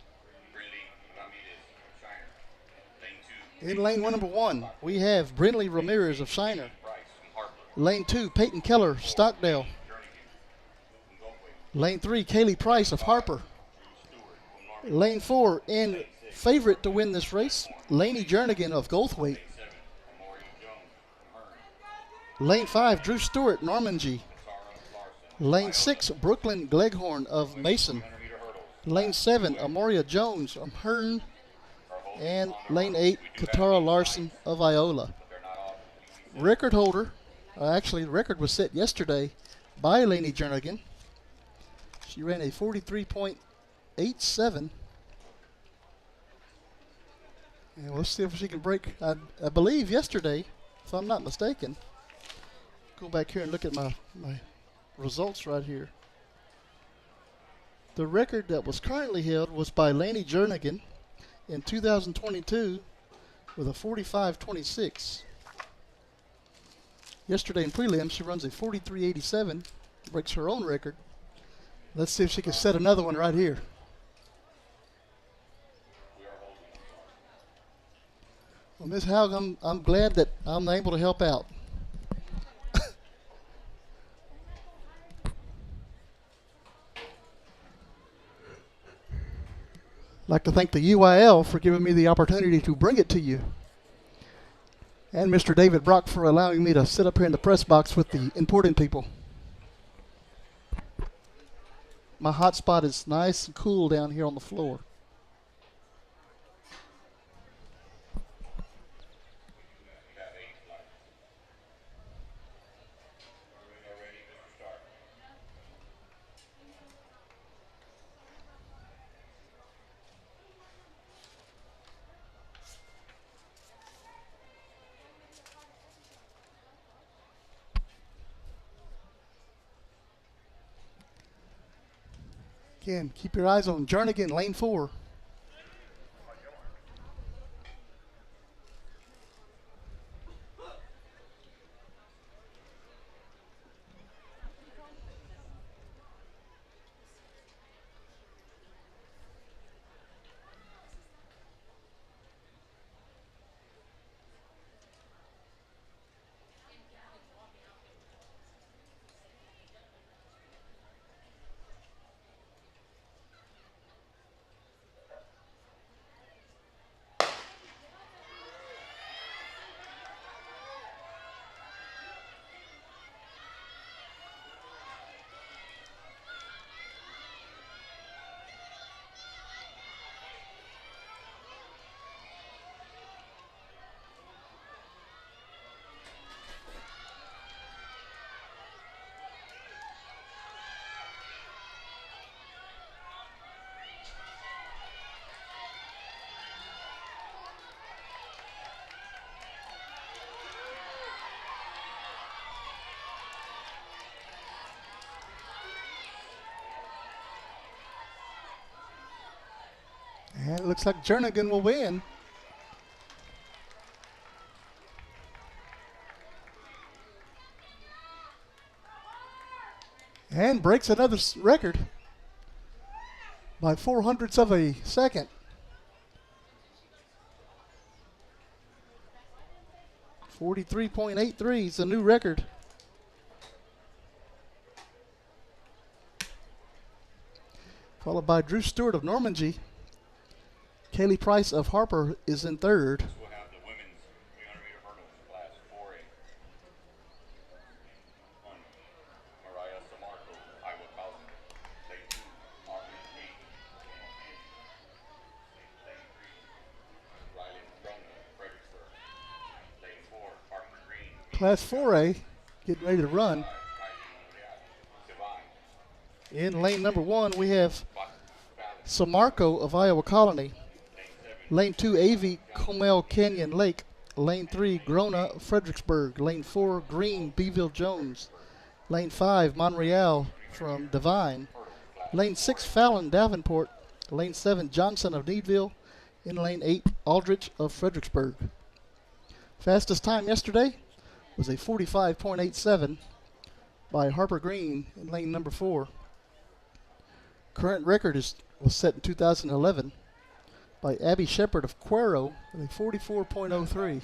[SPEAKER 1] In lane number 1, we have Brindley Ramirez of Shiner. Lane 2, Peyton Keller, Stockdale. Lane 3, Kaylee Price of Harper. Lane 4, and favorite to win this race, Laney Jernigan of Goldthwaite. Lane 5, Drew Stewart, Normandy. Lane 6, Brooklyn Gleghorn of Mason. Lane 7, Amoria Jones of Hearn. And lane 8, Katara Larson of Iola. Record holder Actually, the record was set yesterday by Lainey Jernigan. She ran a 43.87. And let's see if she can break, I believe yesterday, if I'm not mistaken. Go back here and look at my results right here. The record that was currently held was by Lainey Jernigan in 2022 with a 45.26. Yesterday in prelims, she runs a 43.87, breaks her own record. Let's see if she can set another one right here. Well, Ms. Haug, I'm glad that I'm able to help out. I'd like to thank the UIL for giving me the opportunity to bring it to you. And Mr. David Brock for allowing me to sit up here in the press box with the important people. My hot spot is nice and cool down here on the floor. Again, keep your eyes on Jernigan, lane 4. And it looks like Jernigan will win. And breaks another record by 0.04 of a second. 43.83 is a new record. Followed by Drew Stewart of Normandy. Kaylee Price of Harper is in third.
[SPEAKER 2] We'll have the women's 300-meter hurdles class 4A. One, Mariah Samarco, Iowa College. Lane 2, Marvin Lee. Lane 3, Rylan Brona, Fredericksburg. Lane 4, Harper Green.
[SPEAKER 1] Class 4A getting ready to run. In lane number 1, we have Samarco of Iowa Colony. Lane 2, AV Comel Canyon Lake. Lane 3, Grona Fredericksburg. Lane 4, Green Beeville Jones. Lane 5, Monreal from Divine. Lane 6, Fallon Davenport. Lane 7, Johnson of Needville. In lane 8, Aldrich of Fredericksburg. Fastest time yesterday was a 45.87 by Harper Green in lane number 4. Current record was set in 2011 by Abby Shepard of Cuero with a 44.03.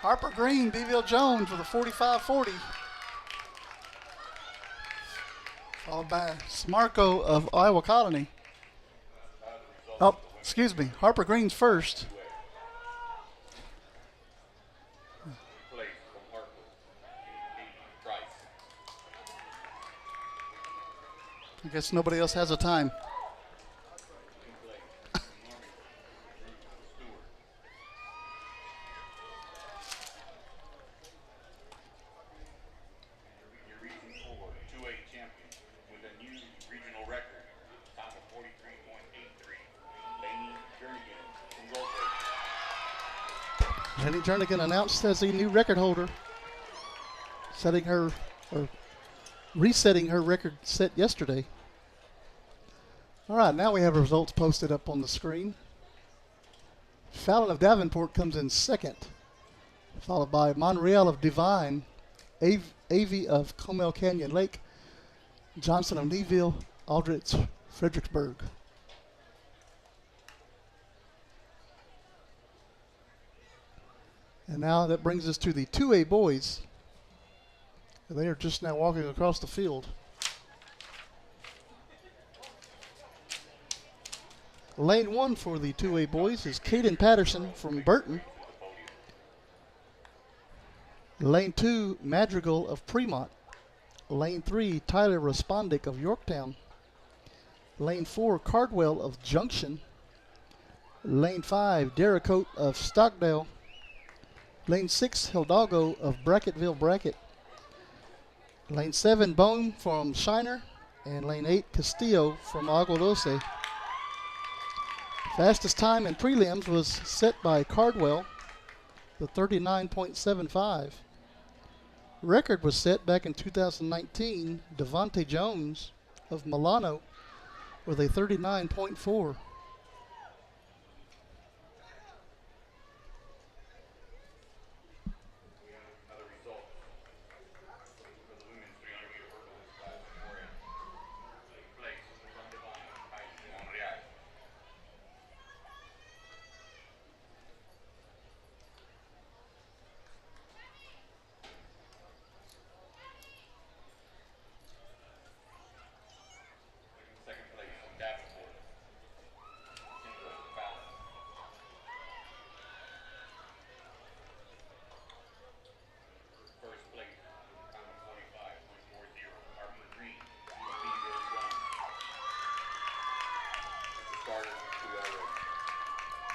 [SPEAKER 1] Harper Green, Beeville Jones with a 45-40. Followed by Smarco of Iowa Colony. Oh, excuse me. Harper Green's first. I guess nobody else has a time. Jenny Jernigan announced as a new record holder, resetting her record set yesterday. All right, now we have results posted up on the screen. Fallon of Davenport comes in second, followed by Monreal of Divine, Avey of Comel Canyon Lake, Johnson of Neville, Aldrich, Fredericksburg. And now that brings us to the 2A boys. They are just now walking across the field. Lane 1 for the 2A boys is Caden Patterson from Burton. Lane 2, Madrigal of Fremont. Lane 3, Tyler Respondick of Yorktown. Lane 4, Cardwell of Junction. Lane 5, Dericote of Stockdale. Lane 6, Hidalgo of Bracketville Brackett. Lane 7, Bone from Shiner. And Lane 8, Castillo from Agua Dulce. Fastest time in prelims was set by Cardwell, the 39.75. Record was set back in 2019, Devontae Jones of Milano with a 39.4.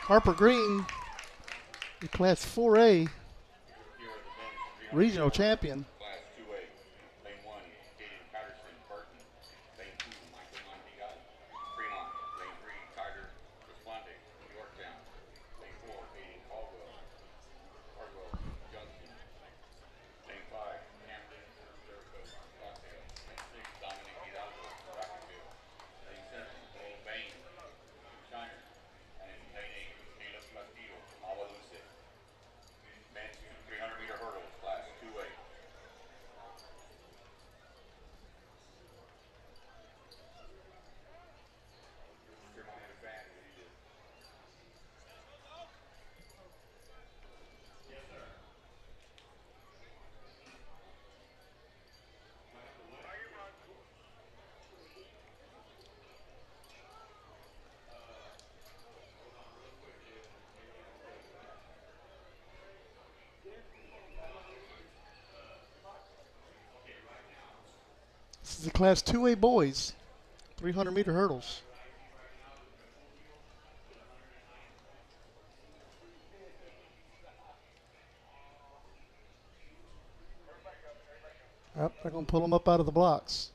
[SPEAKER 1] Harper Green, the Class 4A regional champion.
[SPEAKER 2] Class 2A, Lane 1, Caden Patterson, Burton. Lane 2, Michael Montigal, Fremont. Lane 3, Tyler Respondick, Yorktown. Lane 4, Aiden Caldwell, Junction. Lane 5, Camden, Jericho, Stockdale. Lane 6, Dominic Hidalgo, Bracketville. Lane 7, Paul Bain, Shiner. And Lane 8, Caleb Castillo, Agua Dulce. Men's 300-meter hurdles, Class 2A.
[SPEAKER 1] This is the Class 2A boys, 300-meter hurdles. Yep, they're going to pull them up out of the blocks.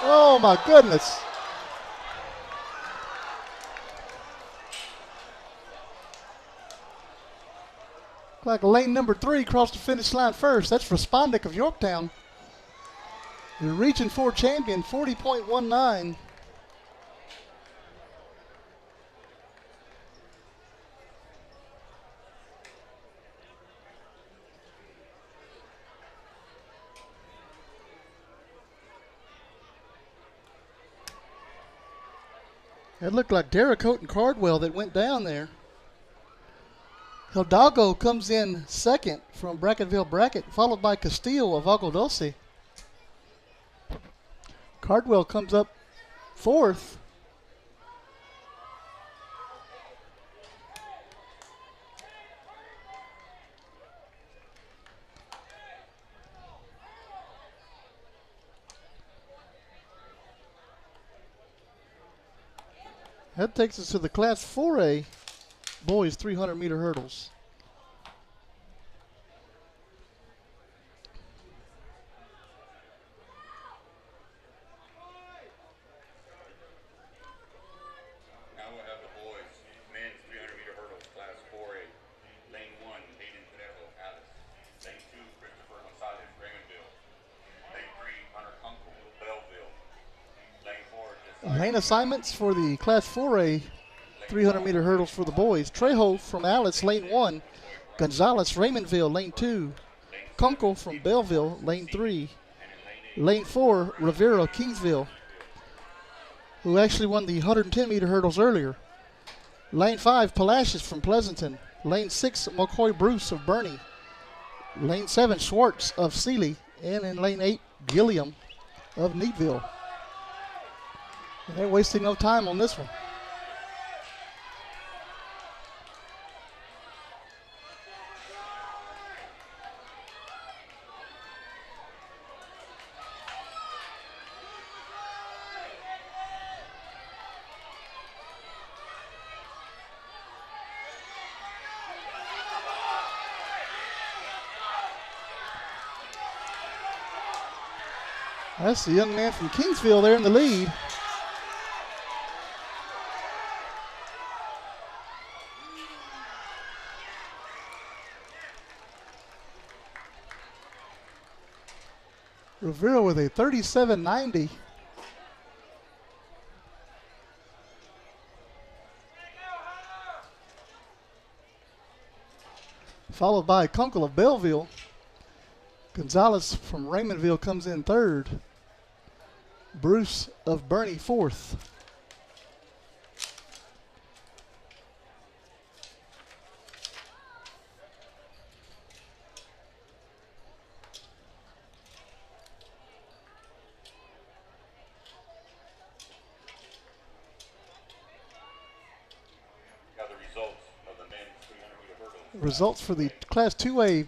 [SPEAKER 1] Oh my goodness. Like lane number 3 crossed the finish line first. That's Respondic of Yorktown. The Region 4 champion, 40.19. It looked like Dericote and Cardwell that went down there. Hidalgo comes in second from Bracketville Bracket, followed by Castillo of Agua Dulce. Cardwell comes up fourth. That takes us to the Class 4A boys 300-meter hurdles.
[SPEAKER 2] Now we'll have the boys men's 300-meter hurdles, Class 4A. Lane 1, Hayden Trejo, Alice. Lane 2, Christopher Gonzalez, Raymondville. Lane 3, Hunter Kunkel, Belleville. Lane 4,
[SPEAKER 1] Lane assignments for the Class 4A 300-meter hurdles for the boys. Trejo from Alice, lane 1. Gonzalez, Raymondville, lane 2. Kunkel from Belleville, lane 3. Lane 4, Rivera, Kingsville, who actually won the 110-meter hurdles earlier. Lane 5, Palacios from Pleasanton. Lane 6, McCoy Bruce of Bernie. Lane 7, Schwartz of Sealy. And in lane 8, Gilliam of Neatville. And they're wasting no time on this one. That's the young man from Kingsville there in the lead. Rivera with a 37.90. Followed by Kunkel of Belleville. Gonzalez from Raymondville comes in third. Bruce of Bernie fourth.
[SPEAKER 2] got the results of the men's 300-meter hurdles.
[SPEAKER 1] Results for the Class 2A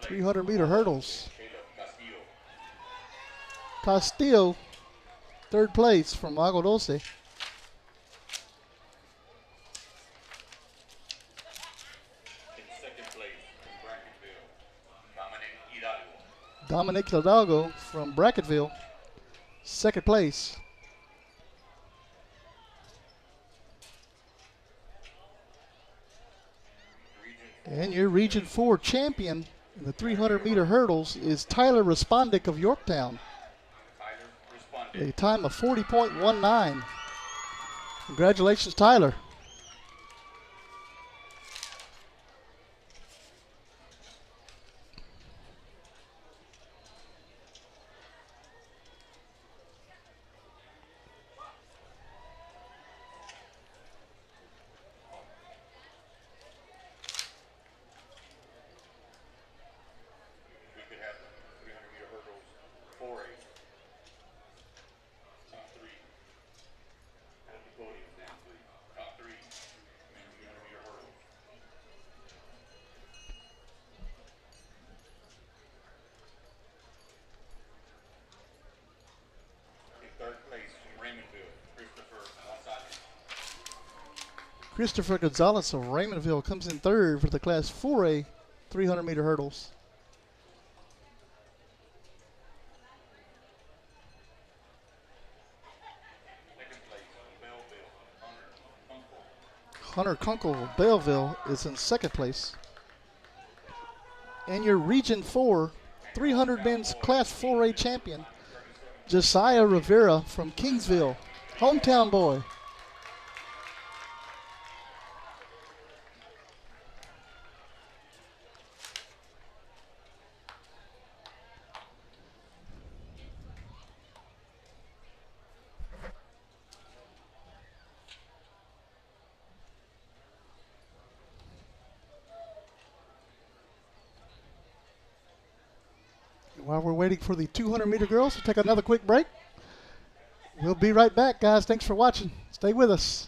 [SPEAKER 1] 300-meter hurdles. Castillo, third place from Agua Dulce.
[SPEAKER 2] In second place from Bracketville,
[SPEAKER 1] Dominic Hidalgo from Bracketville, second place. And your Region 4 champion in the 300-meter hurdles is Tyler Respondic of Yorktown. A time of 40.19. Congratulations, Tyler.
[SPEAKER 2] we could have the 300-meter hurdles 4A. Top three. At the podium now, please. Top three. Men's 300-meter hurdles. In third place from Raymondville, Christopher Gonzalez.
[SPEAKER 1] Christopher Gonzalez of Raymondville comes in third for the Class 4A 300-meter hurdles. Hunter Kunkel of Belleville is in second place. And your Region 4 300 men's Class 4A champion, Josiah Rivera from Kingsville, hometown boy. While we're waiting for the 200-meter girls to take another quick break, we'll be right back, guys. Thanks for watching. Stay with us.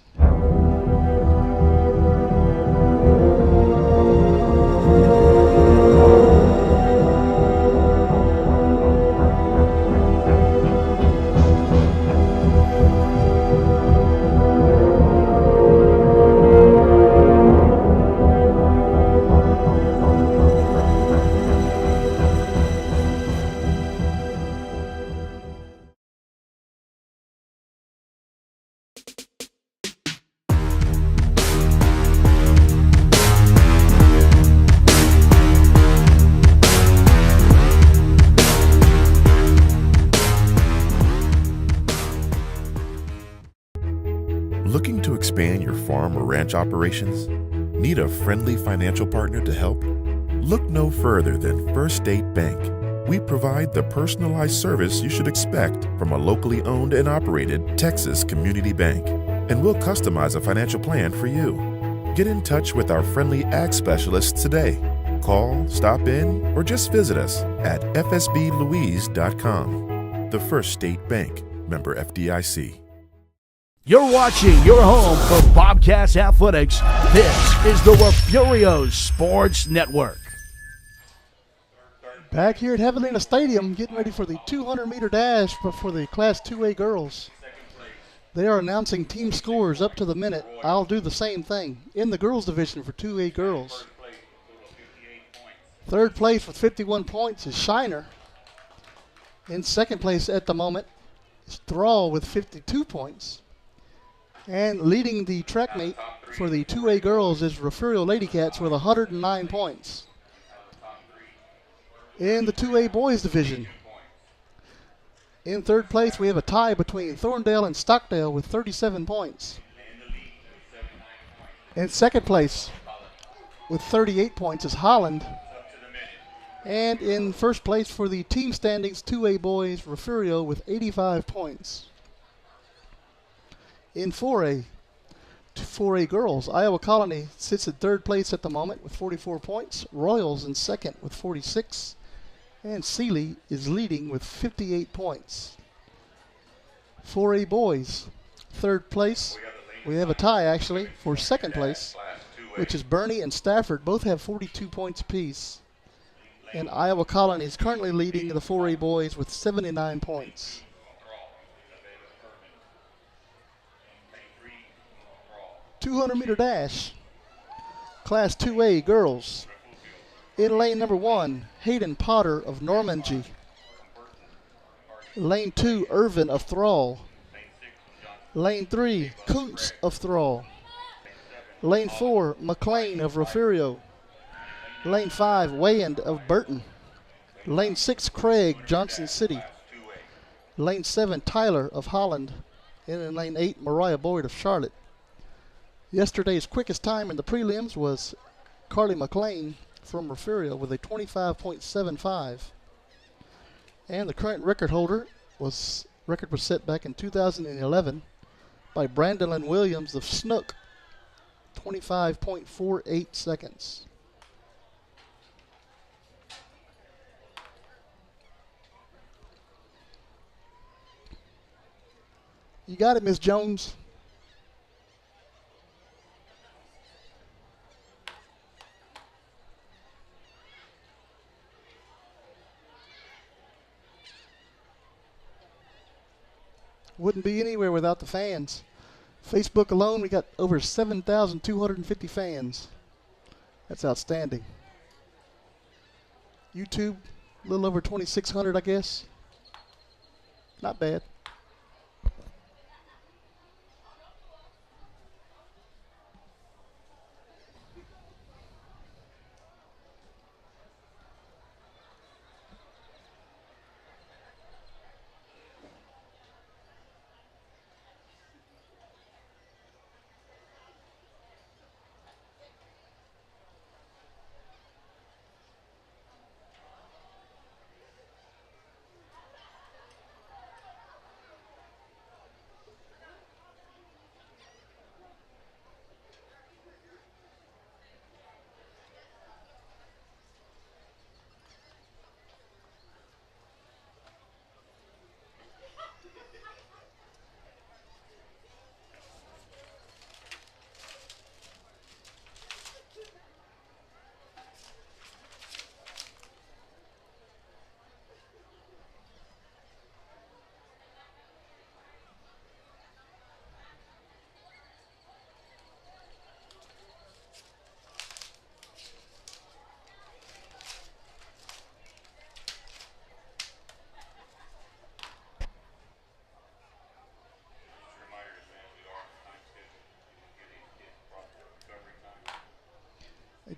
[SPEAKER 8] Looking to expand your farm or ranch operations? Need a friendly financial partner to help? Look no further than First State Bank. We provide the personalized service you should expect from a locally owned and operated Texas community bank, and we'll customize a financial plan for you. Get in touch with our friendly ag specialists today. Call, stop in, or just visit us at fsblouise.com. The First State Bank, member FDIC.
[SPEAKER 10] You're watching your home for Bobcats Athletics. This is the Refurios Sports Network.
[SPEAKER 1] Back here at Javelina Stadium, getting ready for the 200-meter dash for the Class 2A girls. They are announcing team scores up to the minute. I'll do the same thing in the girls division for 2A girls. Third place with 51 points is Shiner. In second place at the moment is Thrall with 52 points. And leading the track meet for the 2A girls is Refugio Lady Cats with 109 points. In the 2A boys division, in third place we have a tie between Thorndale and Stockdale with 37 points. In second place with 38 points is Holland. And in first place for the team standings, 2A boys, Refugio with 85 points. In 4A girls, Iowa Colony sits in third place at the moment with 44 points. Royals in second with 46. And Sealy is leading with 58 points. 4A boys, third place. We have a tie, actually, for second place, which is Bernie and Stafford. Both have 42 points apiece. And Iowa Colony is currently leading the 4A boys with 79 points. 200-meter dash, Class 2A girls. In lane number 1, Hayden Potter of Normandy. Lane 2, Irvin of Thrall. Lane 3, Kuntz of Thrall. Lane 4, McLean of Refugio. Lane 5, Wayand of Burton. Lane 6, Craig, Johnson City. Lane 7, Tyler of Holland. And in lane 8, Mariah Boyd of Charlotte. Yesterday's quickest time in the prelims was Carly McLean from Refugio with a 25.75. And the current record holder was set back in 2011 by Brandon Williams of Snook, 25.48 seconds. You got it, Miss Jones. Wouldn't be anywhere without the fans. Facebook alone, we got over 7,250 fans. That's outstanding. YouTube, a little over 2,600, I guess. Not bad.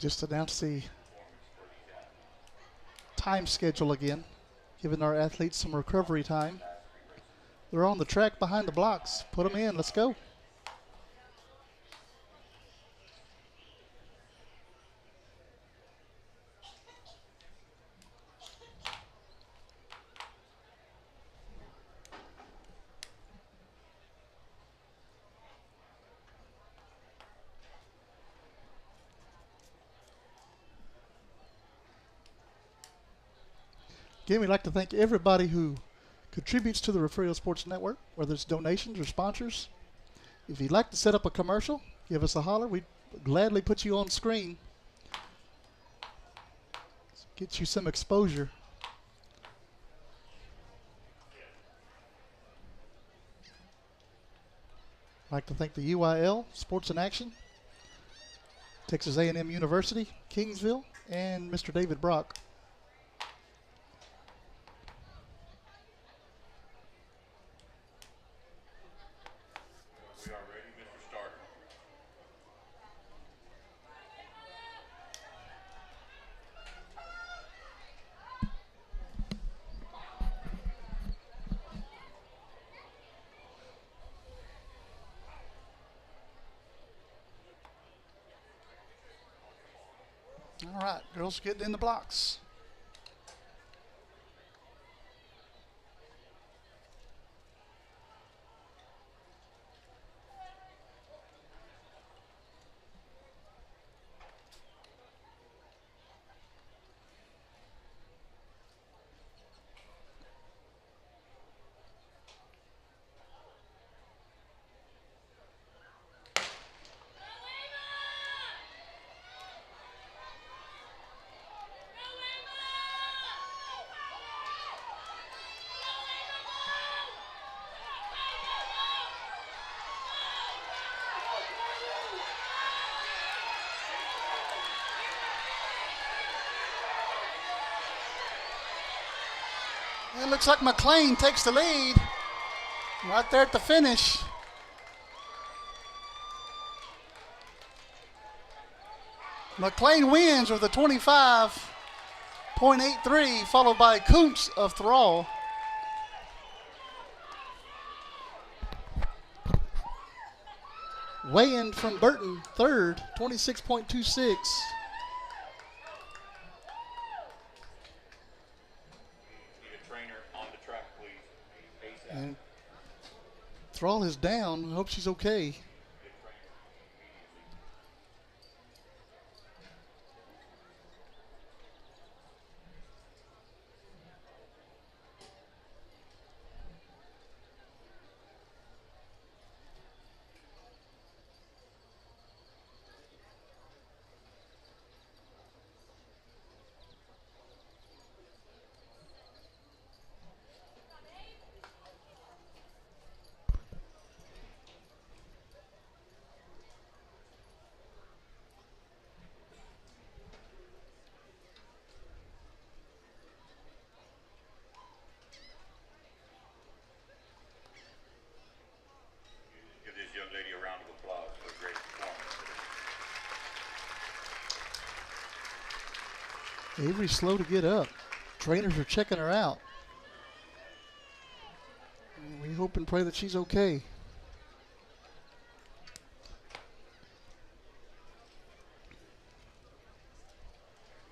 [SPEAKER 1] just announced the time schedule again, giving our athletes some recovery time. They're on the track behind the blocks. Put them in. Let's go. Again, we'd like to thank everybody who contributes to the Refugio Sports Network, whether it's donations or sponsors. If you'd like to set up a commercial, give us a holler. We'd gladly put you on screen. Get you some exposure. I'd like to thank the UIL, Sports in Action, Texas A&M University, Kingsville, and Mr. David Brock.
[SPEAKER 2] We are ready, Mr. Starter.
[SPEAKER 1] All right, girls getting in the blocks. It looks like McLean takes the lead right there at the finish. McLean wins with a 25.83, followed by Kuntz of Thrall. Weigh-in from Burton, third, 26.26. And Thrall is down. I hope she's okay. Avery's slow to get up. Trainers are checking her out. And we hope and pray that she's okay.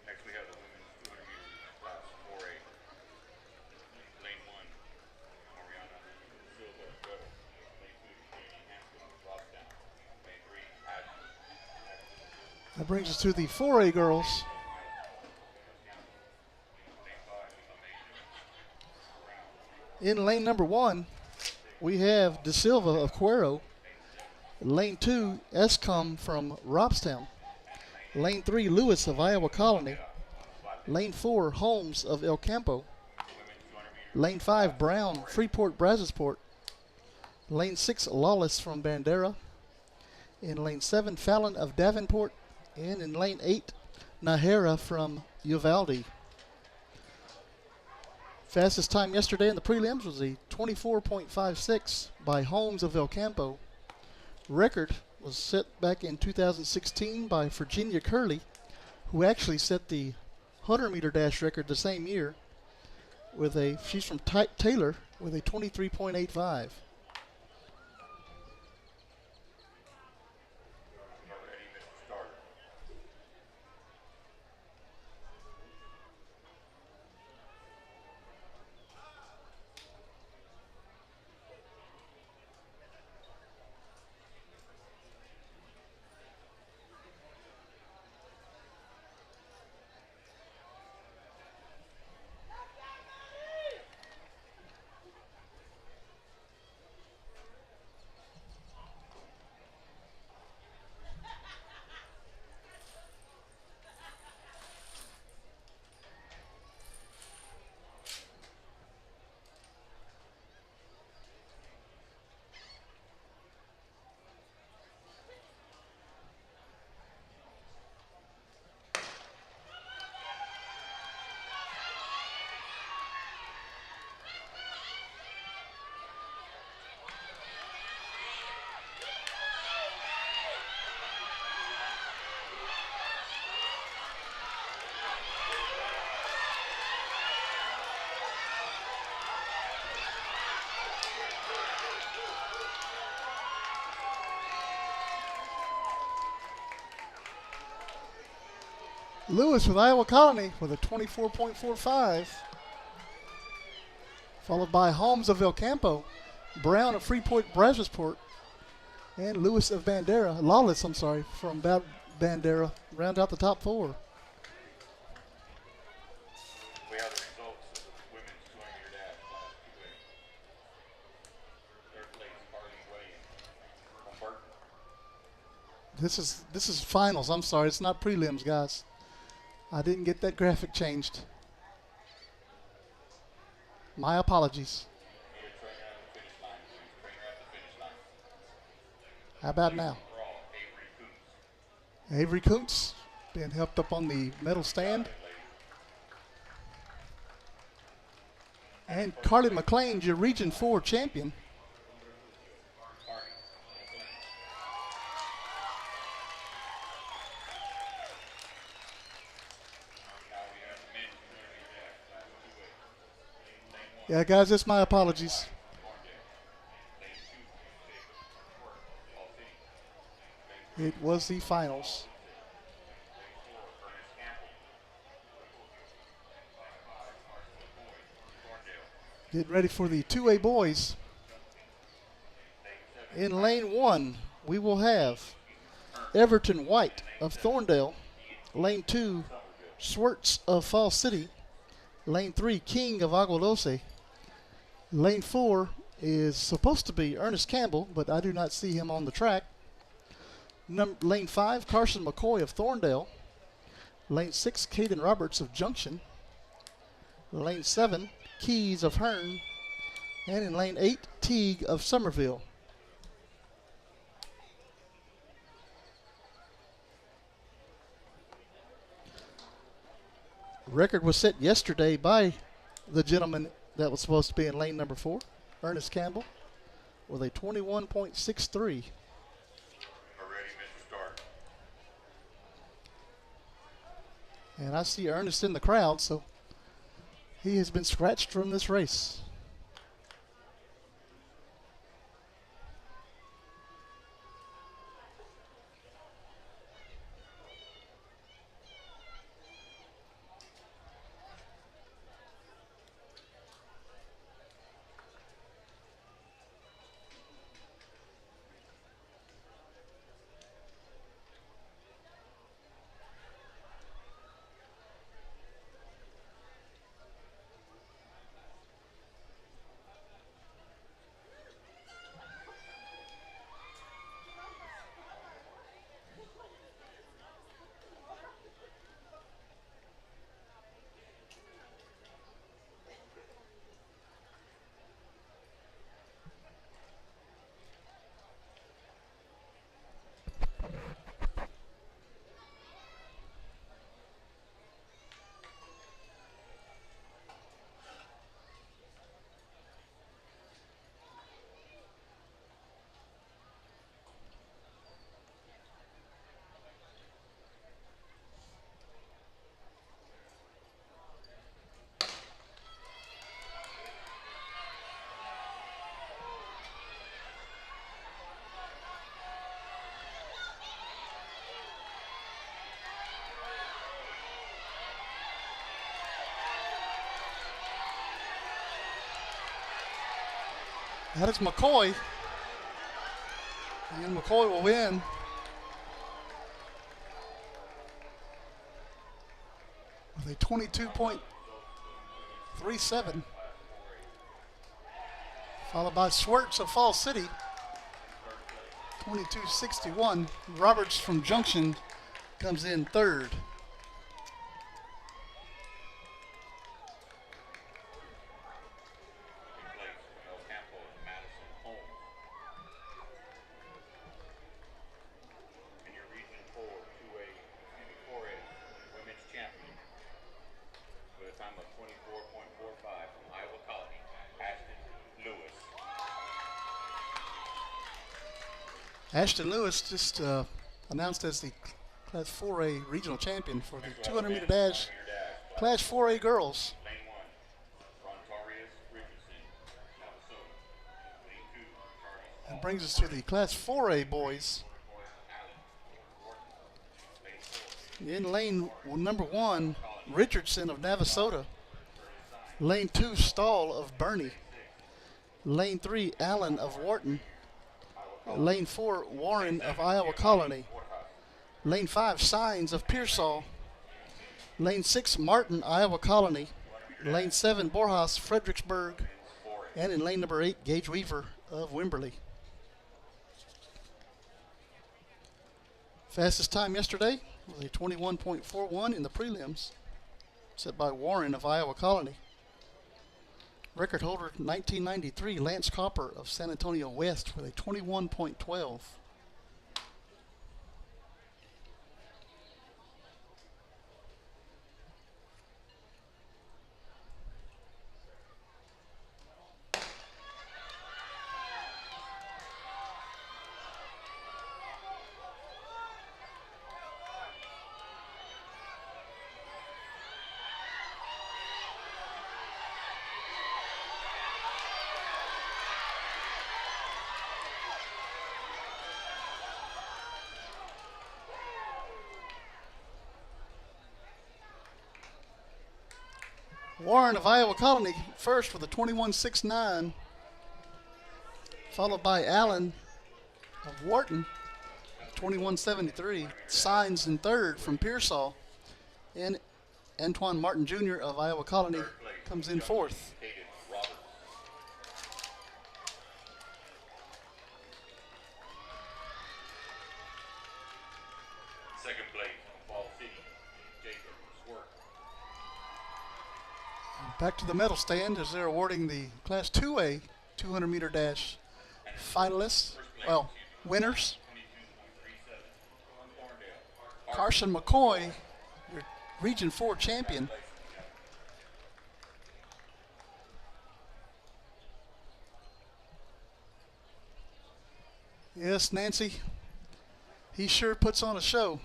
[SPEAKER 2] Next we have the women's 200 meters class 4A. Lane 1, Mariana Silva, Guerrero. Lane 2, Jamie Hampton, Rossdown. Lane 3, Ashton.
[SPEAKER 1] That brings us to the 4A girls. In lane number 1, we have De Silva of Cuero. Lane 2, Escom from Robstown. Lane 3, Lewis of Iowa Colony. Lane 4, Holmes of El Campo. Lane 5, Brown, Freeport Brazosport. Lane 6, Lawless from Bandera. In lane 7, Fallon of Davenport. And in lane 8, Nahara from Uvalde. Fastest time yesterday in the prelims was a 24.56 by Holmes of El Campo. Record was set back in 2016 by Virginia Curley who actually set the 100-meter dash record the same year she's from Taylor with a 23.85. Lewis with Iowa Colony with a 24.45. Followed by Holmes of El Campo, Brown of Freeport Brazosport, and Lewis of Bandera, Lawless, from Bandera, round out the top four.
[SPEAKER 2] We have the results of the women's 200-meter dash class 2A. Third place, Harley Williams from Burton.
[SPEAKER 1] This is finals. I'm sorry, it's not prelims, guys. I didn't get that graphic changed. My apologies. How about now? Avery Kuntz being helped up on the medal stand. And Carly McLean, your Region 4 champion. Yeah, guys, that's my apologies. It was the finals. Getting ready for the 2A boys. In lane 1, we will have Everton White of Thorndale. Lane 2, Swerts of Fall City. Lane 3, King of Agua Dulce. Lane 4 is supposed to be Ernest Campbell, but I do not see him on the track. Lane 5, Carson McCoy of Thorndale. Lane 6, Caden Roberts of Junction. Lane 7, Keys of Hearn. And in lane 8, Teague of Somerville. Record was set yesterday by the gentleman that was supposed to be in lane number 4, Ernest Campbell, with a 21.63. And I see Ernest in the crowd, so he has been scratched from this race. That is McCoy. And McCoy will win. With a 22.37. Followed by Swerts of Fall City. 22.61. Roberts from Junction comes in third. Ashton Lewis just announced as the Class 4A regional champion for the 200-meter dash Class 4A girls. That brings us to the Class 4A boys. In lane number 1, Richardson of Navasota. Lane 2, Stahl of Bernie. Lane 3, Allen of Wharton. Lane 4, Warren of Iowa Colony. Lane 5, Signs of Pearsall. Lane 6, Martin, Iowa Colony. Lane 7, Borjas, Fredericksburg. And in lane number 8, Gage Weaver of Wimberley. Fastest time yesterday was a 21.41 in the prelims, set by Warren of Iowa Colony. Record holder 1993, Lance Copper of San Antonio West with a 21.12. Warren of Iowa Colony first with a 21.69, followed by Allen of Wharton, 21.73. Signs in third from Pearsall, and Antoine Martin Jr. of Iowa Colony comes in fourth.
[SPEAKER 2] Second place, Fall City, Jacob Swerk.
[SPEAKER 1] Back to the medal stand as they're awarding the Class 2A 200-meter dash finalists, well, winners. Carson McCoy, your Region 4 champion. Yes, Nancy, he sure puts on a show.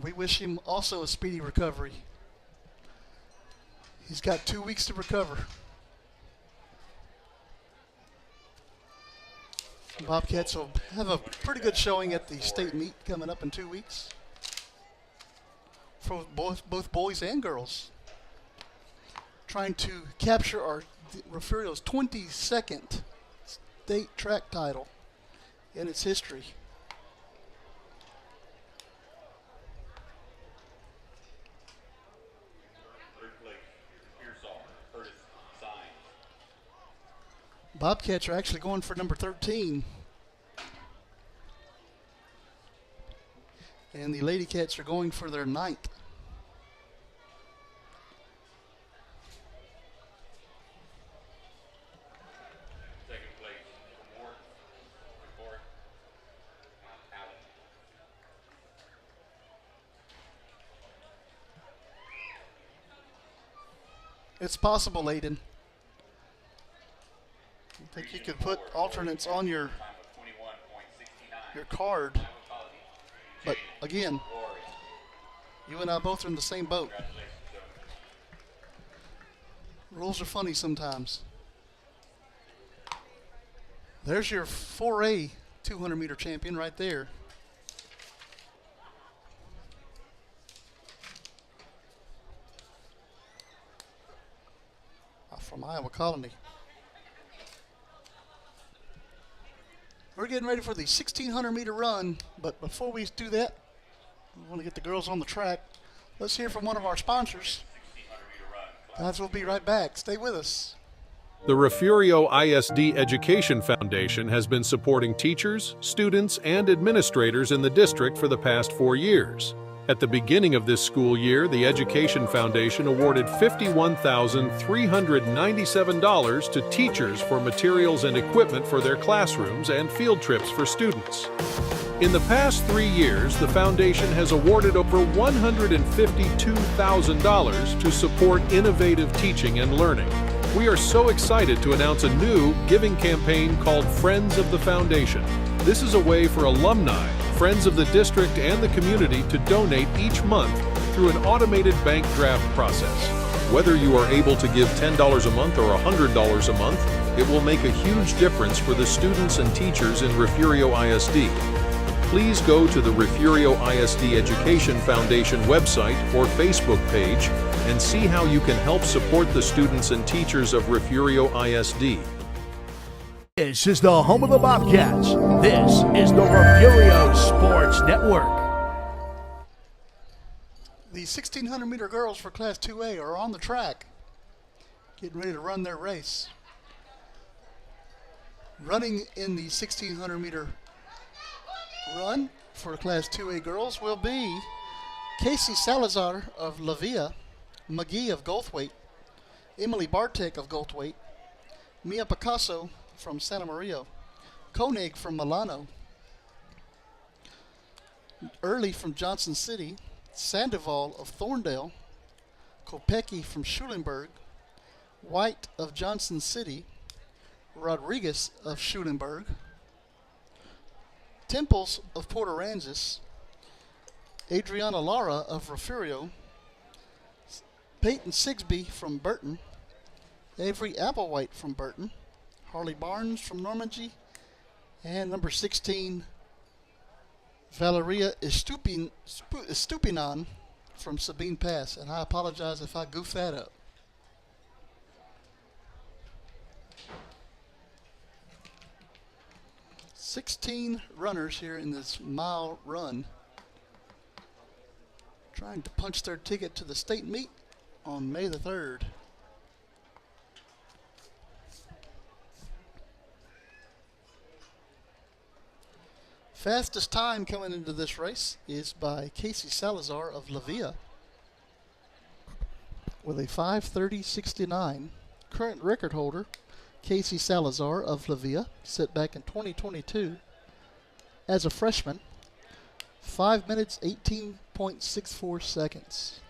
[SPEAKER 1] We wish him also a speedy recovery. He's got 2 weeks to recover. Bobcats will have a pretty good showing at the state meet coming up in 2 weeks for both boys and girls. Trying to capture our Refugio's 22nd state track title in its history. Bobcats are actually going for number 13. And the Lady Cats are going for their 9th.
[SPEAKER 2] Second place, Allen.
[SPEAKER 1] It's possible, Aiden. I think you could put alternates on your card. But again, you and I both are in the same boat. Rules are funny sometimes. There's your 4A 200-meter champion right there. From Iowa Colony. We're getting ready for the 1,600 meter run, but before we do that, we want to get the girls on the track. Let's hear from one of our sponsors. Guys, we'll be right back. Stay with us.
[SPEAKER 4] The Refugio ISD Education Foundation has been supporting teachers, students, and administrators in the district for the past 4 years. At the beginning of this school year, the Education Foundation awarded $51,397 to teachers for materials and equipment for their classrooms and field trips for students. In the past 3 years, the foundation has awarded over $152,000 to support innovative teaching and learning. We are so excited to announce a new giving campaign called Friends of the Foundation. This is a way for alumni, friends of the district, and the community to donate each month through an automated bank draft process. Whether you are able to give $10 a month or $100 a month, it will make a huge difference for the students and teachers in Refugio ISD. Please go to the Refugio ISD Education Foundation website or Facebook page and see how you can help support the students and teachers of Refugio ISD.
[SPEAKER 10] This is the home of the Bobcats. This is the Refugio Sports Network.
[SPEAKER 1] The 1,600 meter girls for Class 2A are on the track, getting ready to run their race. Running in the 1,600 meter run for Class 2A girls will be Casey Salazar of La Villa, McGee of Goldthwaite, Emily Bartek of Goldthwaite, Mia Picasso from Santa Maria, Koenig from Milano, Early from Johnson City, Sandoval of Thorndale, Kopecki from Schulenburg, White of Johnson City, Rodriguez of Schulenburg, Temples of Port Aransas, Adriana Lara of Refugio, Peyton Sigsby from Burton, Avery Applewhite from Burton, Harley Barnes from Normandy, and number 16, Valeria Estupinan from Sabine Pass. And I apologize if I goofed that up. "16 runners here in this mile run trying to punch their ticket to the state meet on May the 3rd. Fastest time coming into this race is by Casey Salazar of La Villa with a 5:30.69. Current record holder, Casey Salazar of La Villa, set back in 2022 as a freshman, 5 minutes 18.64 seconds.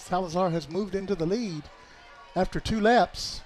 [SPEAKER 1] Salazar has moved into the lead after 2 laps.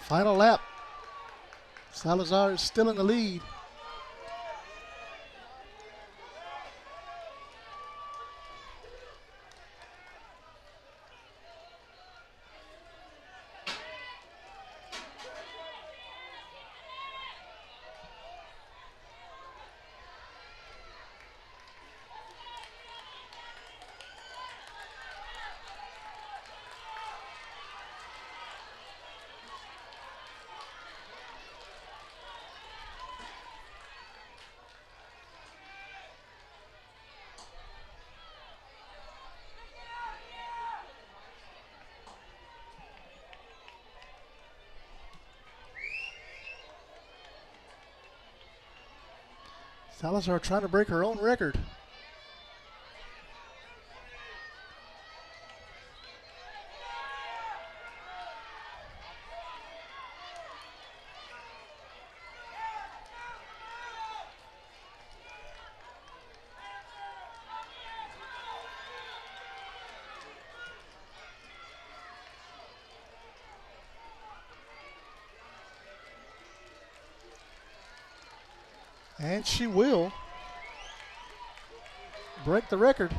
[SPEAKER 1] Final lap. Salazar is still in the lead. Salazar trying to break her own record. And she will break the record.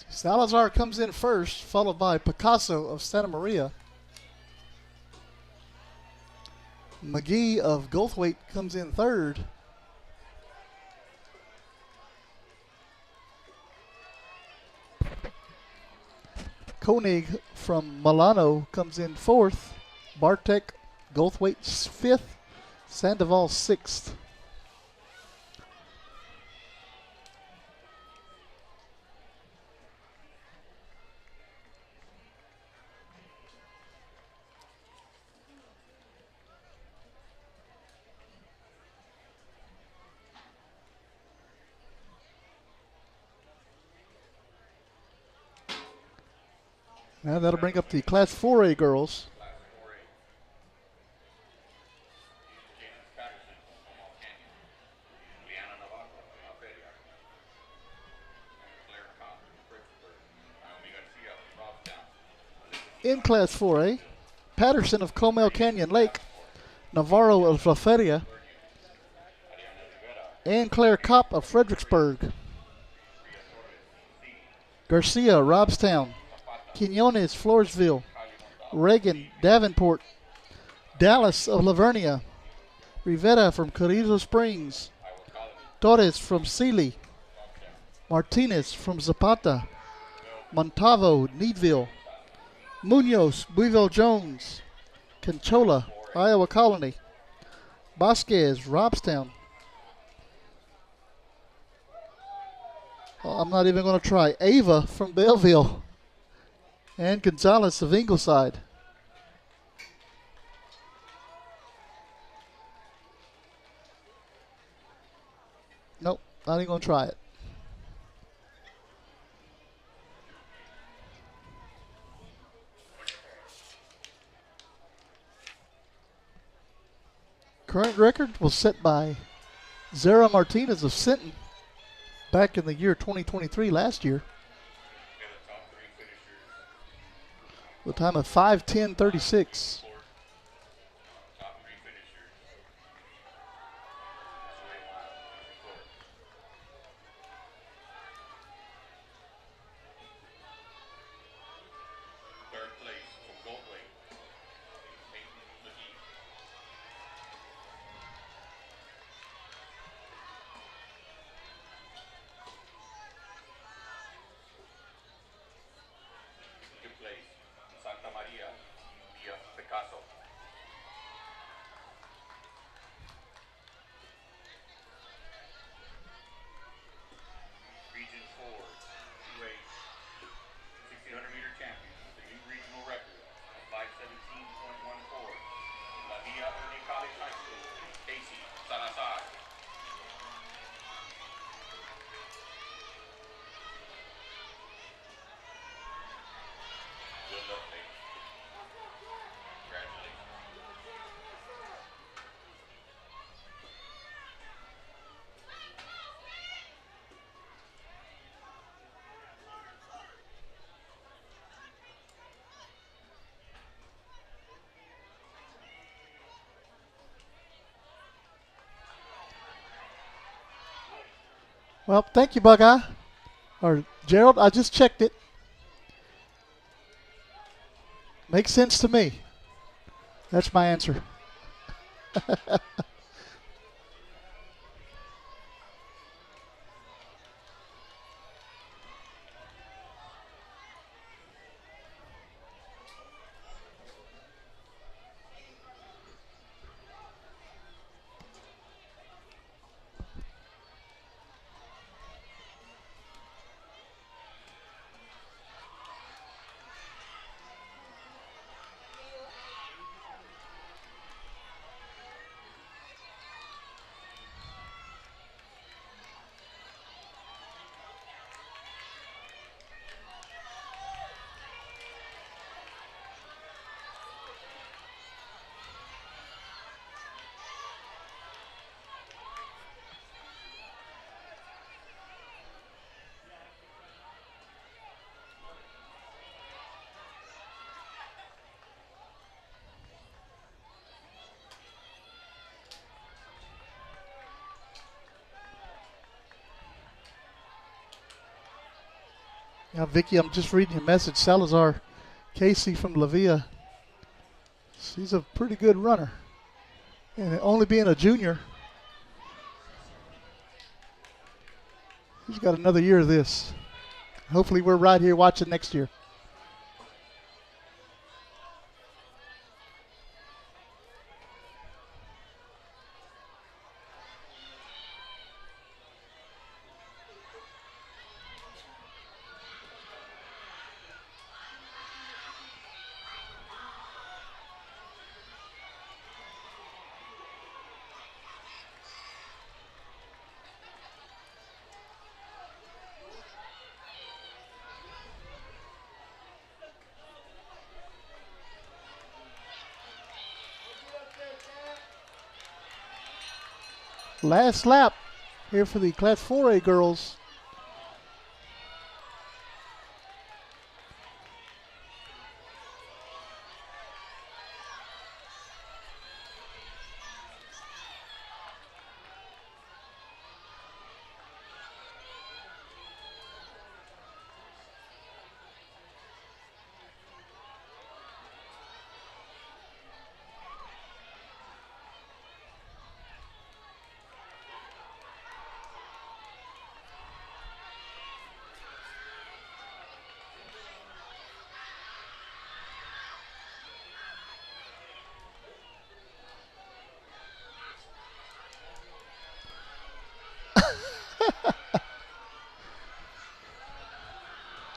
[SPEAKER 1] Salazar comes in first, followed by Picasso of Santa Maria. McGee of Goldthwaite comes in third. Koenig from Milano comes in fourth. Bartek, Goldthwaite fifth. Sandoval sixth. Now that'll bring up the Class 4A girls. In Class 4A, Patterson of Comel Canyon Lake, Navarro of La Feria, and Claire Kopp of Fredericksburg. Garcia, Robstown, Quinones, Floresville, Reagan, Davenport, Dallas of Lavernia, Rivera from Carrizo Springs, Torres from Sealy, Martinez from Zapata, Montavo, Needville, Munoz, Buiville Jones, Conchola, Iowa Colony, Vasquez, Robstown. Oh, I'm not even going to try. Ava from Belleville. And Gonzalez of Ingleside. Nope, not even going to try it. Current record was set by Zara Martinez of Sinton back in the year 2023, last year. The time of 5:10:36. Well, thank you, Buckeye. Or Gerald, I just checked it. Makes sense to me. That's my answer. Now, Vicky, I'm just reading your message. Salazar Casey from La Villa. She's a pretty good runner. And only being a junior, she's got another year of this. Hopefully we're right here watching next year. Last lap here for the Class 4A girls.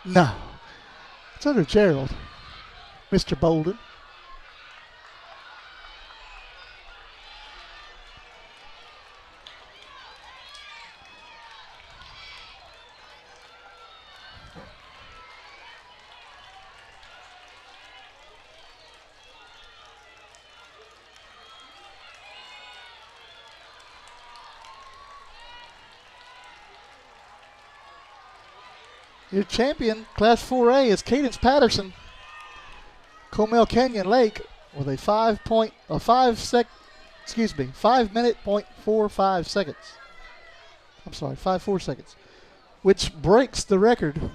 [SPEAKER 1] No. It's under Gerald. Mr. Bolden. Your champion, Class 4A, is Cadence Patterson. Comel Canyon Lake with a 5 minute point 45 seconds. I'm sorry, 5.4 seconds, which breaks the record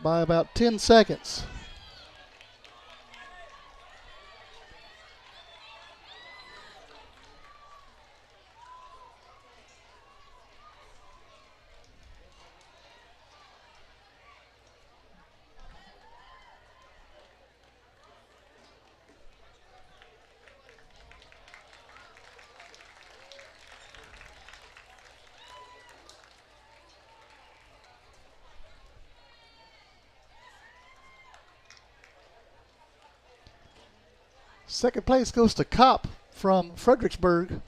[SPEAKER 1] by about 10 seconds. Second place goes to Kopp from Fredericksburg.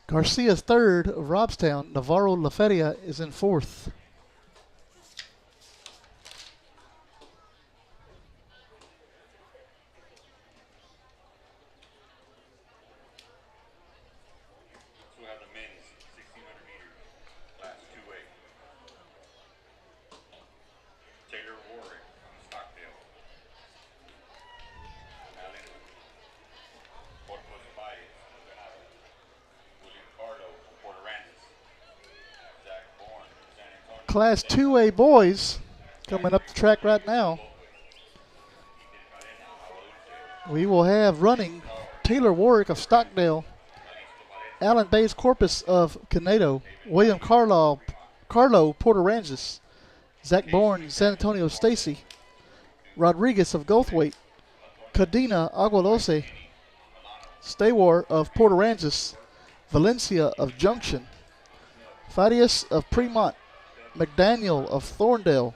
[SPEAKER 1] Garcia's third of Robstown. Navarro LaFeria is in fourth.
[SPEAKER 2] So we have the men's 1600 meter class 2A. Taylor Warwick from Stockdale. Alan Corpus Baez from Granada. William Carlo from Port Aransas. Zach Bourne from San Antonio.
[SPEAKER 1] Class 2A boys coming up the track right now. We will have running Taylor Warwick of Stockdale, Alan Bays Corpus of Canado, William Carlo Port Aransas, Zach Bourne San Antonio Stacy, Rodriguez of Goldthwaite, Cadena Aguadose, Stawar of Port Aransas, Valencia of Junction, Fadius of Fremont, McDaniel of Thorndale,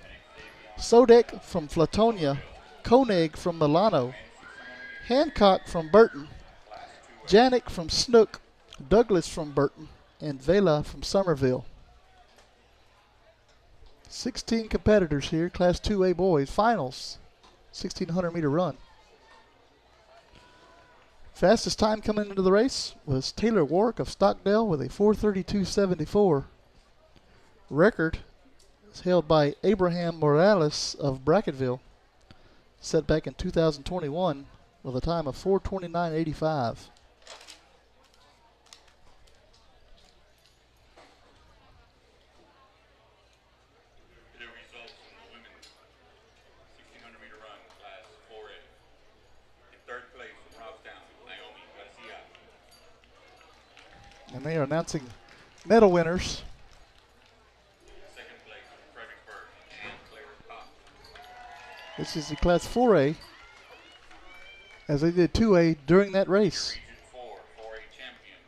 [SPEAKER 1] Sodek from Flatonia, Koenig from Milano, Hancock from Burton, Janik from Snook, Douglas from Burton, and Vela from Somerville. 16 competitors here, Class 2A boys, finals, 1,600 meter run. Fastest time coming into the race was Taylor Warwick of Stockdale with a 4:32.74. Record is held by Abraham Morales of Bracketville, set back in 2021 with a time of 4:29.85.
[SPEAKER 2] The results from the women's 1600 meter run, class 4A. In third place from Robstown, Naomi Garcia.
[SPEAKER 1] And they are announcing medal winners.
[SPEAKER 2] Second place from Fredericksburg, Ann Claire Kopp.
[SPEAKER 1] This is the Class 4A, as they did 2A during that race.
[SPEAKER 2] Region 4, 4A champion.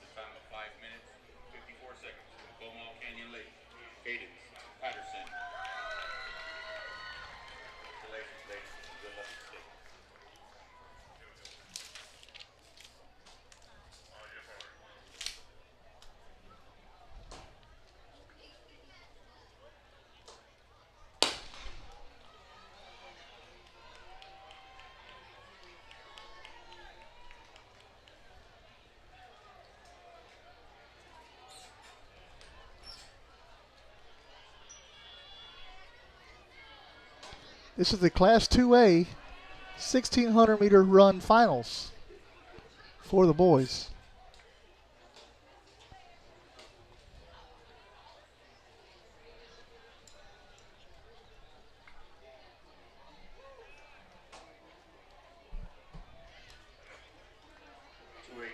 [SPEAKER 2] The time of 5 minutes, 54 seconds from Beaumont Canyon Lake, Cadence Patterson. Congratulations, ladies. Good luck at stake.
[SPEAKER 1] This is the Class 2A 1,600 meter run finals for the boys.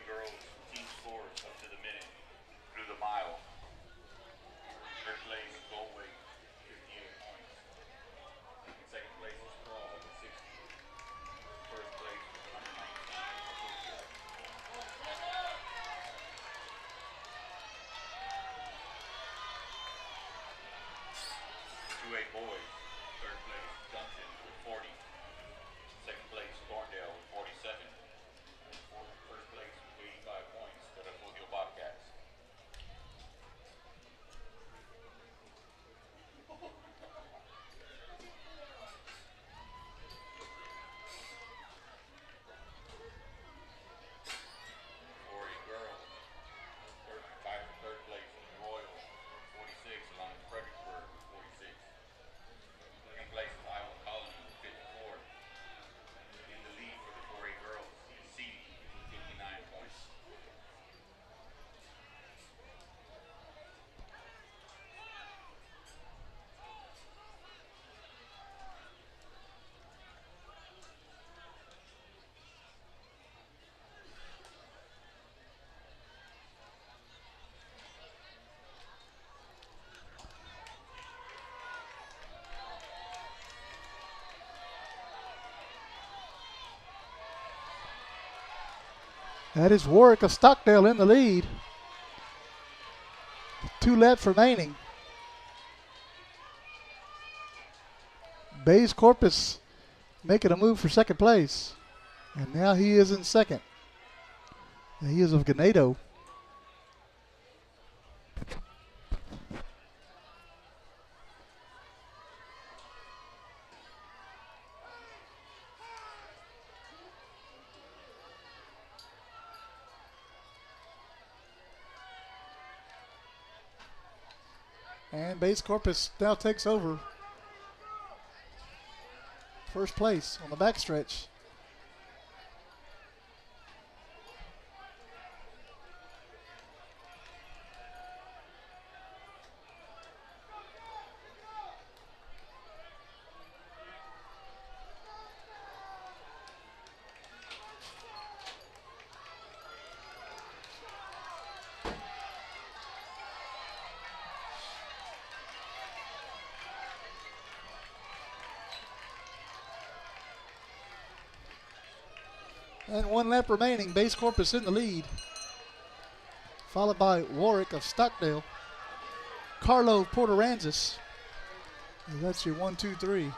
[SPEAKER 2] Girls team scores up to the minute through the mile. Third place, Goldway, 58 points. Second place is Crawl with 60. First place with 119. 2A boys, third place Johnson with 40. Second place Thorndale with 47. First place with 85 points to the Refugio Bobcats. Third place Royal 46, along with Fredericksburg with 46. Second place is Iowa Colony with 54. In the lead for the 4A girls is Seedy with 59 points.
[SPEAKER 1] That is Warwick of Stockdale in the lead. 2 laps remaining. Bays Corpus making a move for second place. And now he is in second. And he is of Ganado. And Bays Corpus now takes over first place on the backstretch. And 1 lap remaining. Bays Corpus in the lead. Followed by Warwick of Stockdale. Carlo of Port Aransas. And that's your 1, 2, 3.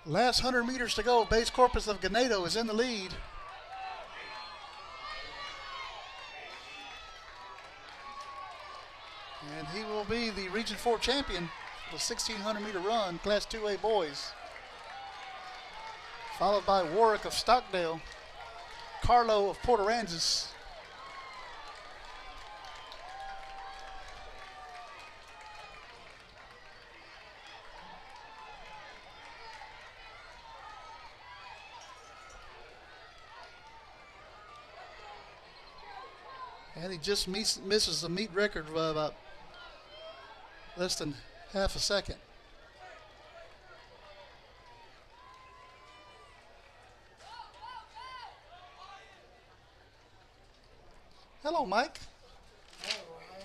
[SPEAKER 1] Last 100 meters to go. Bays Corpus of Ganado is in the lead. And he will be the Region 4 champion for the 1,600 meter run, Class 2A boys. Followed by Warwick of Stockdale, Carlo of Port Aransas. And he just misses the meet record by about less than half a second. Hello, Mike.
[SPEAKER 11] Oh, I'm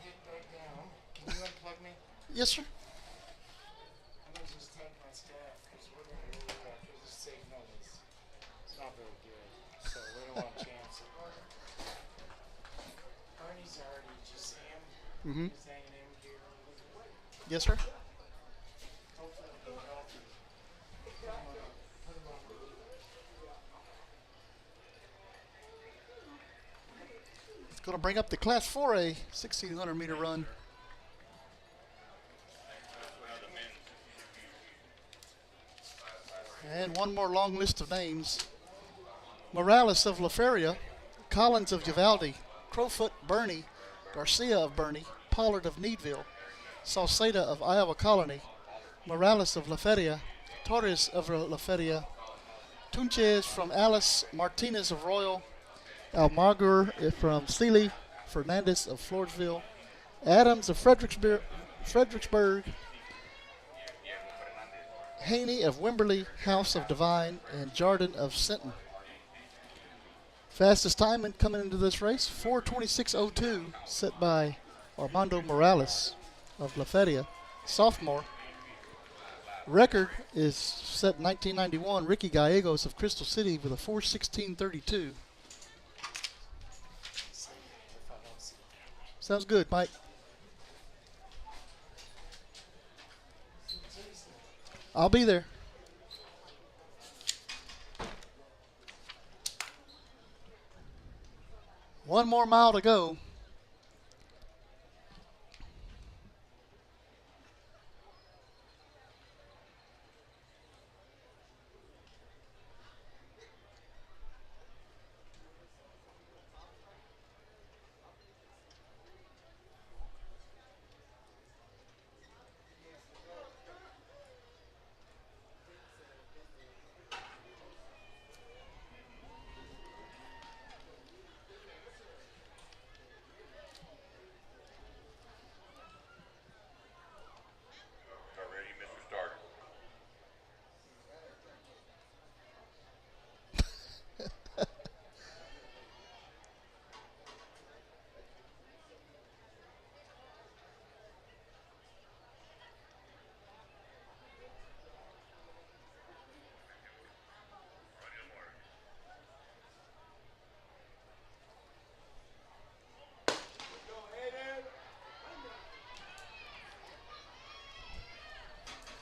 [SPEAKER 11] head back down. Can you unplug me?
[SPEAKER 1] Yes, sir.
[SPEAKER 11] I'm going to just take my staff because we're going to go after this signal. It's not very good. So we don't want to chance it. Ernie's already, did you see him?
[SPEAKER 1] Mm-hmm.
[SPEAKER 11] He's hanging in here.
[SPEAKER 1] Yes, sir.
[SPEAKER 11] Hopefully he'll be healthy. Put him on the
[SPEAKER 1] It's going to bring up the Class 4A 1,600 meter run. And one more long list of names. Morales of La Feria, Collins of Uvalde, Crowfoot Bernie, Garcia of Bernie, Pollard of Needville, Salceda of Iowa Colony, Morales of La Feria, Torres of La Feria, Tunches from Alice, Martinez of Royal, Almagur from Sealy, Fernandez of Floresville, Adams of Fredericksburg, Haney of Wimberley, House of Divine, and Jardin of Sinton. Fastest time coming into this race, 4:26.02, set by Armando Morales of La Feria, sophomore. Record is set in 1991, Ricky Gallegos of Crystal City with a 4:16.32. Sounds good, Mike. I'll be there. One more mile to go.
[SPEAKER 2] Ready, Mr. Stark?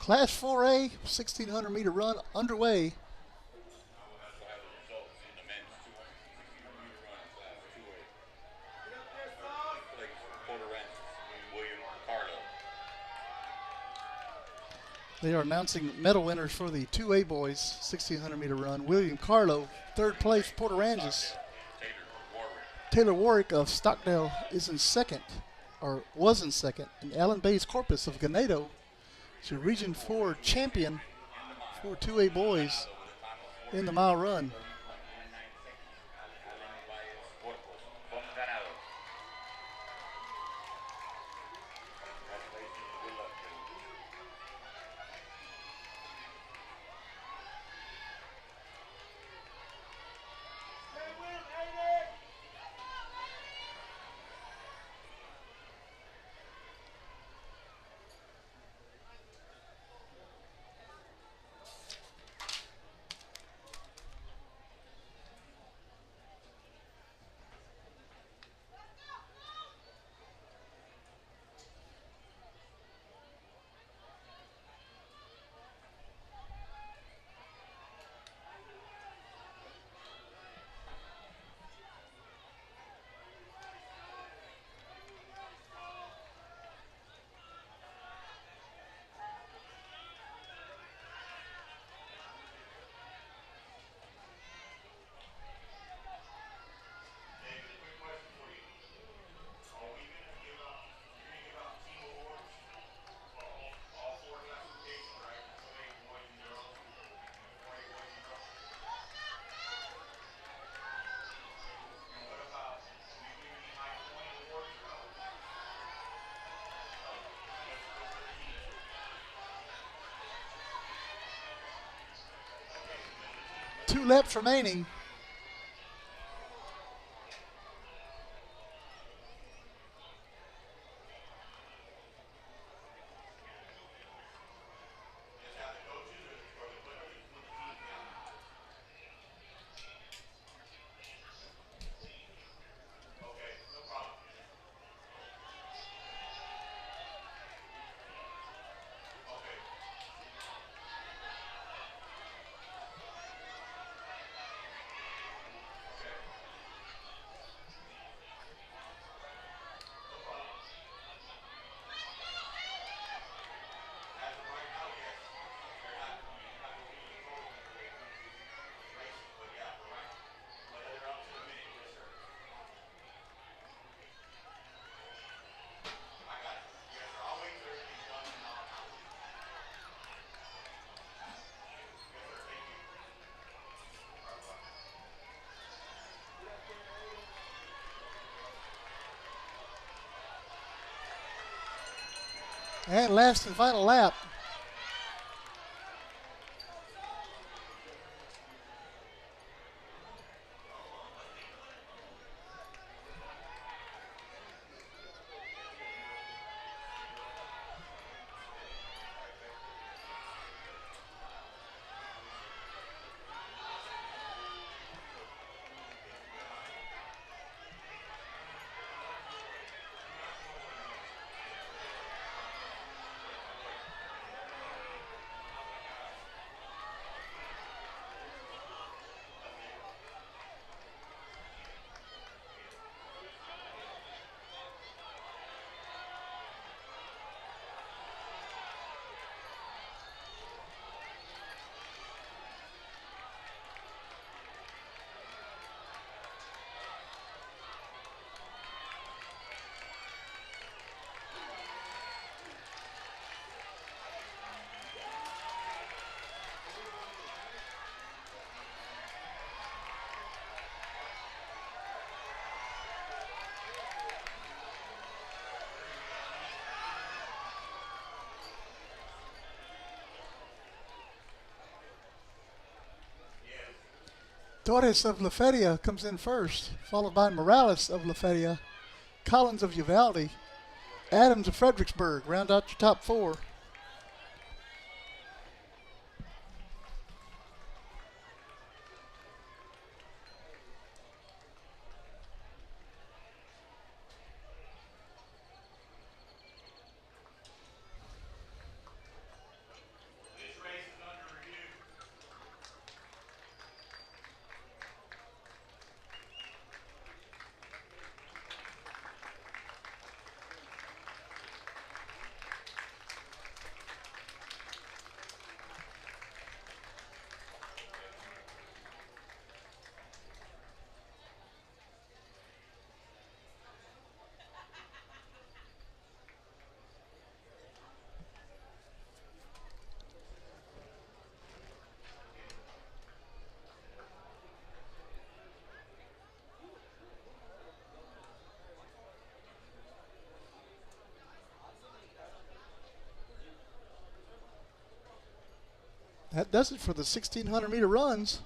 [SPEAKER 1] Class 4A, 1,600 meter run underway.
[SPEAKER 2] Also have the results in the men's 200 meter run class 2A. Place Porter Rancis, William Carlo.
[SPEAKER 1] They are announcing medal winners for the 2A boys 1,600 meter run. William Carlo, third place. Porter Rancis. Taylor Warwick of Stockdale is in second, or was in second. And Alan Bays Corpus of Ganado is a Region 4 champion for 2A boys in the mile run. Two laps remaining. And last and final lap. Torres of La Feria comes in first, followed by Morales of La Feria, Collins of Uvalde, Adams of Fredericksburg. Round out your top four. That does it for the 1,600 meter runs.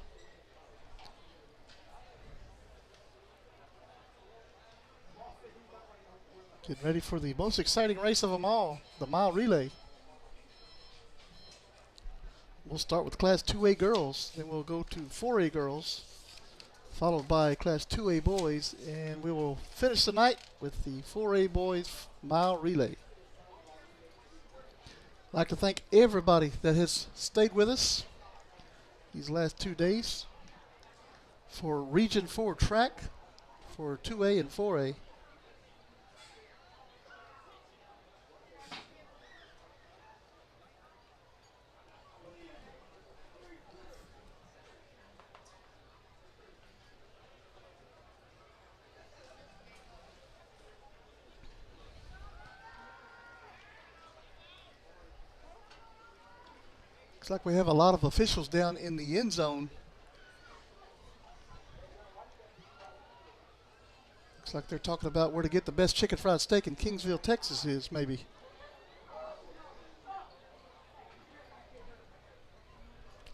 [SPEAKER 1] Getting ready for the most exciting race of them all, the mile relay. We'll start with Class 2A girls, then we'll go to 4A girls, followed by Class 2A boys, and we will finish the night with the 4A boys mile relay. I'd like to thank everybody that has stayed with us these last 2 days for Region 4 track for 2A and 4A. Looks like we have a lot of officials down in the end zone. Looks like they're talking about where to get the best chicken fried steak in Kingsville, Texas is, maybe.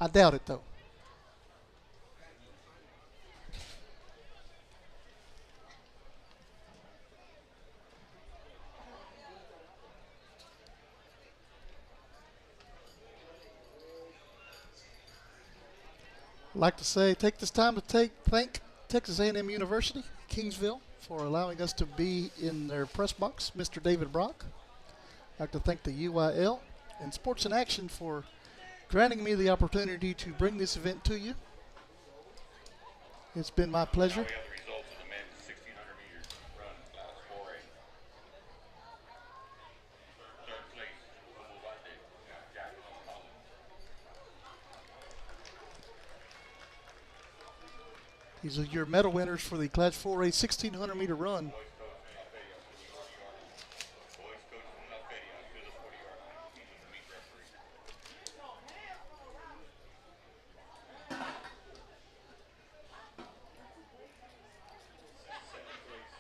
[SPEAKER 1] I doubt it, though. I'd like to say, take this time to thank Texas A&M University, Kingsville, for allowing us to be in their press box, Mr. David Brock. I'd like to thank the UIL and Sports in Action for granting me the opportunity to bring this event to you. It's been my pleasure.
[SPEAKER 2] Now we have the results of the men's 1,600 meters run, Class 4A. Third place, Uvalde, Javelina, Collins.
[SPEAKER 1] These are your medal winners for the Class 4A 1,600 meter run.
[SPEAKER 2] Boys coach from La Feria to the 40-yard line. He's the meet referee. Second place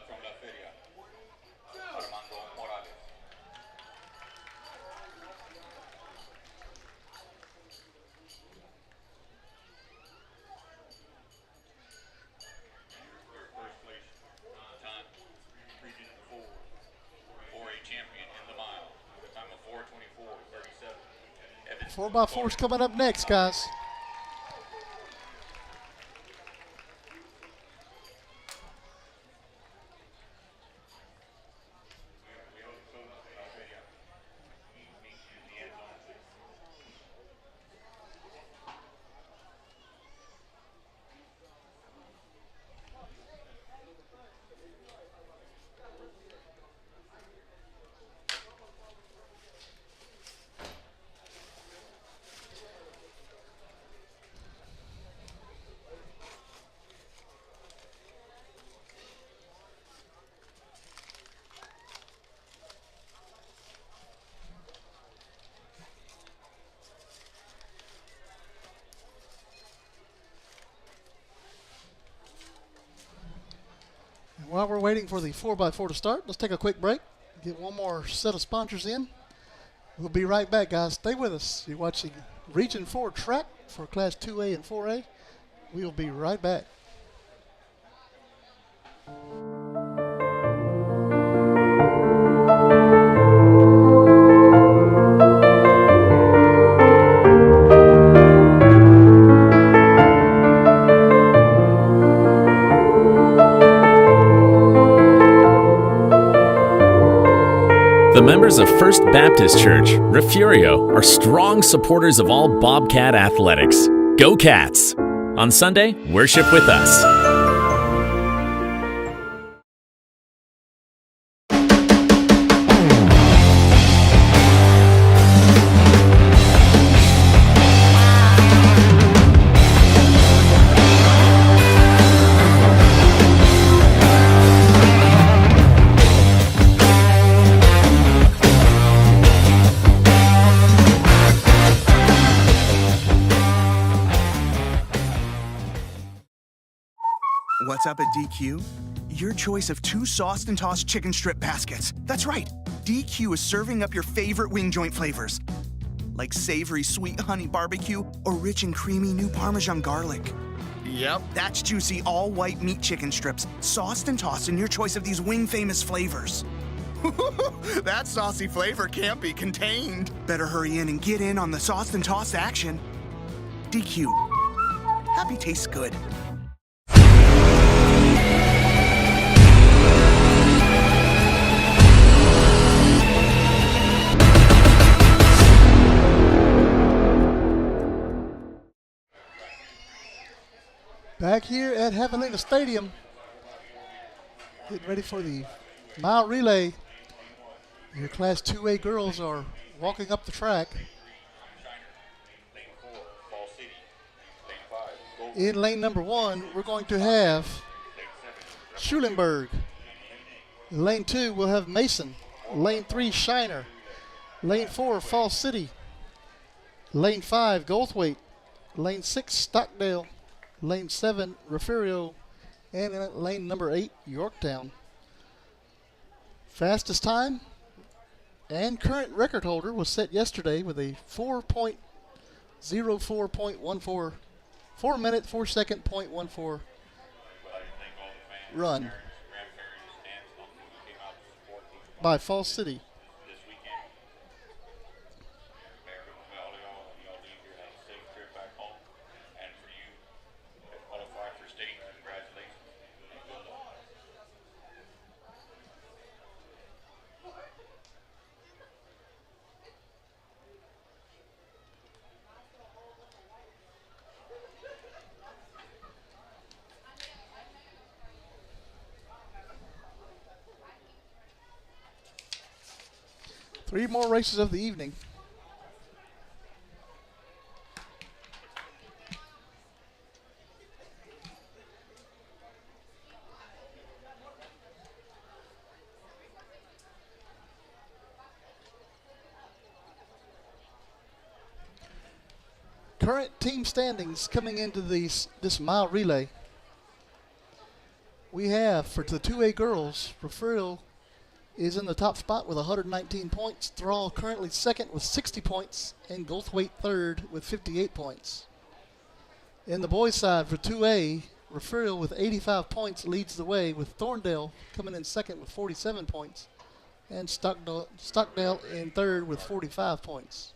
[SPEAKER 2] from La Feria, Armando Morales.
[SPEAKER 1] 4x4's coming up next, guys. While we're waiting for the 4x4 to start, let's take a quick break. Get one more set of sponsors in. We'll be right back, guys. Stay with us. You're watching Region 4 track for Class 2A and 4A. We'll be right back.
[SPEAKER 6] The members of First Baptist Church, Refugio, are strong supporters of all Bobcat athletics. Go Cats! On Sunday, worship with us.
[SPEAKER 3] What's up at DQ? Your choice of 2 sauced and tossed chicken strip baskets. That's right. DQ is serving up your favorite wing joint flavors, like savory sweet honey barbecue or rich and creamy new Parmesan garlic. Yep, that's juicy all white meat chicken strips, sauced and tossed in your choice of these wing famous flavors. That saucy flavor can't be contained. Better hurry in and get in on the sauced and tossed action. DQ. Happy tastes good.
[SPEAKER 1] Back here at Javelina Stadium, getting ready for the mile relay. Your Class 2A girls are walking up the track. In lane number 1, we're going to have Schulenberg. In lane 2, we'll have Mason. Lane 3, Shiner. Lane 4, Falls City. Lane 5, Goldthwaite. Lane 6, Stockdale. Lane 7, Refugio, and in lane number 8, Yorktown. Fastest time and current record holder was set yesterday with a 4.04.14, 4 minute, 4 second, .14 run by Falls City. Three more races of the evening. Current team standings coming into this mile relay. We have for the 2A girls, Refugio is in the top spot with 119 points. Thrall currently second with 60 points, and Goldthwaite third with 58 points. In the boys' side for 2A, Refugio with 85 points leads the way, with Thorndale coming in second with 47 points. and Stockdale in third with 45 points.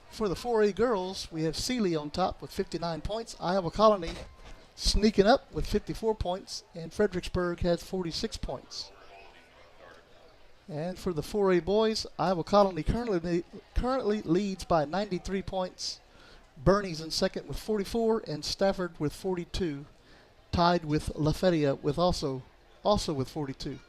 [SPEAKER 1] For the 4A girls, we have Sealy on top with 59 points. Iowa Colony sneaking up with 54 points, and Fredericksburg has 46 points. And for the 4A boys, Iowa Colony currently leads by 93 points. Bernie's in second with 44, and Stafford with 42, tied with Lafayette with also with 42.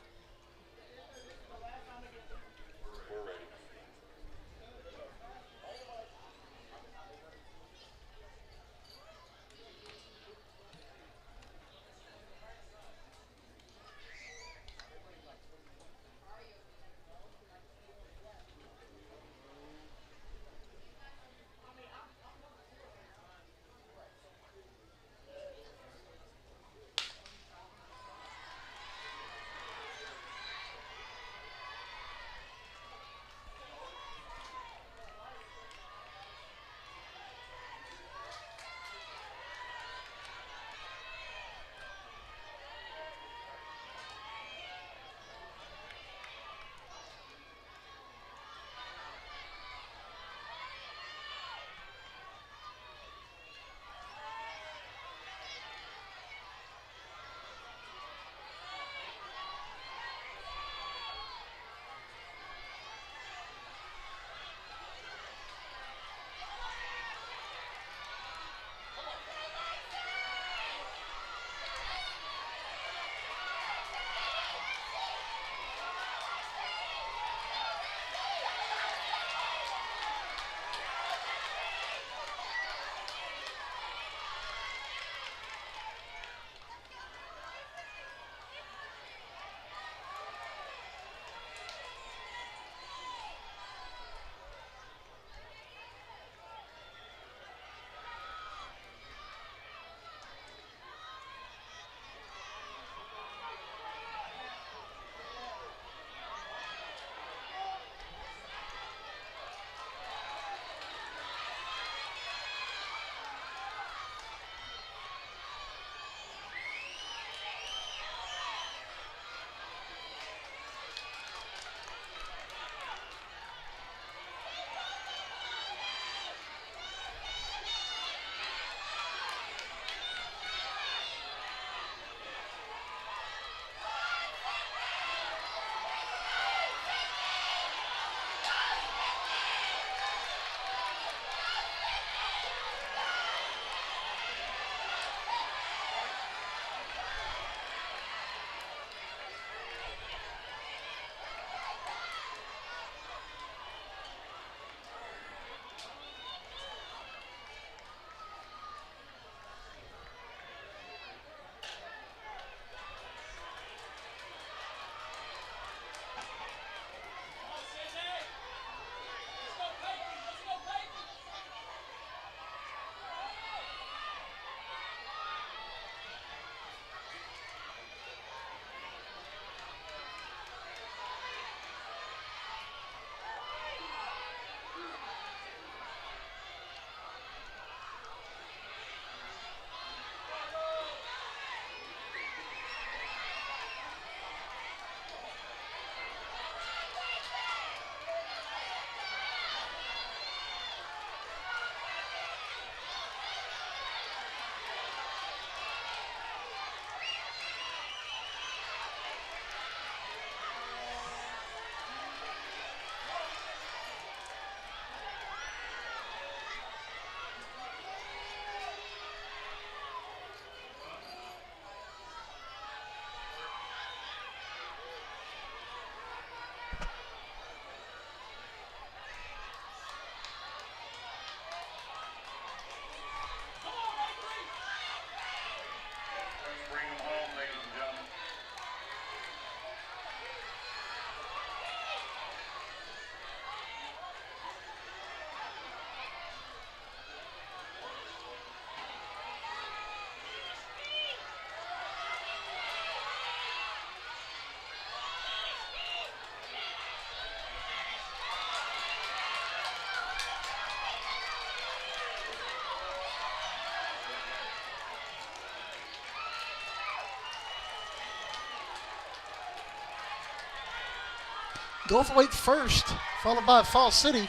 [SPEAKER 1] Goldthwaite first, followed by Falls City.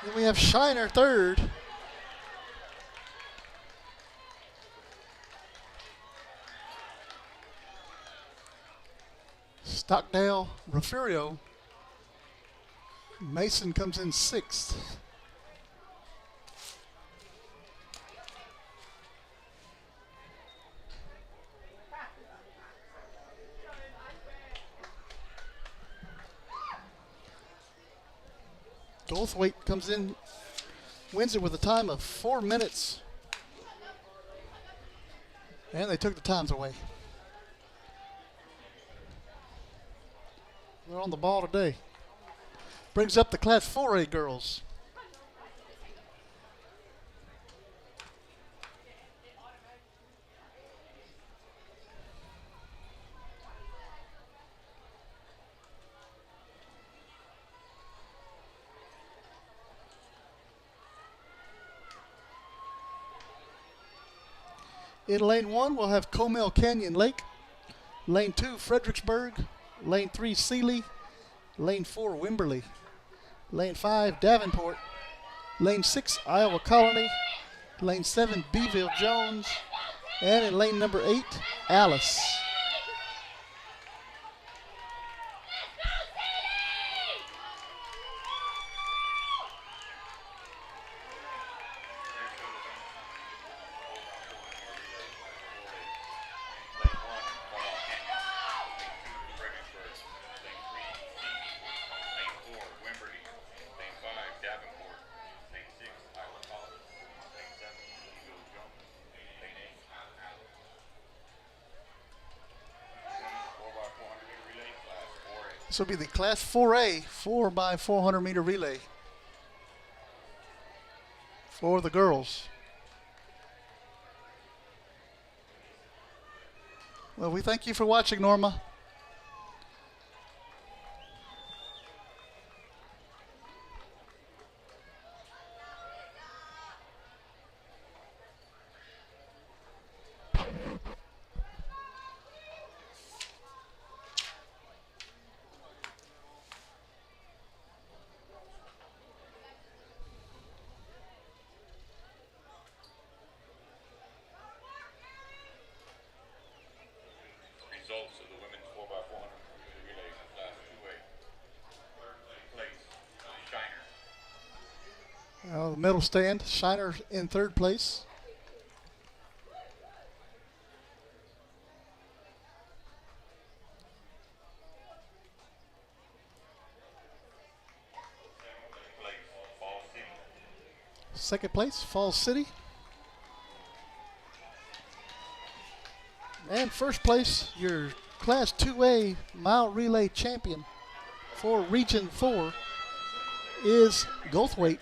[SPEAKER 1] Then we have Shiner third. Stockdale, Refugio. Mason comes in sixth. Goldthwaite comes in, wins it with a time of 4 minutes. And they took the times away. They're on the ball today. Brings up the Class 4A girls. In lane 1, we'll have Comel Canyon Lake. Lane 2, Fredericksburg. Lane 3, Sealy. Lane 4, Wimberley. Lane 5, Davenport. Lane 6, Iowa Colony. Lane 7, Beeville Jones. And in lane number 8, Alice. This will be the Class 4A 4x400 meter relay for the girls. Well, we thank you for watching, Norma.
[SPEAKER 2] Results of the women's 4x400 relay class 2A. Third place, Shiner.
[SPEAKER 1] The medal stand, Shiner in third place. Second place, Falls City. And first place, your Class 2A mile relay champion for Region 4 is Goldthwaite.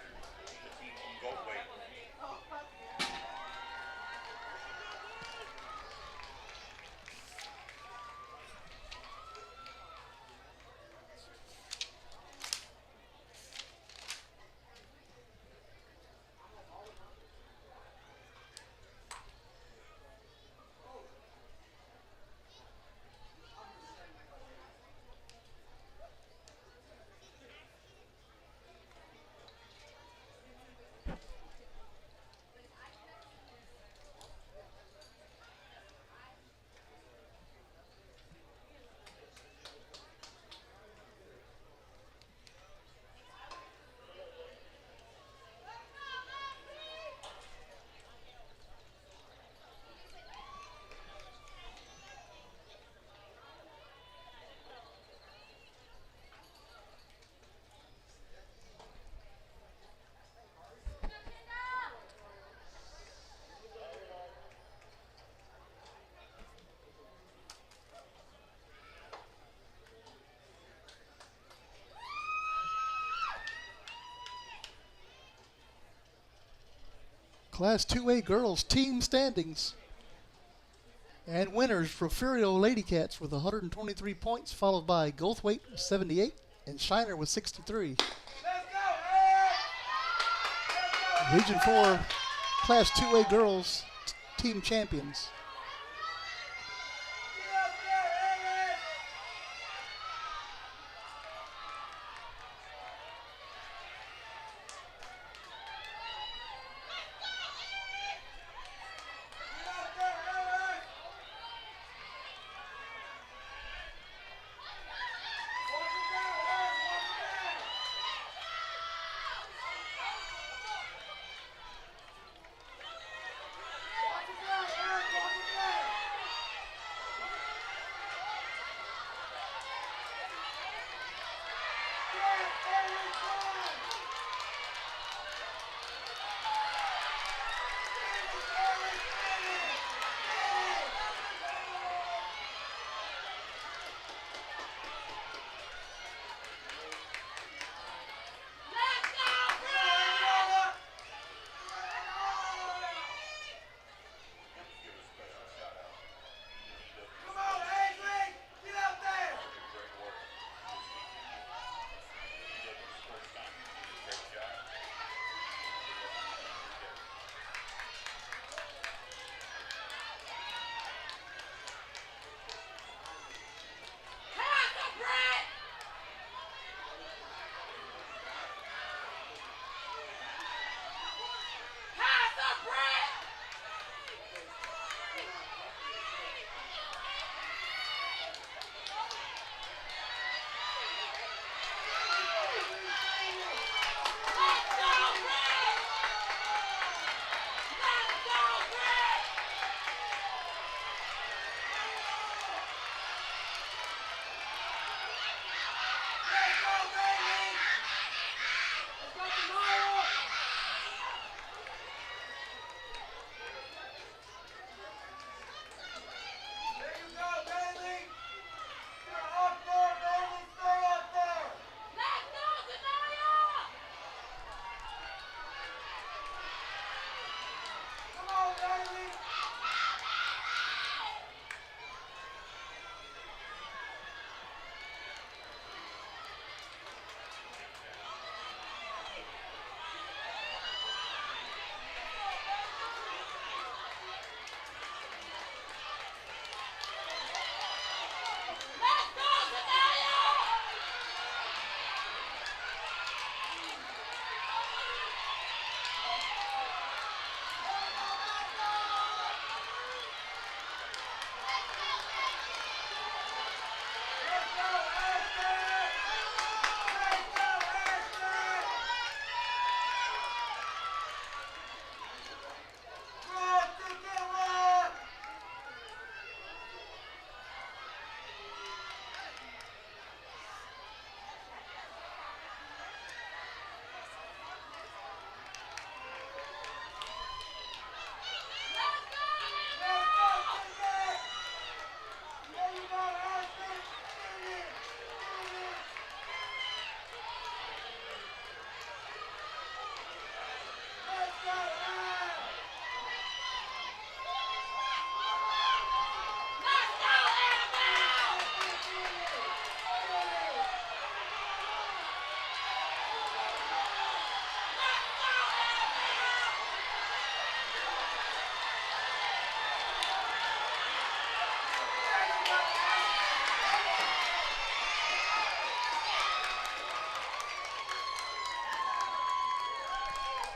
[SPEAKER 1] Class 2A girls team standings. And winners, Refugio Lady Cats with 123 points, followed by Goldthwaite with 78 and Shiner with 63. Region 4 Class 2A girls team champions.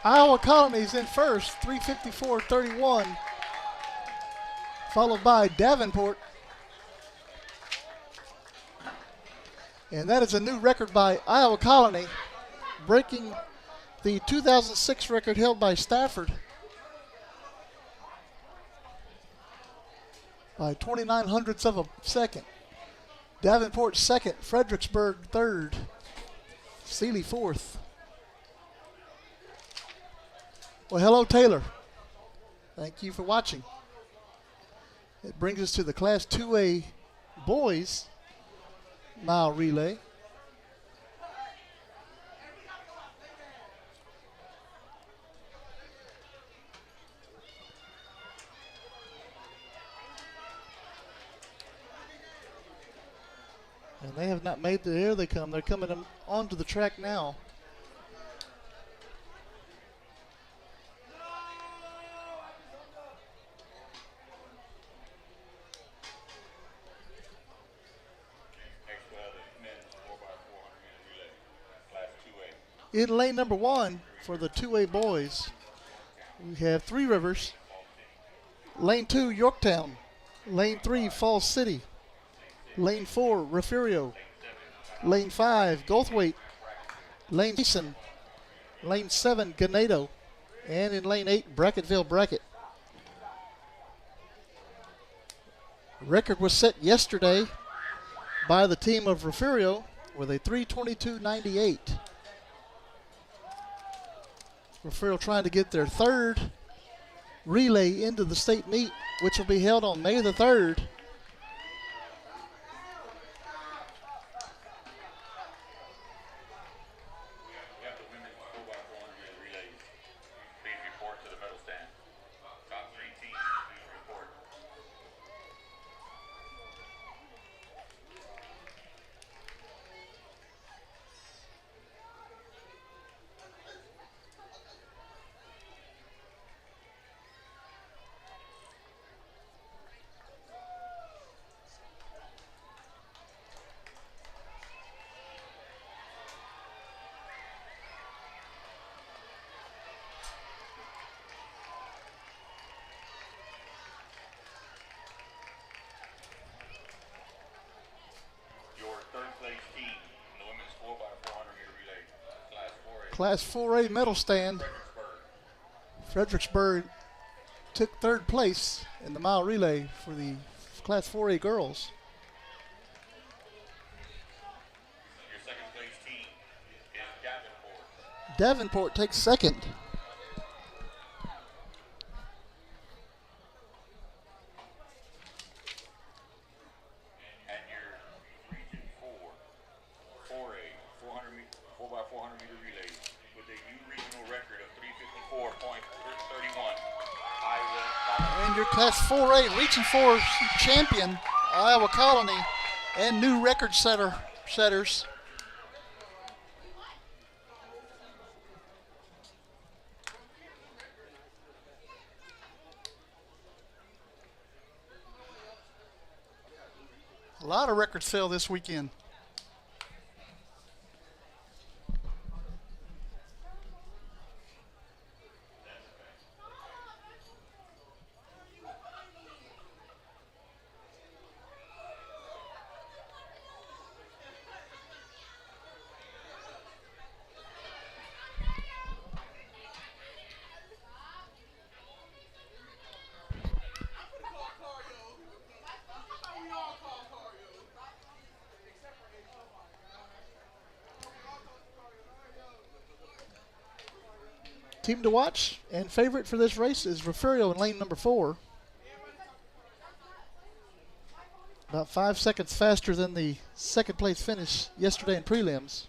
[SPEAKER 1] Iowa Colony's in first, 3:54.31, followed by Davenport. And that is a new record by Iowa Colony, breaking the 2006 record held by Stafford by 29 hundredths of a second. Davenport second, Fredericksburg third, Sealy fourth. Well, hello, Taylor. Thank you for watching. It brings us to the Class 2A boys mile relay. And they have not made the, here they come. They're coming onto the track now. In lane number 1 for the 2A boys, we have Three Rivers. Lane 2, Yorktown. Lane 3, Falls City. Lane 4, Refugio. Lane 5, Goldthwaite. Lane 6, Lane 7, Ganado. And in lane 8, Bracketville Bracket. Record was set yesterday by the team of Refugio with a 3:22.98. Refugio trying to get their third relay into the state meet, which will be held on May the 3rd.
[SPEAKER 2] We have the women's 4x400 meter relays. Please report to the medal stand. Top 3 teams, please report. Your third place team in the women's 4x400 meter relay, Class 4A.
[SPEAKER 1] Class 4A medal stand. Fredericksburg took third place in the mile relay for the Class 4A girls.
[SPEAKER 2] Your second place team is Davenport.
[SPEAKER 1] Davenport takes second.
[SPEAKER 2] And your Region 4, 4A, 4x400 meter relay with a U regional record of 354.31. Iowa.
[SPEAKER 1] And your Class 4A reaching for champion, Iowa Colony, and new record setters. A lot of records fell this weekend. Team to watch and favorite for this race is Refugio in lane number 4. About 5 seconds faster than the second place finish yesterday in prelims.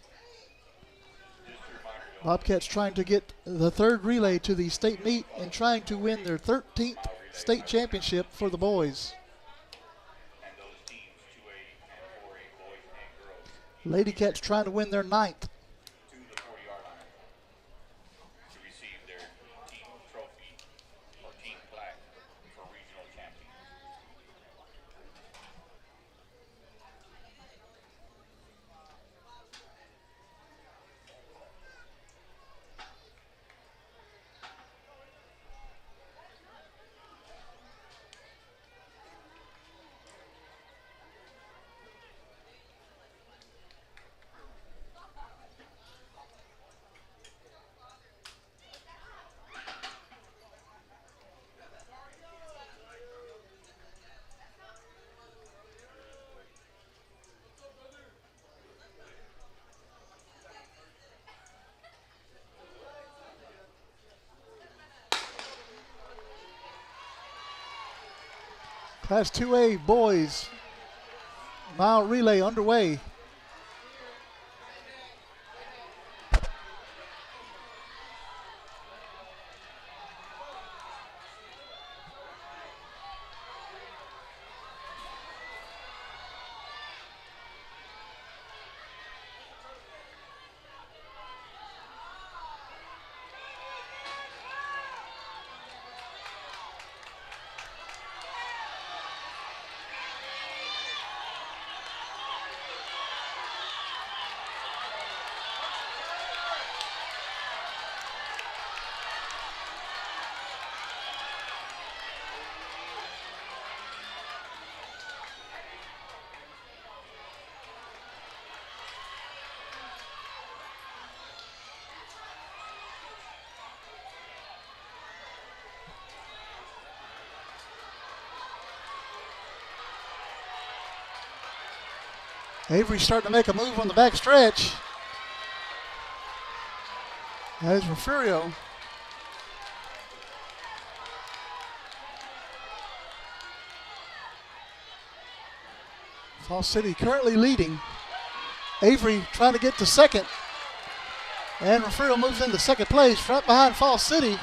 [SPEAKER 1] Bobcats trying to get the third relay to the state meet and trying to win their 13th state championship for the boys.
[SPEAKER 2] And those teams, 2A and 4A boys and girls,
[SPEAKER 1] Lady Cats trying to win their 9th.
[SPEAKER 2] to the 40-yard line to receive their team trophy or team plaque for regional champion.
[SPEAKER 1] Class 2A boys mile relay underway. Avery's starting to make a move on the back stretch. That is Refugio. Falls City currently leading. Avery trying to get to second. And Refugio moves into second place, right behind Falls City.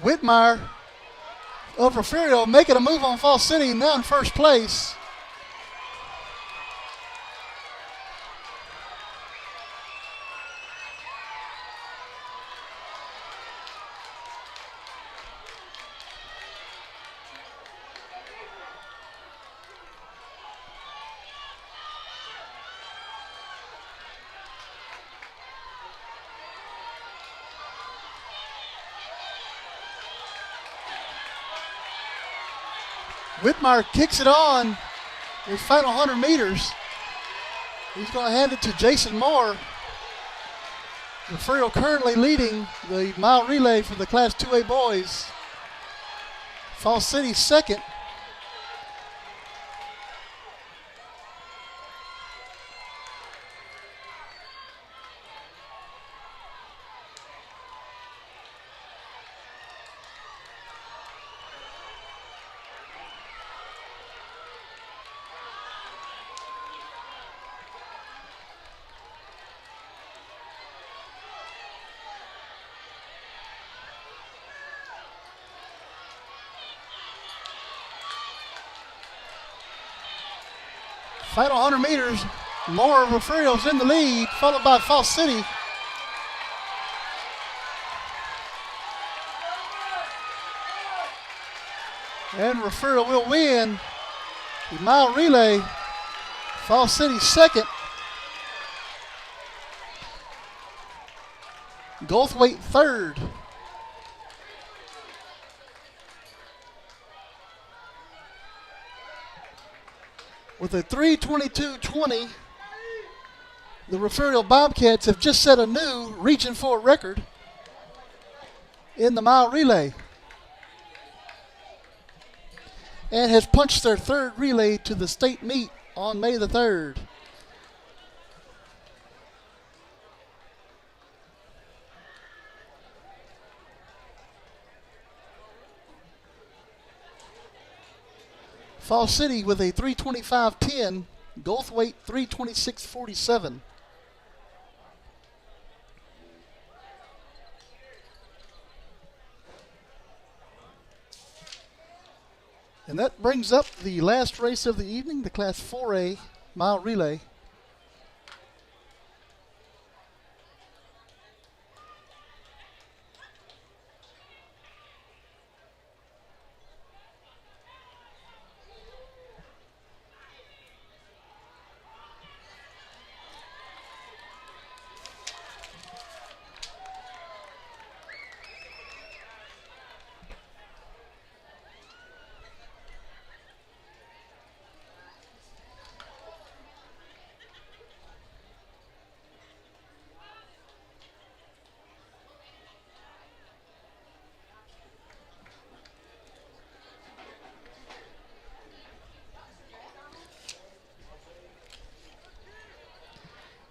[SPEAKER 1] Whitmire of Refugio making a move on Falls City, now in first place. Whitmire kicks it on in the final 100 meters. He's going to hand it to Jason Moore. Refugio currently leading the mile relay for the Class 2A boys. Falls City second. Final 100 meters, Moore of Refugio's in the lead, followed by Falls City. And Refugio will win the mile relay. Falls City second. Goldthwaite third. With a 3:22.20, the Refugio Bobcats have just set a new Region 4 record in the mile relay and has punched their third relay to the state meet on May the 3rd. Falls City with a 3:25.10, Goldthwaite 3:26.47. And that brings up the last race of the evening, the Class 4A mile relay.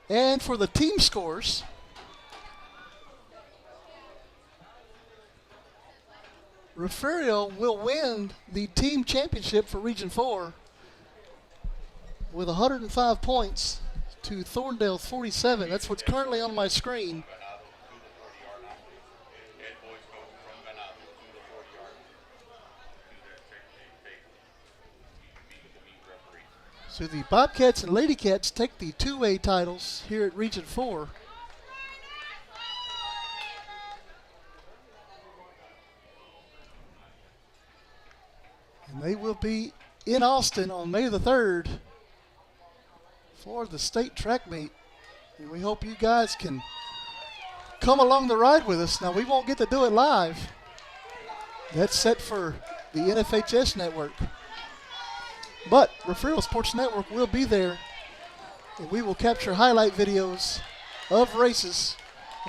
[SPEAKER 1] And for the team scores, Refugio will win the team championship for Region 4 with 105 points to Thorndale's 47. That's what's currently on my screen. So the Bobcats and Lady Cats take the 2A titles here at Region 4. And they will be in Austin on May the 3rd for the state track meet. And we hope you guys can come along the ride with us. Now, we won't get to do it live. That's set for the NFHS network. But Refugio Sports Network will be there, and we will capture highlight videos of races.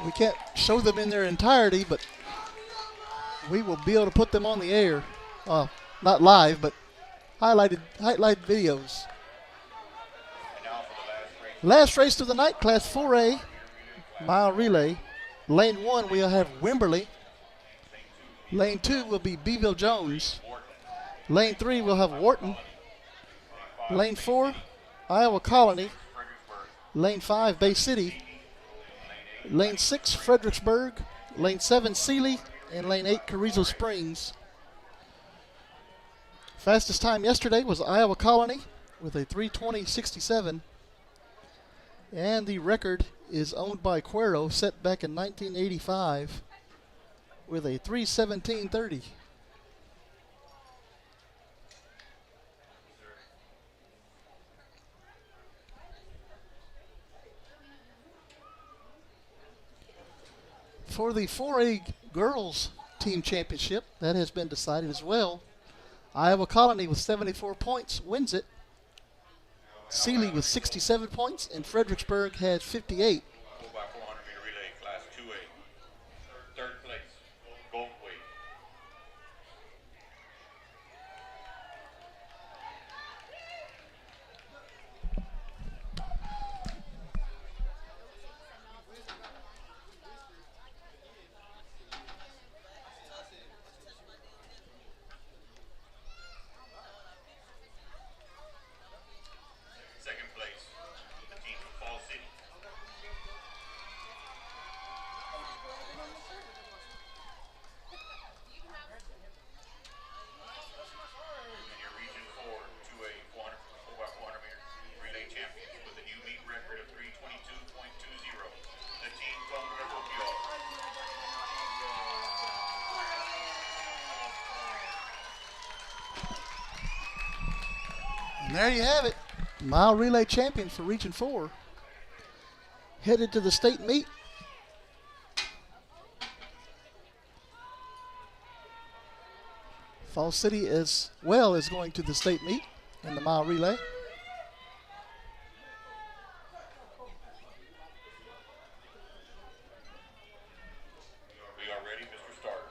[SPEAKER 1] We can't show them in their entirety, but we will be able to put them on the air. Not live, but highlighted videos. Last race of the night, Class 4A, mile relay. Lane 1, we'll have Wimberley. Lane 2 will be Beeville Jones. Lane 3, we'll have Wharton. Lane 4, Iowa Colony. Lane 5, Bay City. Lane 6, Fredericksburg. Lane 7, Sealy. And Lane 8, Carrizo Springs. Fastest time yesterday was Iowa Colony with a 3:20.67. And the record is owned by Cuero, set back in 1985 with a 3:17.30. For the 4A girls team championship, that has been decided as well. Iowa Colony with 74 points wins it. Sealy with 67 points, and Fredericksburg has 58.
[SPEAKER 2] 4x400 meter relay, Class 2A. Third place, Goldway. Second place, the team from Fall City. And your Region 4, 2A, 4x400 meter relay champions with a new meet record of 3:22.20. The team from Refugio.
[SPEAKER 1] And there you have it. Mile relay champion for Region 4. Headed to the state meet. Fall City as well is going to the state meet in the mile relay.
[SPEAKER 2] We are ready, Mr. Starter.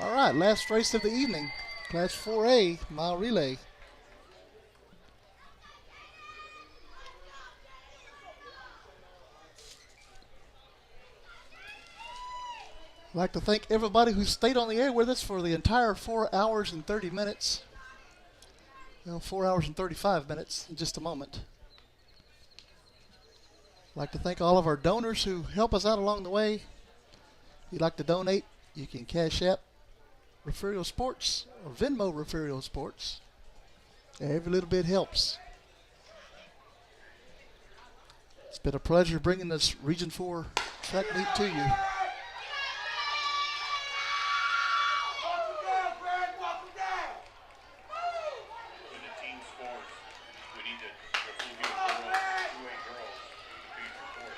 [SPEAKER 1] All right, last race of the evening. Class 4A mile relay. I'd like to thank everybody who stayed on the air with us for the entire 4 hours and 30 minutes. Well, 4 hours and 35 minutes in just a moment. I'd like to thank all of our donors who help us out along the way. If you'd like to donate, you can Cash App Refugio Sports or Venmo Refugio Sports. Every little bit helps. It's been a pleasure bringing this Region 4 track meet to you.
[SPEAKER 2] When the team scores, we need the Refugio girls, 2A girls, to please report.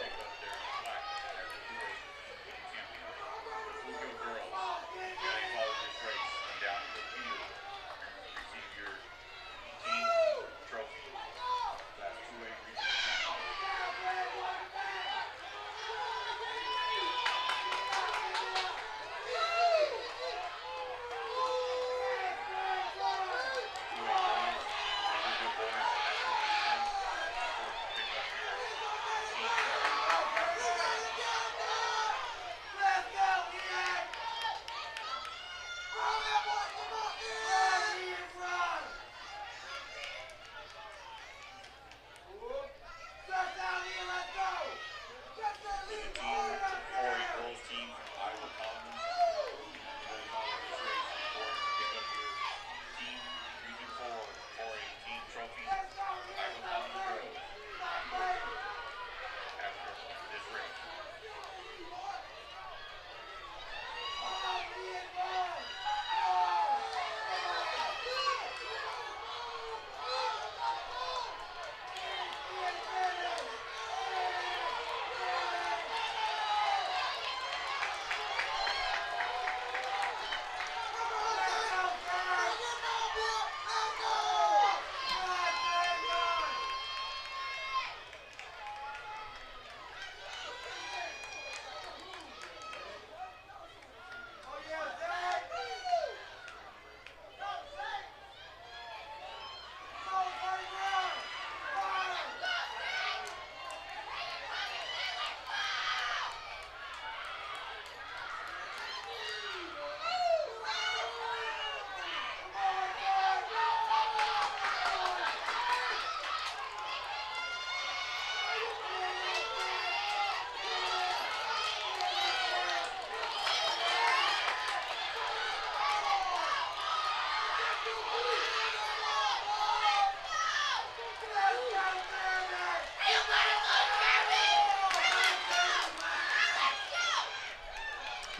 [SPEAKER 2] Pick up their plaque as the 2A champion. Refugio girls, you gotta follow this race. Come down to the field and receive your team trophy. Class 2A regional champion.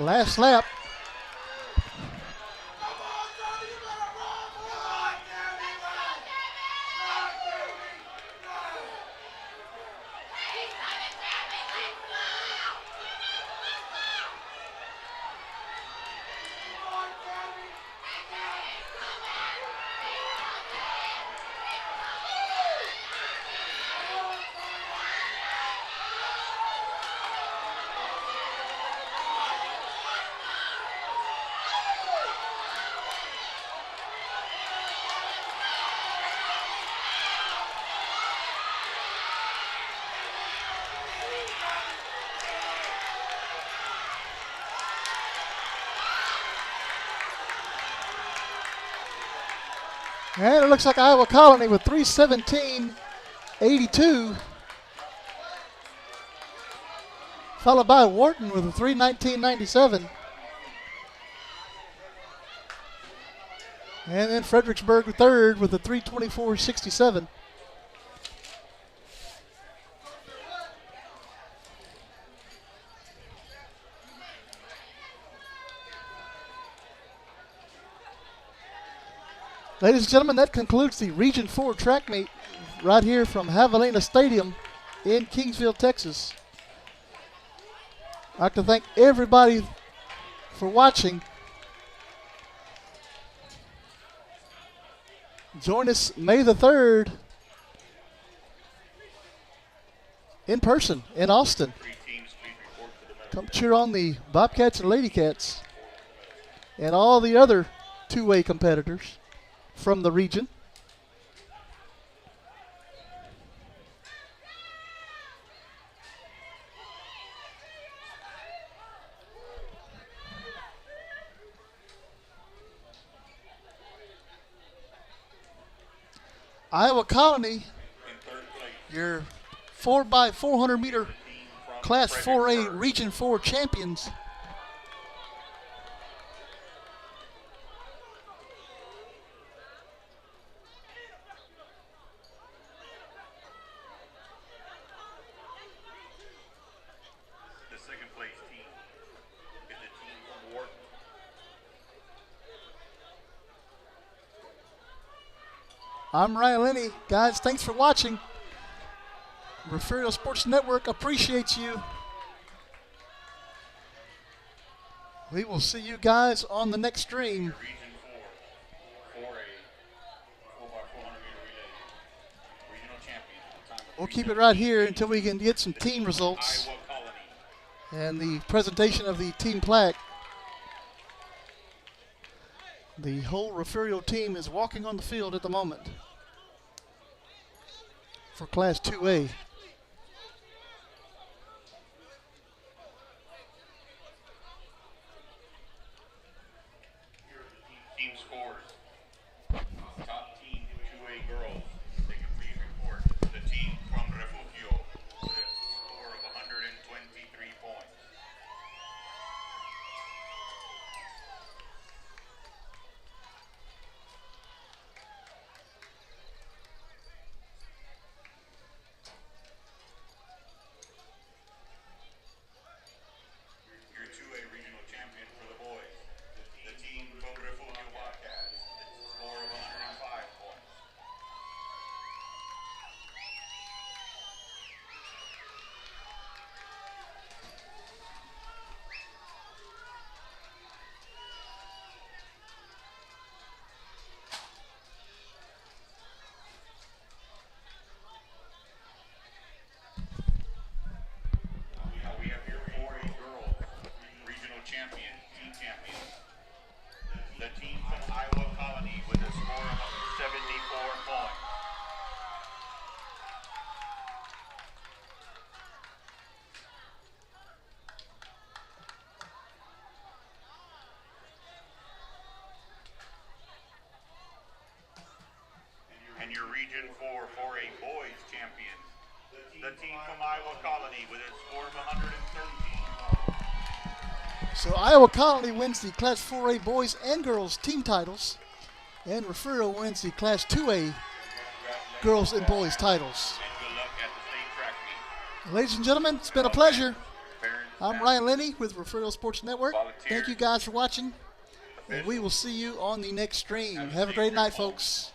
[SPEAKER 1] Last lap. And it looks like Iowa Colony with 3:17.82. Followed by Wharton with a 3:19.97. And then Fredericksburg third with a 3:24.67. Ladies and gentlemen, that concludes the Region 4 track meet right here from Javelina Stadium in Kingsville, Texas. I'd like to thank everybody for watching. Join us May the 3rd in person in Austin. Come cheer on the Bobcats and Lady Cats and all the other two-way competitors from the region. Iowa Colony, your 4x400 meter Class 4A Region 4 champions. I'm Ryan Lenny. Guys, thanks for watching. Refugio Sports Network appreciates you. We will see you guys on the next stream. We'll keep it right here until we can get some team results and the presentation of the team plaque. The whole Refugio team is walking on the field at the moment for Class 2A.
[SPEAKER 2] Team scores. Top team 2A girls. They can please report. The team from Refugio with a score of 123 points. Your 2A regional champion for the boys. The team from Refugio Bobcats. Score of 105 points. Now we have your 4A girls regional champion, team champions. The team from Iowa Colony with a score of 74 points. And your Region 4 4A boys champions. The team from Iowa Colony with a score of 113 points.
[SPEAKER 1] So Iowa Colony wins the Class 4A boys and girls team titles, and Refugio wins the Class 2A girls and boys titles.
[SPEAKER 2] And good luck at the state track meet.
[SPEAKER 1] Ladies and gentlemen, it's been a pleasure.
[SPEAKER 2] Parents
[SPEAKER 1] I'm Ryan Lenny with Referral Sports Network. Thank you guys for watching, and we will see you on the next stream. Have a great night, folks.